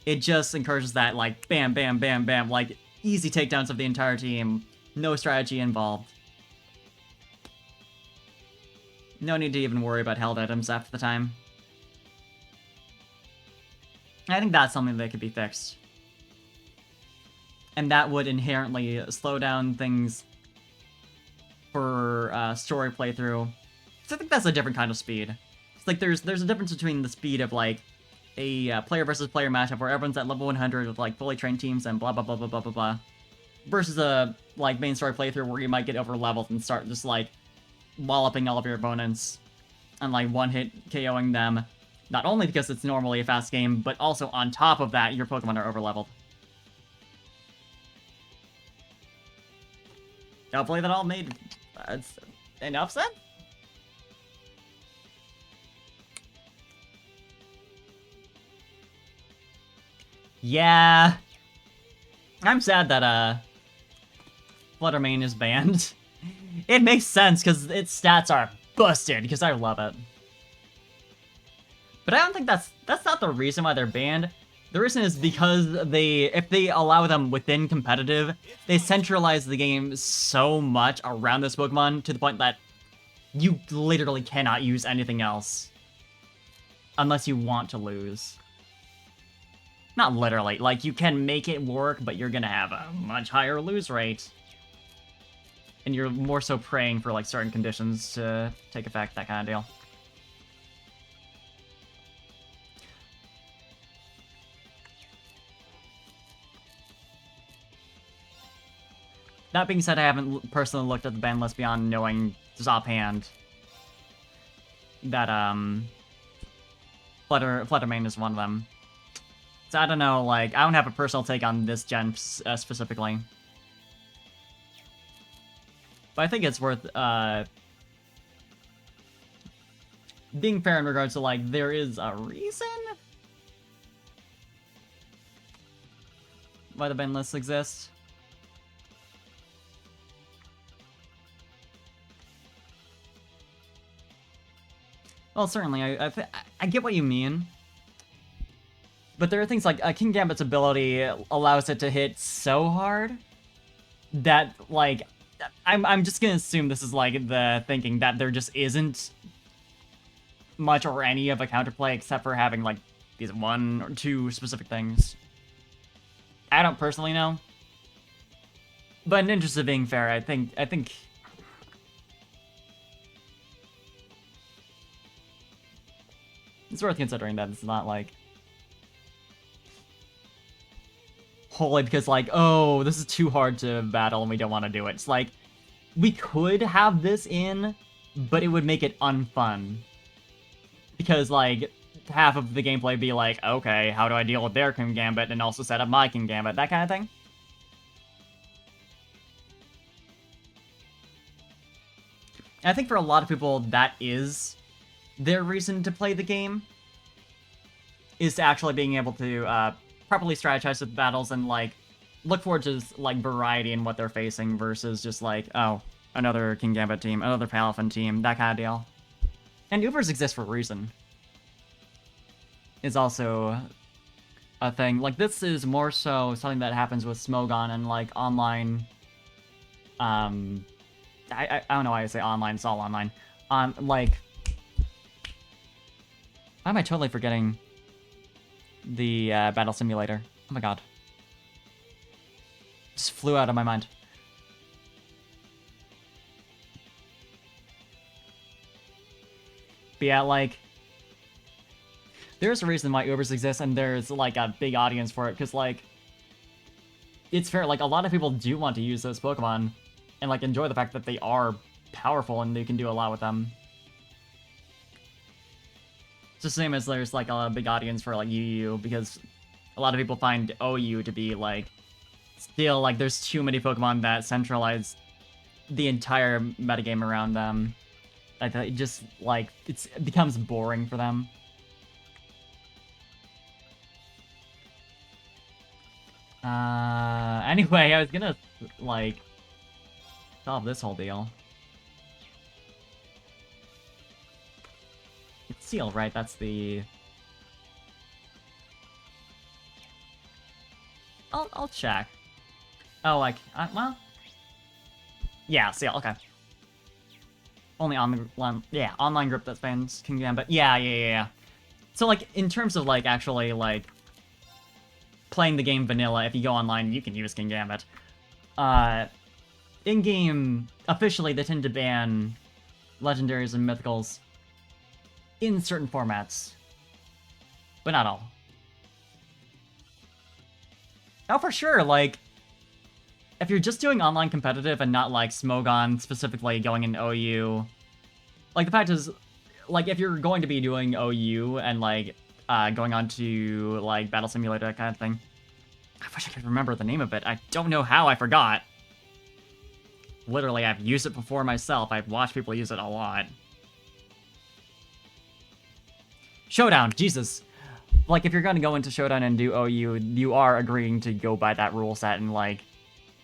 it just encourages that, like, bam, bam, bam, bam, like, easy takedowns of the entire team, no strategy involved. No need to even worry about held items after the time. I think that's something that could be fixed. And that would inherently slow down things for story playthrough. So I think that's a different kind of speed. It's like there's a difference between the speed of, like, a player versus player matchup where everyone's at level 100 with, like, fully trained teams and blah blah blah blah blah blah blah, versus a, like, main story playthrough where you might get over leveled and start just, like, walloping all of your opponents and like one-hit KOing them, not only because it's normally a fast game, but also on top of that, your Pokemon are overleveled. Hopefully that all made enough sense? Yeah. I'm sad that, Fluttermane is banned. It makes sense, because its stats are busted, because I love it. But I don't think that's not the reason why they're banned. The reason is because if they allow them within competitive, they centralize the game so much around this Pokemon to the point that you literally cannot use anything else. Unless you want to lose. Not literally, like you can make it work, but you're gonna have a much higher lose rate. And you're more so praying for like certain conditions to take effect, that kind of deal. That being said, I haven't personally looked at the ban list beyond knowing just offhand that Fluttermane is one of them. So I don't know, like, I don't have a personal take on this gen specifically. But I think it's worth being fair in regards to, like, there is a reason why the ban lists exist. Well, certainly, I get what you mean. But there are things like King Gambit's ability allows it to hit so hard that, like, I'm just gonna assume this is, like, the thinking that there just isn't much or any of a counterplay except for having, like, these one or two specific things. I don't personally know. But in the interest of being fair, I think it's worth considering that it's not, like, wholly because, like, oh, this is too hard to battle and we don't want to do it. It's like, we could have this in, but it would make it unfun. Because, like, half of the gameplay would be like, okay, how do I deal with their King Gambit and also set up my King Gambit, that kind of thing. And I think for a lot of people, that is their reason to play the game, is to actually being able to properly strategize with battles and, like, look forward to, like, variety in what they're facing versus just, like, oh, another King Gambit team, another Palafin team, that kind of deal. And Ubers exist for a reason. Is also a thing. Like, this is more so something that happens with Smogon and, like, online, I don't know why I say online, it's all online. Like, why am I totally forgetting the battle simulator? Oh my god. Just flew out of my mind. But yeah, like, there's a reason why Ubers exist, and there's, like, a big audience for it, because, like, it's fair, like, a lot of people do want to use those Pokemon, and, like, enjoy the fact that they are powerful and they can do a lot with them. It's the same as there's, like, a big audience for, like, UU, because a lot of people find OU to be, like, still, like, there's too many Pokemon that centralize the entire metagame around them. Like, it just, like, it becomes boring for them. Anyway, I was gonna, like, solve this whole deal. It's Seal, right? That's the... I'll check. Oh, like, well... Yeah, Seal, okay. Only online group that spans King Gambit. Yeah. So, like, in terms of, like, actually, like, playing the game vanilla, if you go online, you can use King Gambit. In-game, officially, they tend to ban legendaries and mythicals in certain formats, but not all. Oh, for sure, like, if you're just doing online competitive and not, like, Smogon specifically going in OU, like, the fact is, like, if you're going to be doing OU and, like, going on to, like, Battle Simulator, that kind of thing. I wish I could remember the name of it. I don't know how I forgot. Literally, I've used it before myself. I've watched people use it a lot. Showdown, Jesus. Like, if you're gonna go into Showdown and do OU, you are agreeing to go by that rule set and, like,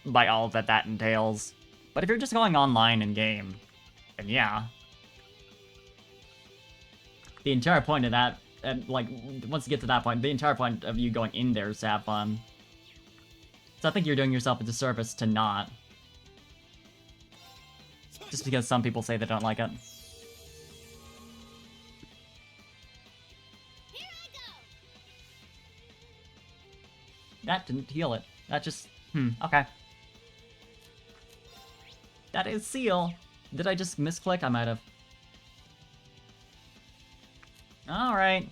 by all that that entails. But if you're just going online in-game, then yeah. The entire point of that, and, like, once you get to that point, the entire point of you going in there is to have fun. So I think you're doing yourself a disservice to not. Just because some people say they don't like it. That didn't heal it. That just... okay. That is Seal. Did I just misclick? I might have. Alright.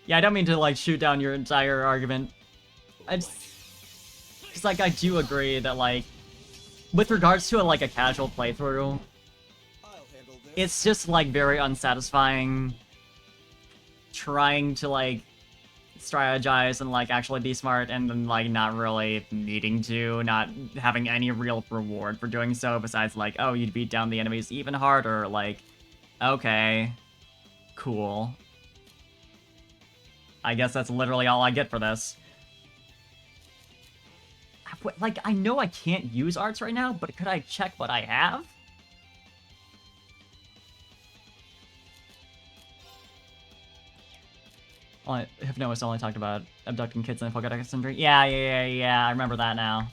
Yeah, I don't mean to, like, shoot down your entire argument. I just... like, I do agree that, like, with regards to, like, a casual playthrough, it's just, like, very unsatisfying trying to, like, strategize and, like, actually be smart and then, like, not really needing to, not having any real reward for doing so besides, like, oh, you'd beat down the enemies even harder, like, okay, cool. I guess that's literally all I get for this. Like, I know I can't use arts right now, but could I check what I have? Well, I have noticed only talked about abducting kids in the Pokédex Century. Yeah, I remember that now.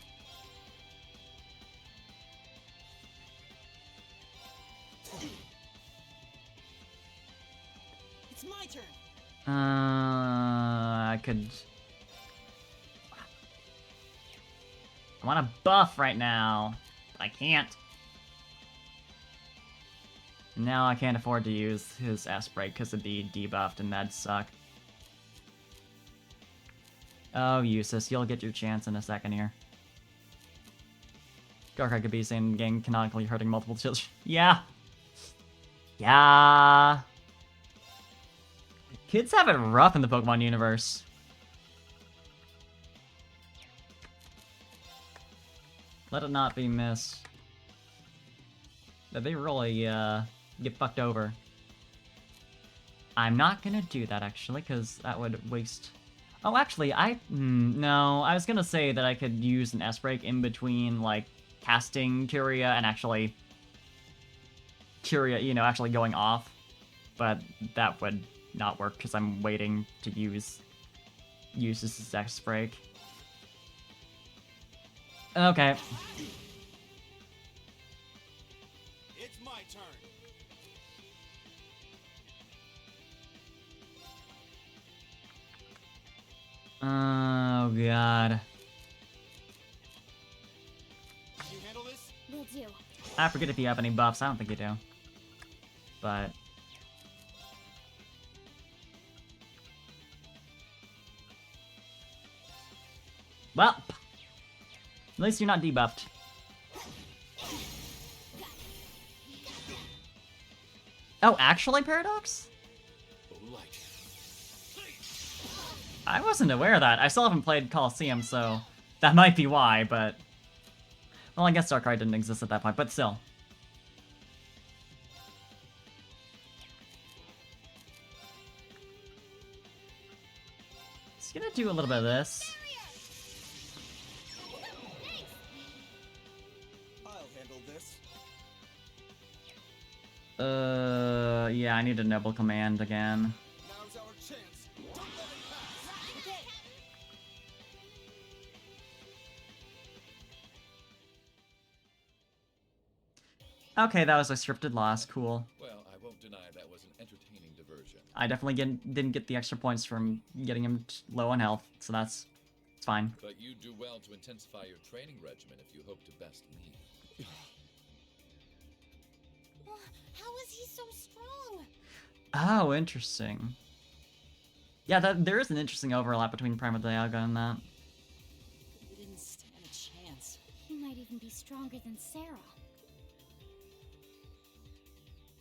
It's my turn. I could... I want to buff right now, but I can't. Now I can't afford to use his S-Break because it'd be debuffed and that'd suck. Oh, useless. You'll get your chance in a second here. Darkrai could be saying gang canonically hurting multiple children. Yeah. Yeah. Kids have it rough in the Pokemon universe. Let it not be missed. They really, get fucked over. I'm not gonna do that, actually, because that would waste... Oh, actually, no, I was gonna say that I could use an S-Break in between, like, casting Curia and actually... Curia, you know, actually going off. But that would not work, because I'm waiting to use this S-Break. Okay. It's my turn. Oh, God. You handle this? Will do. I forget if you have any buffs. I don't think you do. But... well... at least you're not debuffed. Oh, actually, Paradox? I wasn't aware of that. I still haven't played Colosseum, so that might be why, but... well, I guess Darkrai didn't exist at that point, but still. Just gonna do a little bit of this. Yeah, I need a Noble Command again. Now's our chance. Don't let it pass. Okay, that was a scripted loss. Cool. Well, I won't deny that was an entertaining diversion. I definitely didn't get the extra points from getting him low on health, so it's fine. But you do well to intensify your training regimen if you hope to best me. How is he so strong? Oh, interesting. Yeah, there is an interesting overlap between Prima Dialga and that. can be stronger than Sarah.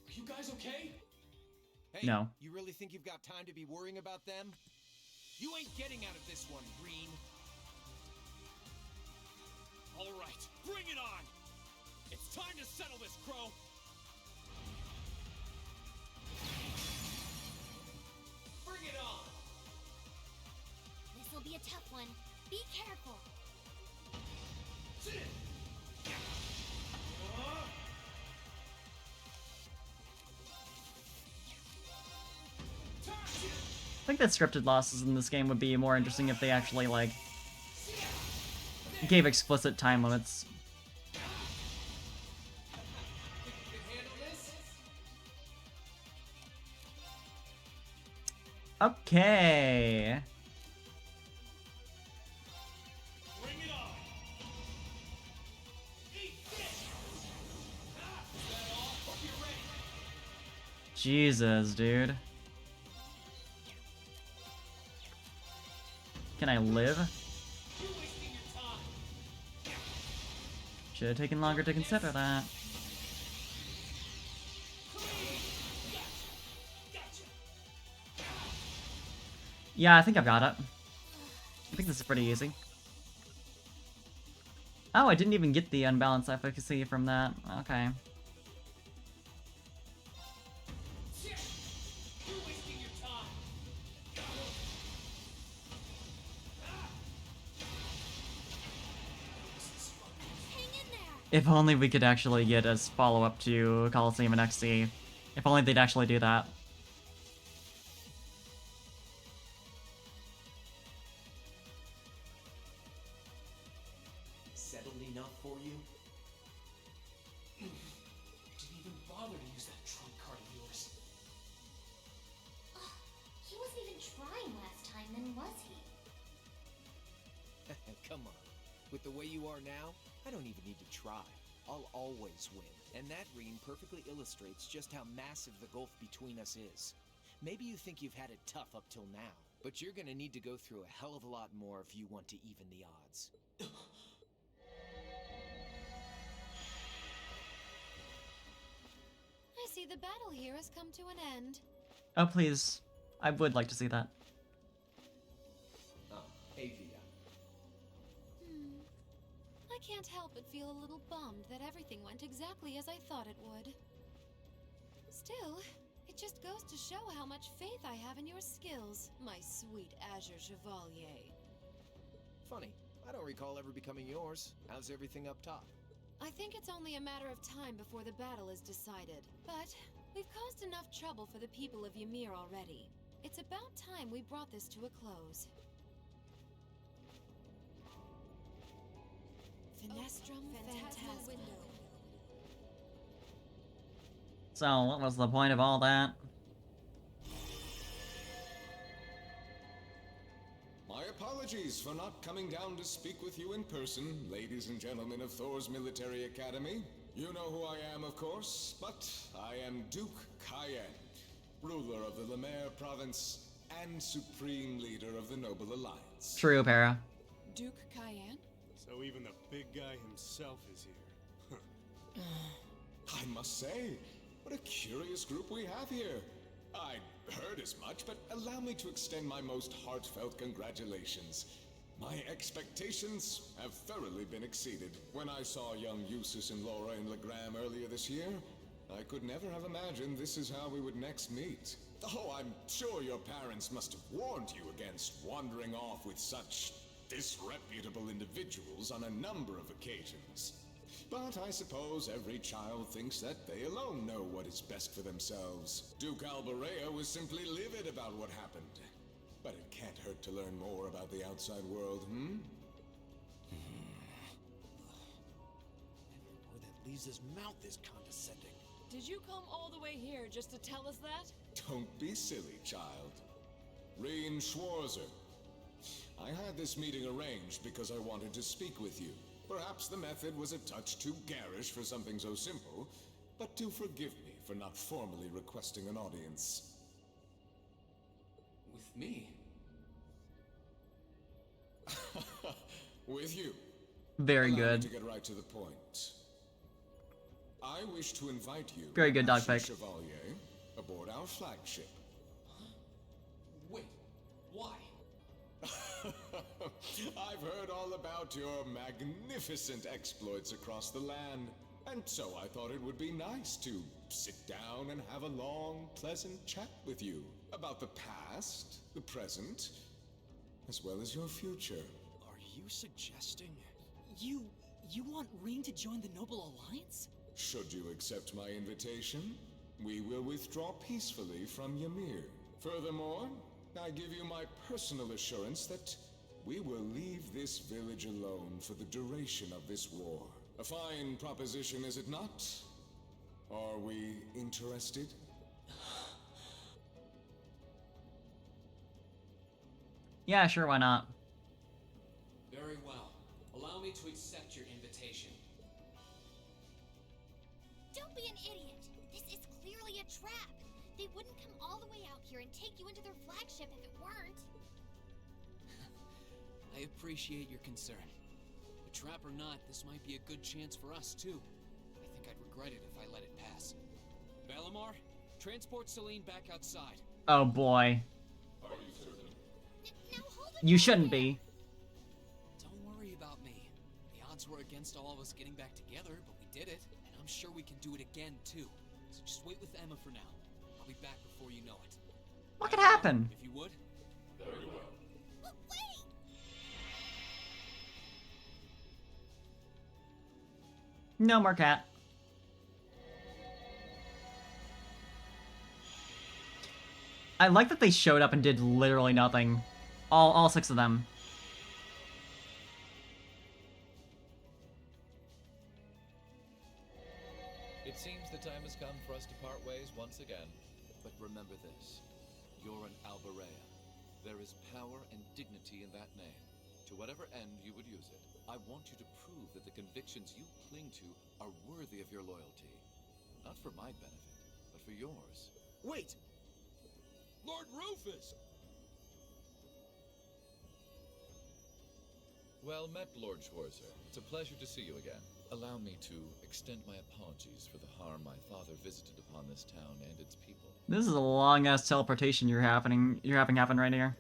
Are you guys okay? Hey, No. you really think you've got time to be worrying about them? You ain't getting out of this one, Green. All right, bring it on! It's time to settle this, Crow! Bring it on! This'll be a tough one. Be careful. I think that scripted losses in this game would be more interesting if they actually, like, gave explicit time limits. Okay. Jesus, dude. Can I live? Should have taken longer to consider that. Yeah, I think I've got it. I think this is pretty easy. Oh, I didn't even get the unbalanced efficacy from that. Okay. If only we could actually get a follow-up to Coliseum and XC. If only they'd actually do that. Settled enough for you? Didn't even bother to use that trump card of yours. He wasn't even trying last time, then was he? Come on. With the way you are now, I don't even need to try. I'll always win. And that ream perfectly illustrates just how massive the gulf between us is. Maybe you think you've had it tough up till now, but you're gonna need to go through a hell of a lot more if you want to even the odds. I see the battle here has come to an end. Oh, please. I would like to see that. Oh, hey, Via. I can't help but feel a little bummed that everything went exactly as I thought it would. Still, it just goes to show how much faith I have in your skills, my sweet Azure Chevalier. Funny, I don't recall ever becoming yours. How's everything up top? I think it's only a matter of time before the battle is decided. But we've caused enough trouble for the people of Ymir already. It's about time we brought this to a close. Finestrum Phantasma. So, what was the point of all that? My apologies for not coming down to speak with you in person, ladies and gentlemen of Thor's Military Academy. You know who I am, of course, but I am Duke Cayenne, ruler of the Lemaire province and supreme leader of the Noble Alliance. True, Para. Duke Cayenne? So even the big guy himself is here. I must say, what a curious group we have here. I'd heard as much, but allow me to extend my most heartfelt congratulations. My expectations have thoroughly been exceeded. When I saw young Eustace and Laura in Legram earlier this year, I could never have imagined this is how we would next meet. Oh, I'm sure your parents must have warned you against wandering off with such disreputable individuals on a number of occasions. But I suppose every child thinks that they alone know what is best for themselves. Duke Alborea was simply livid about what happened. But it can't hurt to learn more about the outside world, hmm? Every word that leaves his mouth is condescending. Did you come all the way here just to tell us that? Don't be silly, child. Rean Schwarzer. I had this meeting arranged because I wanted to speak with you. Perhaps the method was a touch too garish for something so simple, but do forgive me for not formally requesting an audience. With me? With you. Very Allow me good. to get right to the point. I wish to invite you, Very good, Asher Dogfight. Chevalier, aboard our flagship. Wait, why? I've heard all about your magnificent exploits across the land, and so I thought it would be nice to sit down and have a long, pleasant chat with you about the past, the present, as well as your future. Are you suggesting? You want Reen to join the Noble Alliance? Should you accept my invitation, we will withdraw peacefully from Ymir. Furthermore, I give you my personal assurance that we will leave this village alone for the duration of this war. A fine proposition, is it not? Are we interested? Yeah, sure, why not? Very well. Allow me to accept your invitation. Don't be an idiot. This is clearly a trap. They wouldn't come all the way out here and take you into their flagship if it weren't. I appreciate your concern. But trap or not, this might be a good chance for us, too. I think I'd regret it if I let it pass. Valimar, transport Celine back outside. Oh boy. Are you certain? Now hold it. You shouldn't be. Don't worry about me. The odds were against all of us getting back together, but we did it. And I'm sure we can do it again, too. So just wait with Emma for now. I'll be back before you know it. What could happen? If you would. Very well. But wait! No more cat. I like that they showed up and did literally nothing. All 6 of them. It seems the time has come for us to part ways once again. But remember this. You're an Alberea. There is power and dignity in that name. To whatever end you would use it, I want you to prove that the convictions you cling to are worthy of your loyalty. Not for my benefit, but for yours. Wait! Lord Rufus! Well met, Lord Schwarzer. It's a pleasure to see you again. Allow me to extend my apologies for the harm my father visited upon this town and its people. This is a long-ass teleportation you're having happen right here.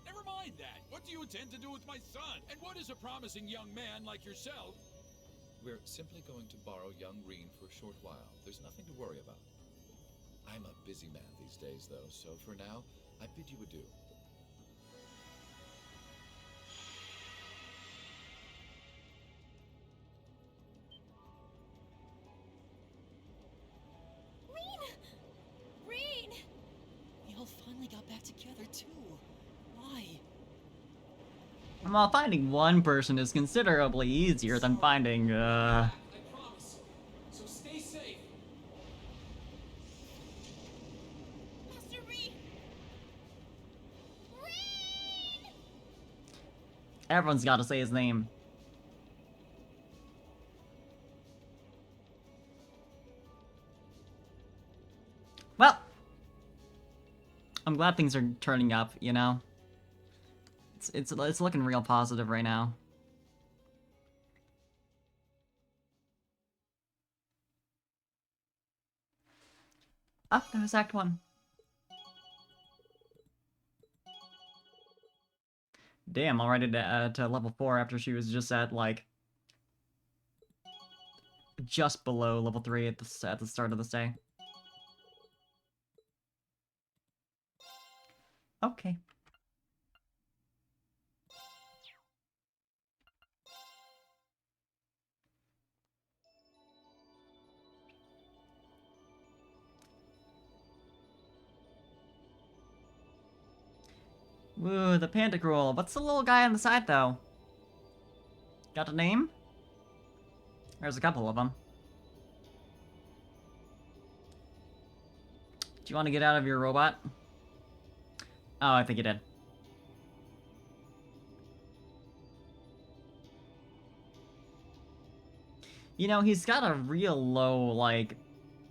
Never mind that. What do you intend to do with my son? And what is a promising young man like yourself? We're simply going to borrow young Reen for a short while. There's nothing to worry about. I'm a busy man these days, though, so for now, I bid you adieu. Reen! We all finally got back together, too. Why? Well, finding one person is considerably easier than finding, I promise. So stay safe. Master Reen! Reen! Everyone's got to say his name. Well, I'm glad things are turning up, you know? It's looking real positive right now. Ah, that was Act 1. Damn, already to level 4 after she was just at, like, just below level 3 at the start of this day. Okay. Woo, the Pantagruel. What's the little guy on the side, though? Got a name? There's a couple of them. Do you want to get out of your robot? Oh, I think you did. You know, he's got a real low, like,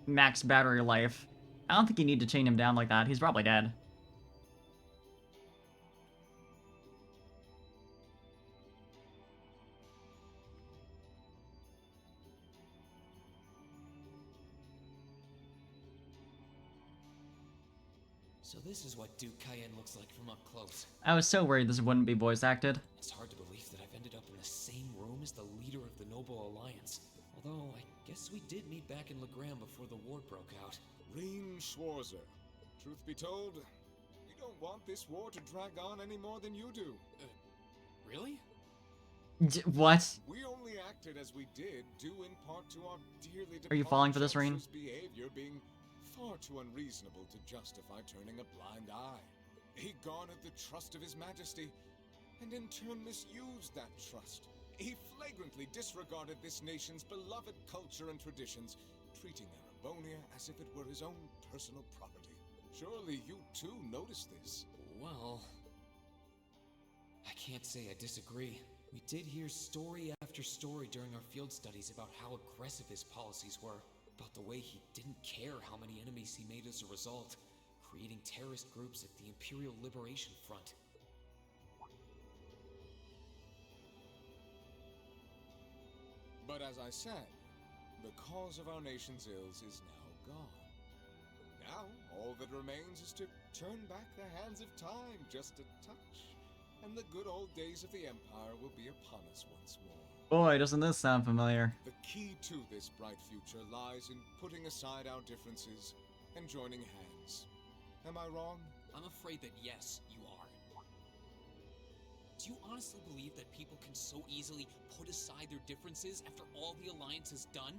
max battery life. I don't think you need to chain him down like that. He's probably dead. So this is what Duke Cayenne looks like from up close. I was so worried this wouldn't be voice acted. It's hard to believe that I've ended up in the same room as the leader of the Noble Alliance. Although, I guess we did meet back in Legram before the war broke out. Reem Schwarzer. Truth be told, we don't want this war to drag on any more than you do. Really? What? We only acted as we did, due in part to our dearly Are you falling for this, Reem? Chancellor's behavior being far too unreasonable to justify turning a blind eye. He garnered the trust of His Majesty, and in turn misused that trust. He flagrantly disregarded this nation's beloved culture and traditions, treating Erebonia as if it were his own personal property. Surely you too noticed this. Well, I can't say I disagree. We did hear story after story during our field studies about how aggressive his policies were, about the way he didn't care how many enemies he made as a result, creating terrorist groups at the Imperial Liberation Front. But as I said, the cause of our nation's ills is now gone. Now, all that remains is to turn back the hands of time just a touch, and the good old days of the Empire will be upon us once more. Boy, doesn't this sound familiar. The key to this bright future lies in putting aside our differences and joining hands. Am I wrong? I'm afraid that yes, you are. Do you honestly believe that people can so easily put aside their differences after all the Alliance has done?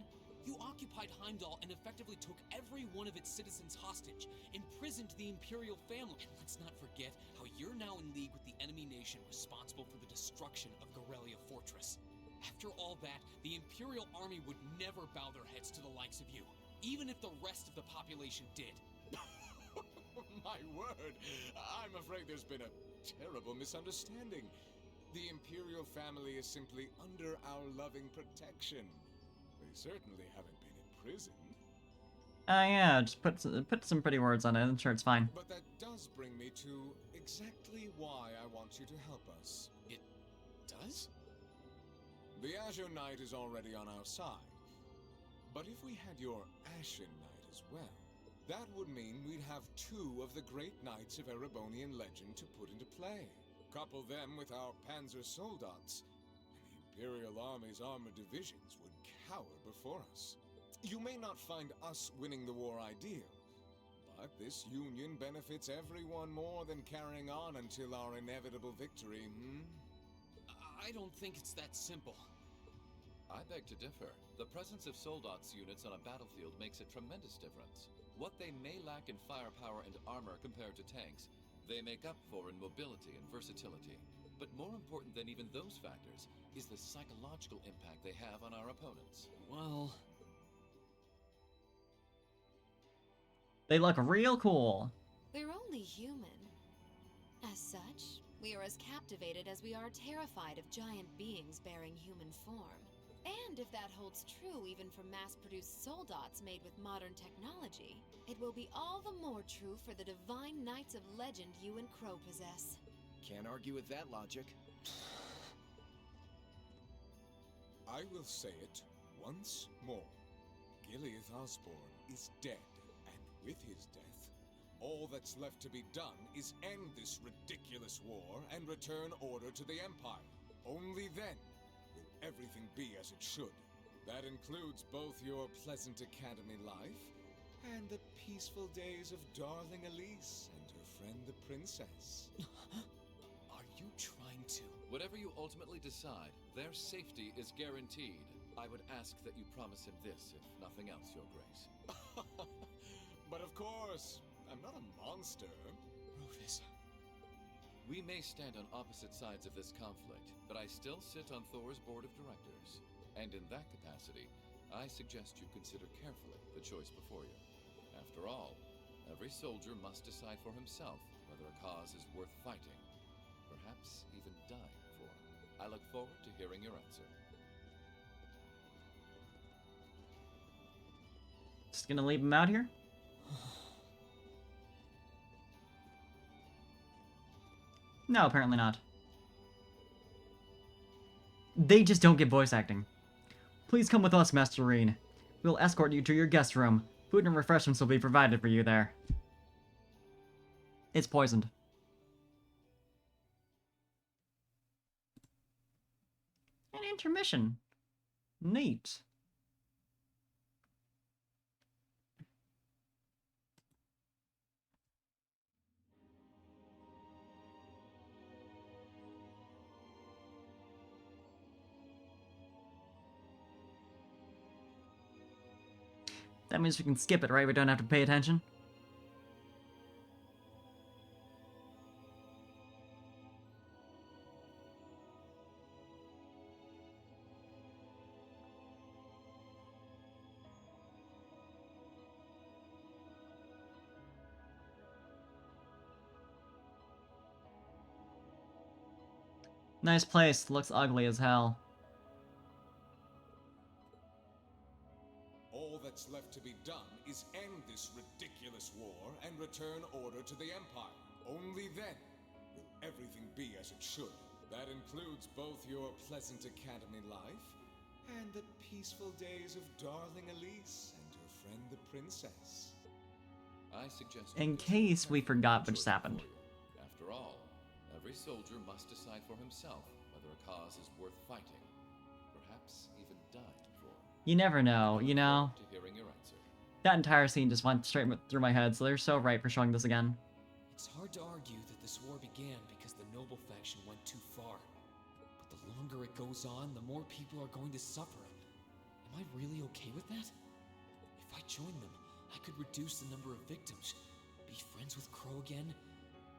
You occupied Heimdall and effectively took every one of its citizens hostage, imprisoned the Imperial family, and let's not forget how you're now in league with the enemy nation responsible for the destruction of Gorelia Fortress. After all that, the Imperial army would never bow their heads to the likes of you, even if the rest of the population did. My word, I'm afraid there's been a terrible misunderstanding. The Imperial family is simply under our loving protection. They certainly haven't been imprisoned. Yeah, just put some pretty words on it. I'm sure it's fine. But that does bring me to exactly why I want you to help us. It does? The Azure Knight is already on our side. But if we had your Ashen Knight as well, that would mean we'd have two of the great knights of Erebonian legend to put into play. Couple them with our Panzer Soldats, and the Imperial Army's armored divisions would cower before us. You may not find us winning the war ideal, but this union benefits everyone more than carrying on until our inevitable victory, I don't think it's that simple. I beg to differ. The presence of Soldats units on a battlefield makes a tremendous difference. What they may lack in firepower and armor compared to tanks, they make up for in mobility and versatility. But more important than even those factors is the psychological impact they have on our opponents. Well, they look real cool. We're only human. As such, we are as captivated as we are terrified of giant beings bearing human form. And if that holds true even for mass-produced Soldats made with modern technology, it will be all the more true for the divine knights of legend you and Crow possess. Can't argue with that logic. I will say it once more. Gileath Osborne is dead, and with his death, all that's left to be done is end this ridiculous war and return order to the Empire. Only then will everything be as it should. That includes both your pleasant academy life and the peaceful days of darling Elise and her friend the princess. Are you trying to? Whatever you ultimately decide, their safety is guaranteed. I would ask that you promise him this, if nothing else, Your Grace. But of course, I'm not a monster. Rufus. We may stand on opposite sides of this conflict, but I still sit on Thor's board of directors. And in that capacity, I suggest you consider carefully the choice before you. After all, every soldier must decide for himself whether a cause is worth fighting, perhaps even dying for. I look forward to hearing your answer. Just gonna leave him out here? No, apparently not. They just don't get voice acting. Please come with us, Master Rean. We'll escort you to your guest room. Food and refreshments will be provided for you there. It's poisoned. An intermission. Neat. That means we can skip it, right? We don't have to pay attention. Nice place. Looks ugly as hell. All that's left to be done is end this ridiculous war and return order to the Empire. Only then will everything be as it should. That includes both your pleasant academy life and the peaceful days of darling Elise and her friend the princess. I suggest In case we forgot what just happened. After all, every soldier must decide for himself whether a cause is worth fighting, perhaps even dying for. You never know, you know? To hearing your answer. That entire scene just went straight through my head, so they're so right for showing this again. It's hard to argue that this war began because the noble faction went too far. But the longer it goes on, the more people are going to suffer. Am I really okay with that? If I join them, I could reduce the number of victims, be friends with Crow again,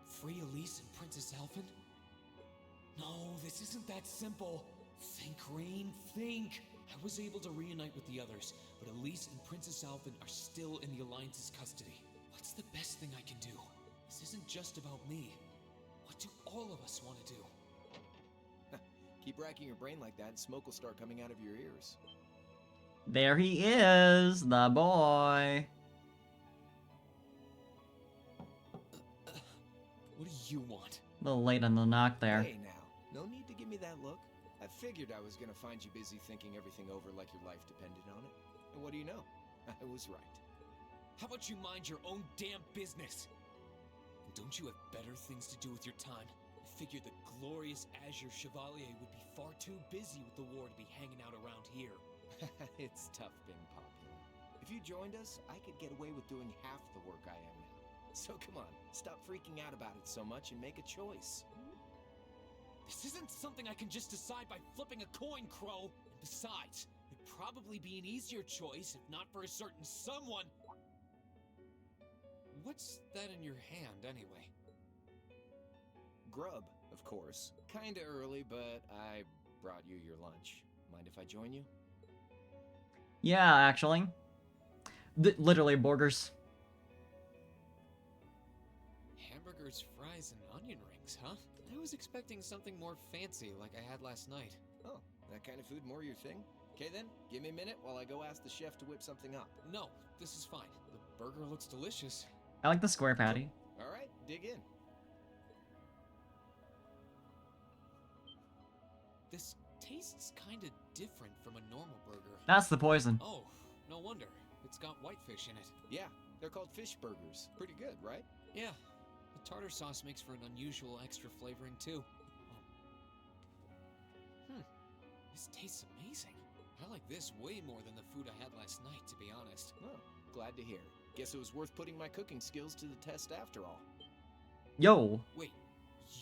free Elise and Princess Elfin? No, this isn't that simple. Think, Rain, think! I was able to reunite with the others, but Elise and Princess Elfin are still in the Alliance's custody. What's the best thing I can do? This isn't just about me. What do all of us want to do? Keep racking your brain like that and smoke will start coming out of your ears. There he is, the boy. What do you want? A little late on the knock there. Hey now, no need to give me that look. I figured I was gonna find you busy thinking everything over like your life depended on it. And what do you know? I was right. How about you mind your own damn business? And don't you have better things to do with your time? I figured the glorious Azure Chevalier would be far too busy with the war to be hanging out around here. It's tough being popular. If you joined us, I could get away with doing half the work I am now. So come on, stop freaking out about it so much and make a choice. This isn't something I can just decide by flipping a coin, Crow. And besides, it'd probably be an easier choice if not for a certain someone. What's that in your hand, anyway? Grub, of course. Kinda early, but I brought you your lunch. Mind if I join you? Yeah, actually. Literally burgers. Hamburgers, fries, and onion rings, huh? I was expecting something more fancy like I had last night. Oh, that kind of food more your thing? Okay then, give me a minute while I go ask the chef to whip something up. No, this is fine. The burger looks delicious. I like the square patty. Alright, dig in. This tastes kinda different from a normal burger. That's the poison. Oh, no wonder. It's got whitefish in it. Yeah, they're called fish burgers. Pretty good, right? Yeah. The tartar sauce makes for an unusual extra flavoring too. This tastes amazing. I like this way more than the food I had last night, to be honest. Oh, glad to hear. Guess it was worth putting my cooking skills to the test after all. Yo. Wait,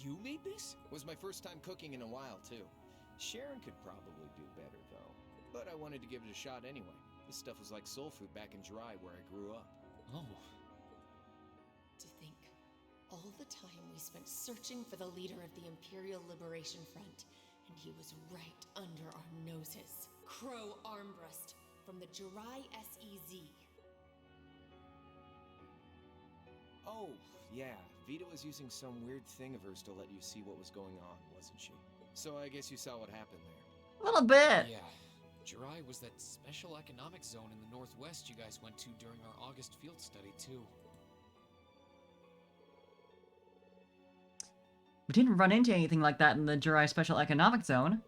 you made this? Was my first time cooking in a while, too. Sharon could probably do better, though. But I wanted to give it a shot anyway. This stuff was like soul food back in Jirai where I grew up. Oh. To think, all the time we spent searching for the leader of the Imperial Liberation Front, and he was right under our noses. Crow Armbrust from the Jirai SEZ. Oh, yeah. Vita was using some weird thing of hers to let you see what was going on, wasn't she? So I guess you saw what happened there. A little bit. Yeah. Jirai was that special economic zone in the northwest you guys went to during our August field study, too. We didn't run into anything like that in the Jirai Special Economic Zone.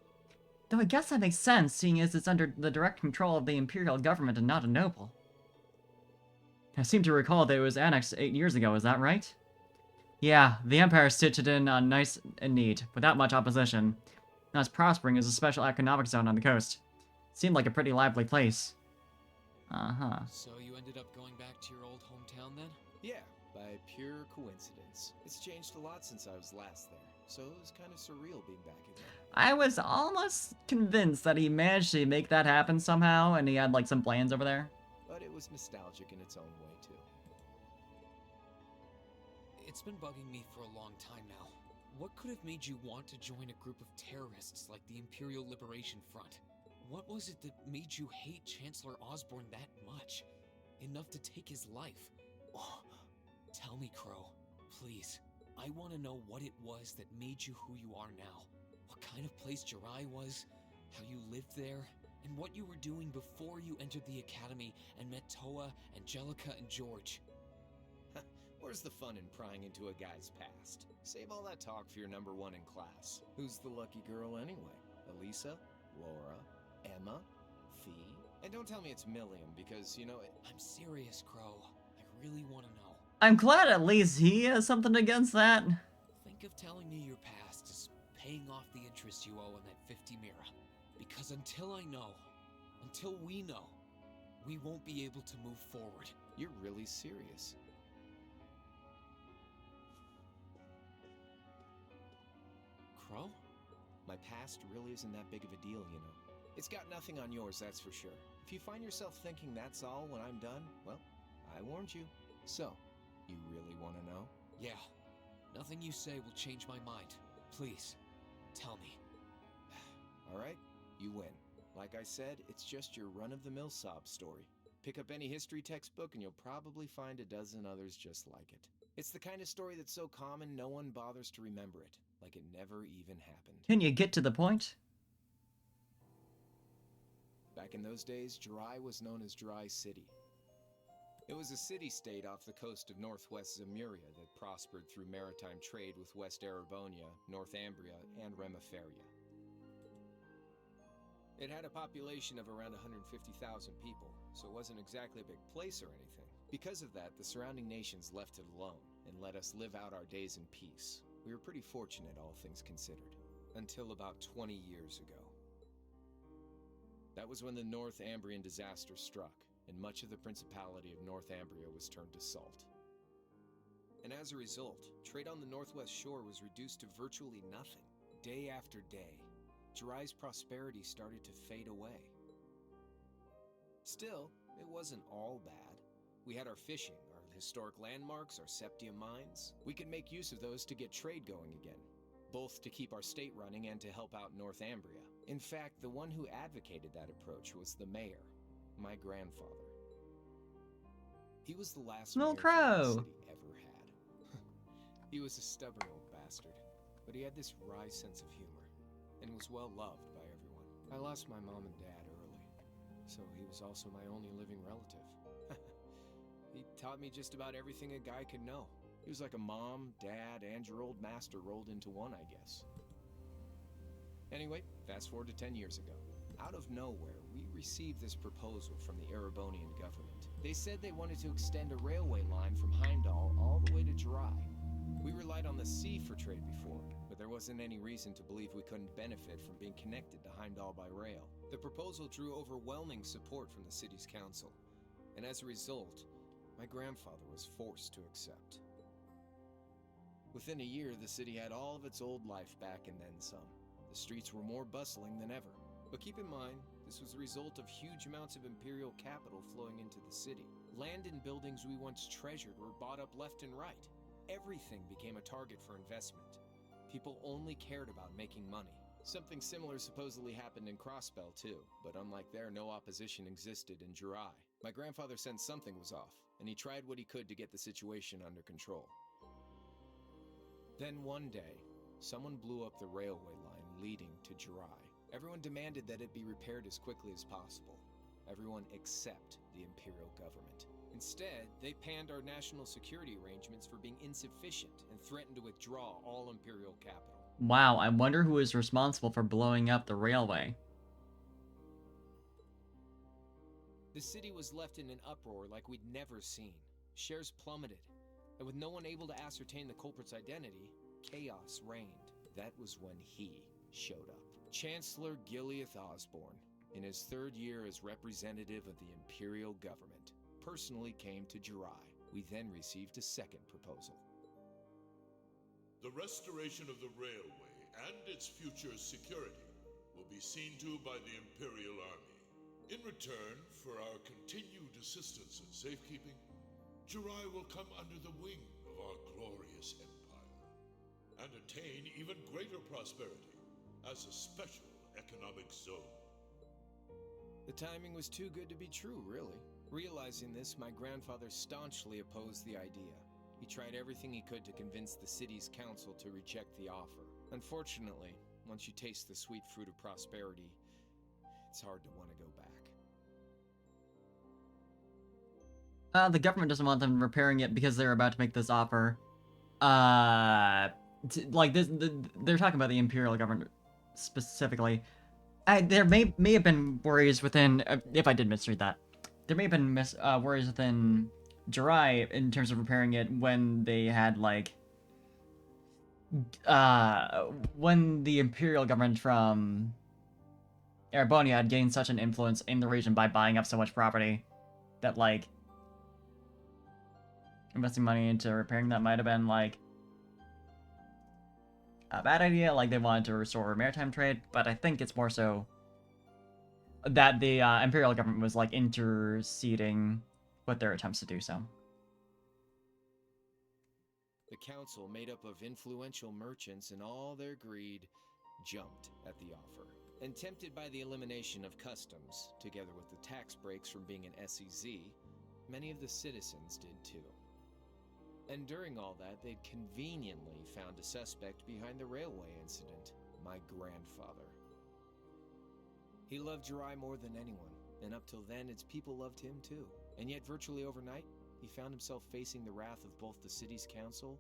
Though I guess that makes sense, seeing as it's under the direct control of the Imperial government and not a noble. I seem to recall that it was annexed 8 years ago, is that right? Yeah, the Empire stitched it in nice and neat, without much opposition. Now it's prospering as a special economic zone on the coast. Seemed like a pretty lively place. Uh-huh. So you ended up going back to your old hometown then? Yeah, by pure coincidence. It's changed a lot since I was last there, so it was kind of surreal being back again. I was almost convinced that he managed to make that happen somehow, and he had, like, some plans over there. But it was nostalgic in its own way, too. It's been bugging me for a long time now. What could have made you want to join a group of terrorists like the Imperial Liberation Front? What was it that made you hate Chancellor Osborne that much? Enough to take his life? Oh, tell me, Crow. Please. I want to know what it was that made you who you are now. What kind of place Jirai was, how you lived there, and what you were doing before you entered the academy and met Toa, Angelica, and George. Where's the fun in prying into a guy's past? Save all that talk for your number one in class. Who's the lucky girl anyway? Elisa? Laura? Emma? Fee? And don't tell me it's Milliam, because, you know, I'm serious, Crow. I really want to know. I'm glad at least he has something against that. Think of telling me your past is paying off the interest you owe on that 50 Mira. Because until I know, until we know, we won't be able to move forward. You're really serious. Crow? My past really isn't that big of a deal, you know. It's got nothing on yours, that's for sure. If you find yourself thinking that's all when I'm done, well, I warned you. So, you really want to know? Yeah. Nothing you say will change my mind. Please, tell me. Alright, you win. Like I said, it's just your run-of-the-mill sob story. Pick up any history textbook and you'll probably find a dozen others just like it. It's the kind of story that's so common no one bothers to remember it, like it never even happened. Can you get to the point? Back in those days, Jirai was known as Jirai City. It was a city-state off the coast of northwest Zemuria that prospered through maritime trade with West Erebonia, North Ambria, and Remiferia. It had a population of around 150,000 people, so it wasn't exactly a big place or anything. Because of that, the surrounding nations left it alone and let us live out our days in peace. We were pretty fortunate, all things considered. Until about 20 years ago. That was when the North Ambrian disaster struck, and much of the Principality of North Ambria was turned to salt. And as a result, trade on the northwest shore was reduced to virtually nothing. Day after day, Jirai's prosperity started to fade away. Still, it wasn't all bad. We had our fishing, our historic landmarks, our Septia mines. We could make use of those to get trade going again, both to keep our state running and to help out North Ambria. In fact, the one who advocated that approach was the mayor, my grandfather. He was the last Little mayor Crow. the city ever had. He was a stubborn old bastard, but he had this wry sense of humor, and was well loved by everyone. I lost my mom and dad early, so he was also my only living relative. He taught me just about everything a guy could know. He was like a mom, dad, and your old master rolled into one, I guess. Anyway, fast forward to 10 years ago. Out of nowhere, we received this proposal from the Erebonian government. They said they wanted to extend a railway line from Heimdall all the way to Jirai. We relied on the sea for trade before, but there wasn't any reason to believe we couldn't benefit from being connected to Heimdall by rail. The proposal drew overwhelming support from the city's council, and as a result, my grandfather was forced to accept. Within a year, the city had all of its old life back and then some. The streets were more bustling than ever. But keep in mind, this was the result of huge amounts of imperial capital flowing into the city. Land and buildings we once treasured were bought up left and right. Everything became a target for investment. People only cared about making money. Something similar supposedly happened in Crossbell too, but unlike there, no opposition existed in Jirai. My grandfather sensed something was off, and he tried what he could to get the situation under control. Then one day, someone blew up the railway line leading to Jirai. Everyone demanded that it be repaired as quickly as possible. Everyone except the Imperial government. Instead, they panned our national security arrangements for being insufficient and threatened to withdraw all Imperial capital. Wow, I wonder who is responsible for blowing up the railway. The city was left in an uproar like we'd never seen. Shares plummeted. And with no one able to ascertain the culprit's identity, chaos reigned. That was when he showed up. Chancellor Gileath Osborne, in his 3rd year as representative of the Imperial government, personally came to Jirai. We then received a 2nd proposal. The restoration of the railway and its future security will be seen to by the Imperial Army. In return for our continued assistance in safekeeping, Jirai will come under the wing of our glorious empire and attain even greater prosperity as a special economic zone. The timing was too good to be true, really. Realizing this, my grandfather staunchly opposed the idea. He tried everything he could to convince the city's council to reject the offer. Unfortunately, once you taste the sweet fruit of prosperity, it's hard to want to go back. The government doesn't want them repairing it because they're about to make this offer. Like this, they're talking about the Imperial government specifically. There may have been worries within, if I did misread that, there may have been worries within Jirai in terms of repairing it when they had like, when the Imperial government from Erebonia had gained such an influence in the region by buying up so much property that like investing money into repairing that might have been like a bad idea. Like they wanted to restore maritime trade, but I think it's more so that the Imperial government was like interceding with their attempts to do so. The council, made up of influential merchants and all their greed, jumped at the offer. And tempted by the elimination of customs, together with the tax breaks from being an SEZ, many of the citizens did too. And during all that, they'd conveniently found a suspect behind the railway incident, my grandfather. He loved Jirai more than anyone, and up till then, its people loved him too. And yet, virtually overnight, he found himself facing the wrath of both the city's council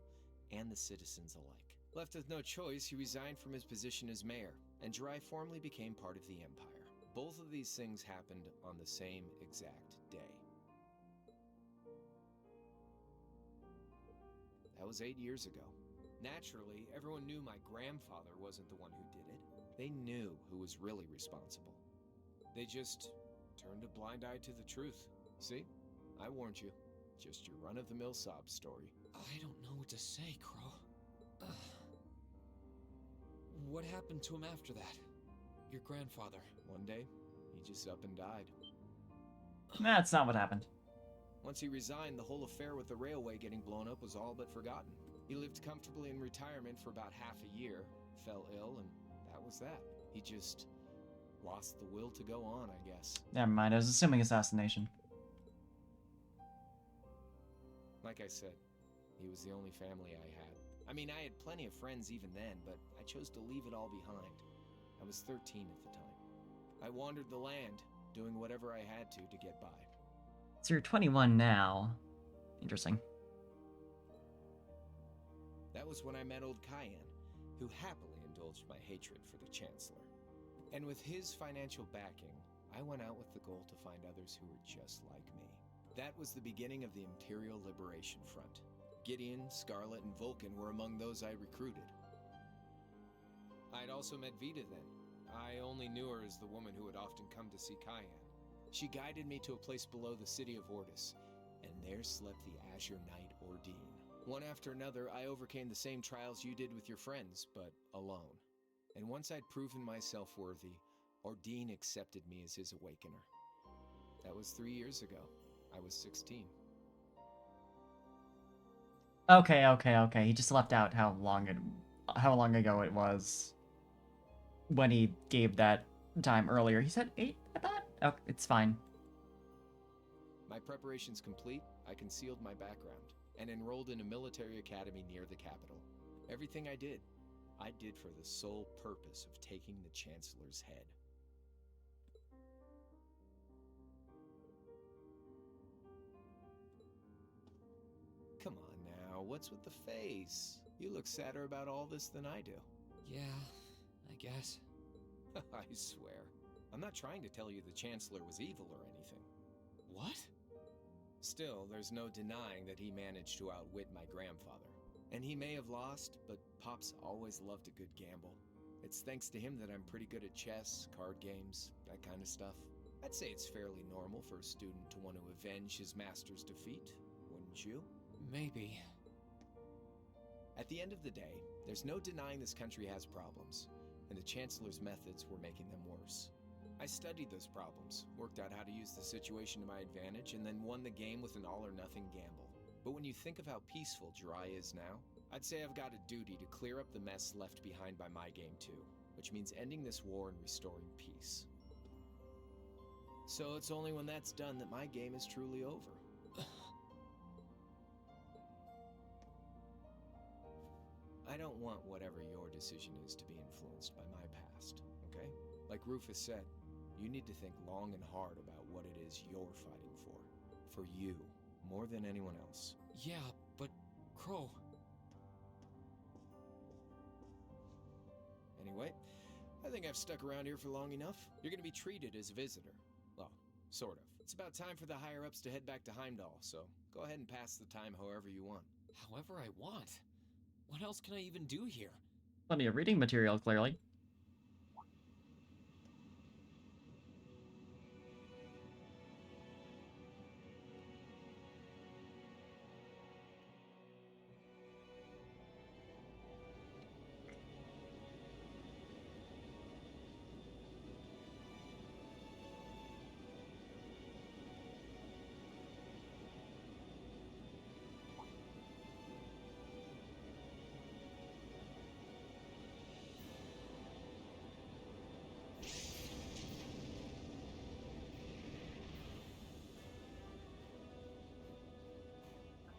and the citizens alike. Left with no choice, he resigned from his position as mayor, and Jirai formally became part of the Empire. Both of these things happened on the same exact day. That was 8 years ago. Naturally, everyone knew my grandfather wasn't the one who did it. They knew who was really responsible. They just turned a blind eye to the truth. See? I warned you. Just your run-of-the-mill sob story. I don't know what to say, Crow. What happened to him after that? Your grandfather. One day, he just up and died. That's not what happened. Once he resigned, the whole affair with the railway getting blown up was all but forgotten. He lived comfortably in retirement for about half a year, fell ill, and that was that. He just lost the will to go on, I guess. Never mind, I was assuming assassination. Like I said, he was the only family I had. I mean, I had plenty of friends even then, but I chose to leave it all behind. I was 13 at the time. I wandered the land, doing whatever I had to get by. So you're 21 now. Interesting. That was when I met old Cayenne, who happily indulged my hatred for the Chancellor. And with his financial backing, I went out with the goal to find others who were just like me. That was the beginning of the Imperial Liberation Front. Gideon, Scarlet, and Vulcan were among those I recruited. I'd also met Vita then. I only knew her as the woman who would often come to see Cayenne. She guided me to a place below the city of Ordis, and there slept the Azure Knight Ordine. One after another, I overcame the same trials you did with your friends, but alone. And once I'd proven myself worthy, Ordine accepted me as his awakener. That was 3 years ago. I was 16. Okay. He just left out how long ago it was when he gave that time earlier. He said 8, I thought? Oh, it's fine. My preparations complete, I concealed my background and enrolled in a military academy near the capital. Everything I did for the sole purpose of taking the Chancellor's head. Come on now, what's with the face? You look sadder about all this than I do. Yeah, I guess. I swear. I'm not trying to tell you the Chancellor was evil or anything. What? Still, there's no denying that he managed to outwit my grandfather. And he may have lost, but Pop's always loved a good gamble. It's thanks to him that I'm pretty good at chess, card games, that kind of stuff. I'd say it's fairly normal for a student to want to avenge his master's defeat, wouldn't you? Maybe. At the end of the day, there's no denying this country has problems, and the Chancellor's methods were making them worse. I studied those problems, worked out how to use the situation to my advantage, and then won the game with an all-or-nothing gamble. But when you think of how peaceful Jirai is now, I'd say I've got a duty to clear up the mess left behind by my game too, which means ending this war and restoring peace. So it's only when that's done that my game is truly over. I don't want whatever your decision is to be influenced by my past, okay? Like Rufus said, you need to think long and hard about what it is you're fighting for. For you, more than anyone else. Yeah, but Crow... Anyway, I think I've stuck around here for long enough. You're gonna be treated as a visitor. Well, sort of. It's about time for the higher-ups to head back to Heimdall, so go ahead and pass the time however you want. However I want? What else can I even do here? Plenty of reading material, clearly.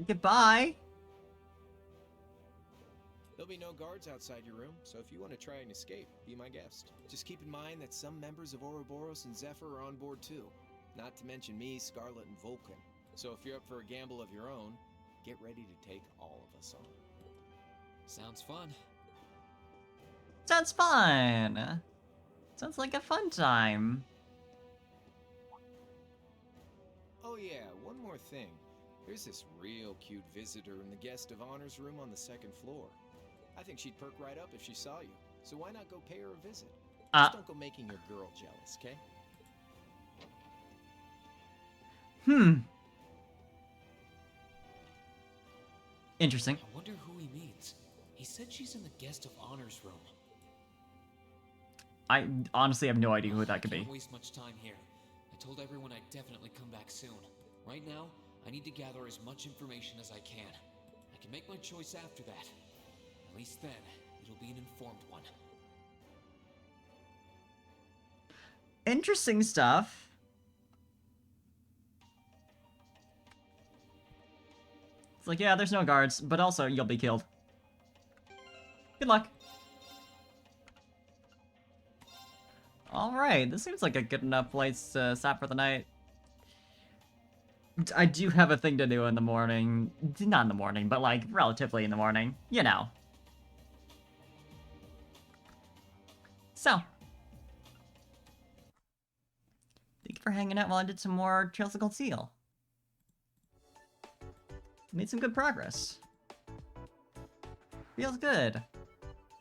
Goodbye. There'll be no guards outside your room, so if you want to try and escape, be my guest. Just keep in mind that some members of Ouroboros and Zephyr are on board too. Not to mention me, Scarlet, and Vulcan. So if you're up for a gamble of your own, get ready to take all of us on. Sounds fun. Sounds fun. Sounds like a fun time. Oh yeah, one more thing. There's this real cute visitor in the guest of honor's room on the second floor. I think she'd perk right up if she saw you. So why not go pay her a visit? Just don't go making your girl jealous, okay? Interesting. I wonder who he means. He said she's in the guest of honor's room. I honestly have no idea who that could I be. can't waste much time here. I told everyone I'd definitely come back soon. Right now, I need to gather as much information as I can. I can make my choice after that. At least then, it'll be an informed one. Interesting stuff. It's like, yeah, there's no guards, but also you'll be killed. Good luck. Alright, this seems like a good enough place to stop for the night. I do have a thing to do in the morning. Not in the morning, but like relatively in the morning. You know. So. Thank you for hanging out while I did some more Trails of Cold Steel. Made some good progress. Feels good.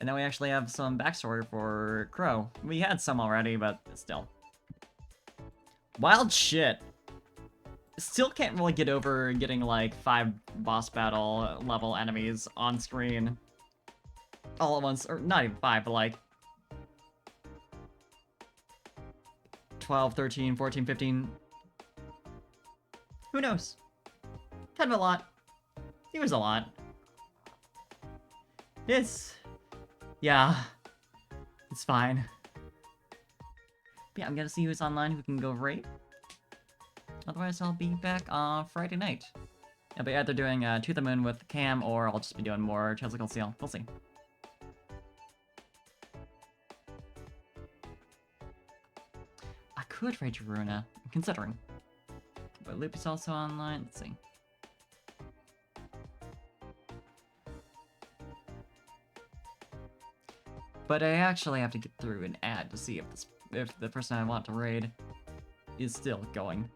And now we actually have some backstory for Crow. We had some already, but still. Wild shit. Still can't really get over getting like 5 boss battle level enemies on screen all at once, or not even 5, but like 12, 13, 14, 15. Who knows? Kind of a lot. It was a lot. Yeah. It's fine. But yeah, I'm gonna see who's online who can go raid. Otherwise, I'll be back on Friday night. I'll be either doing To the Moon with Cam, or I'll just be doing more Trails of Cold Steel. We'll see. I could raid Jaruna, I'm considering. But Loop is also online. Let's see. But I actually have to get through an ad to see if the person I want to raid is still going.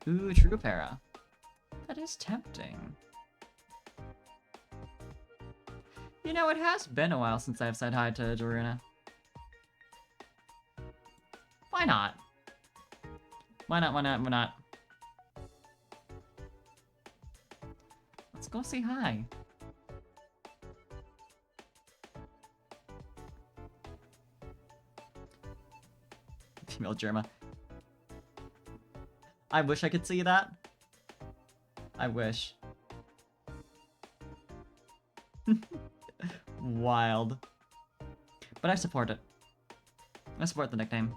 Ooh, true para. That is tempting. You know, it has been a while since I've said hi to Daruna. Why not? Why not, why not, why not? Let's go say hi. Female Germa. I wish I could see that. I wish. Wild. But I support it. I support the nickname.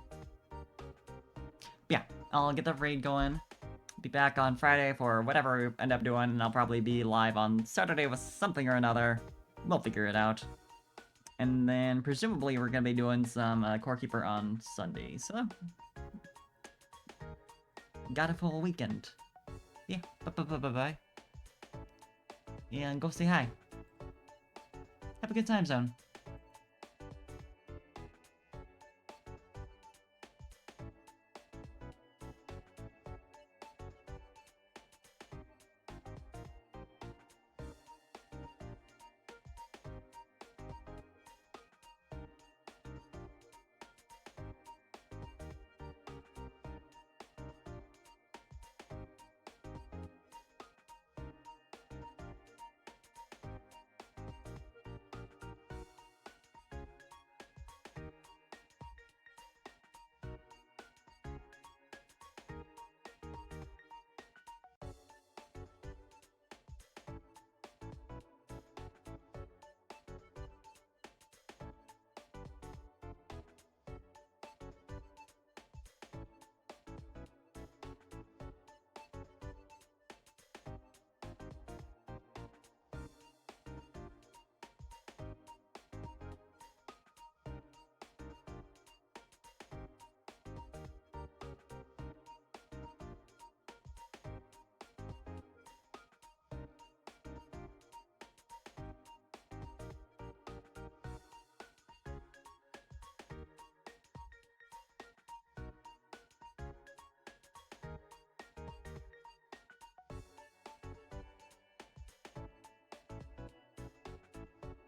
But yeah, I'll get the raid going. Be back on Friday for whatever we end up doing, and I'll probably be live on Saturday with something or another. We'll figure it out. And then presumably we're gonna be doing some Core Keeper on Sunday, so got a full weekend. Yeah, bye. Yeah, and go say hi. Have a good time zone.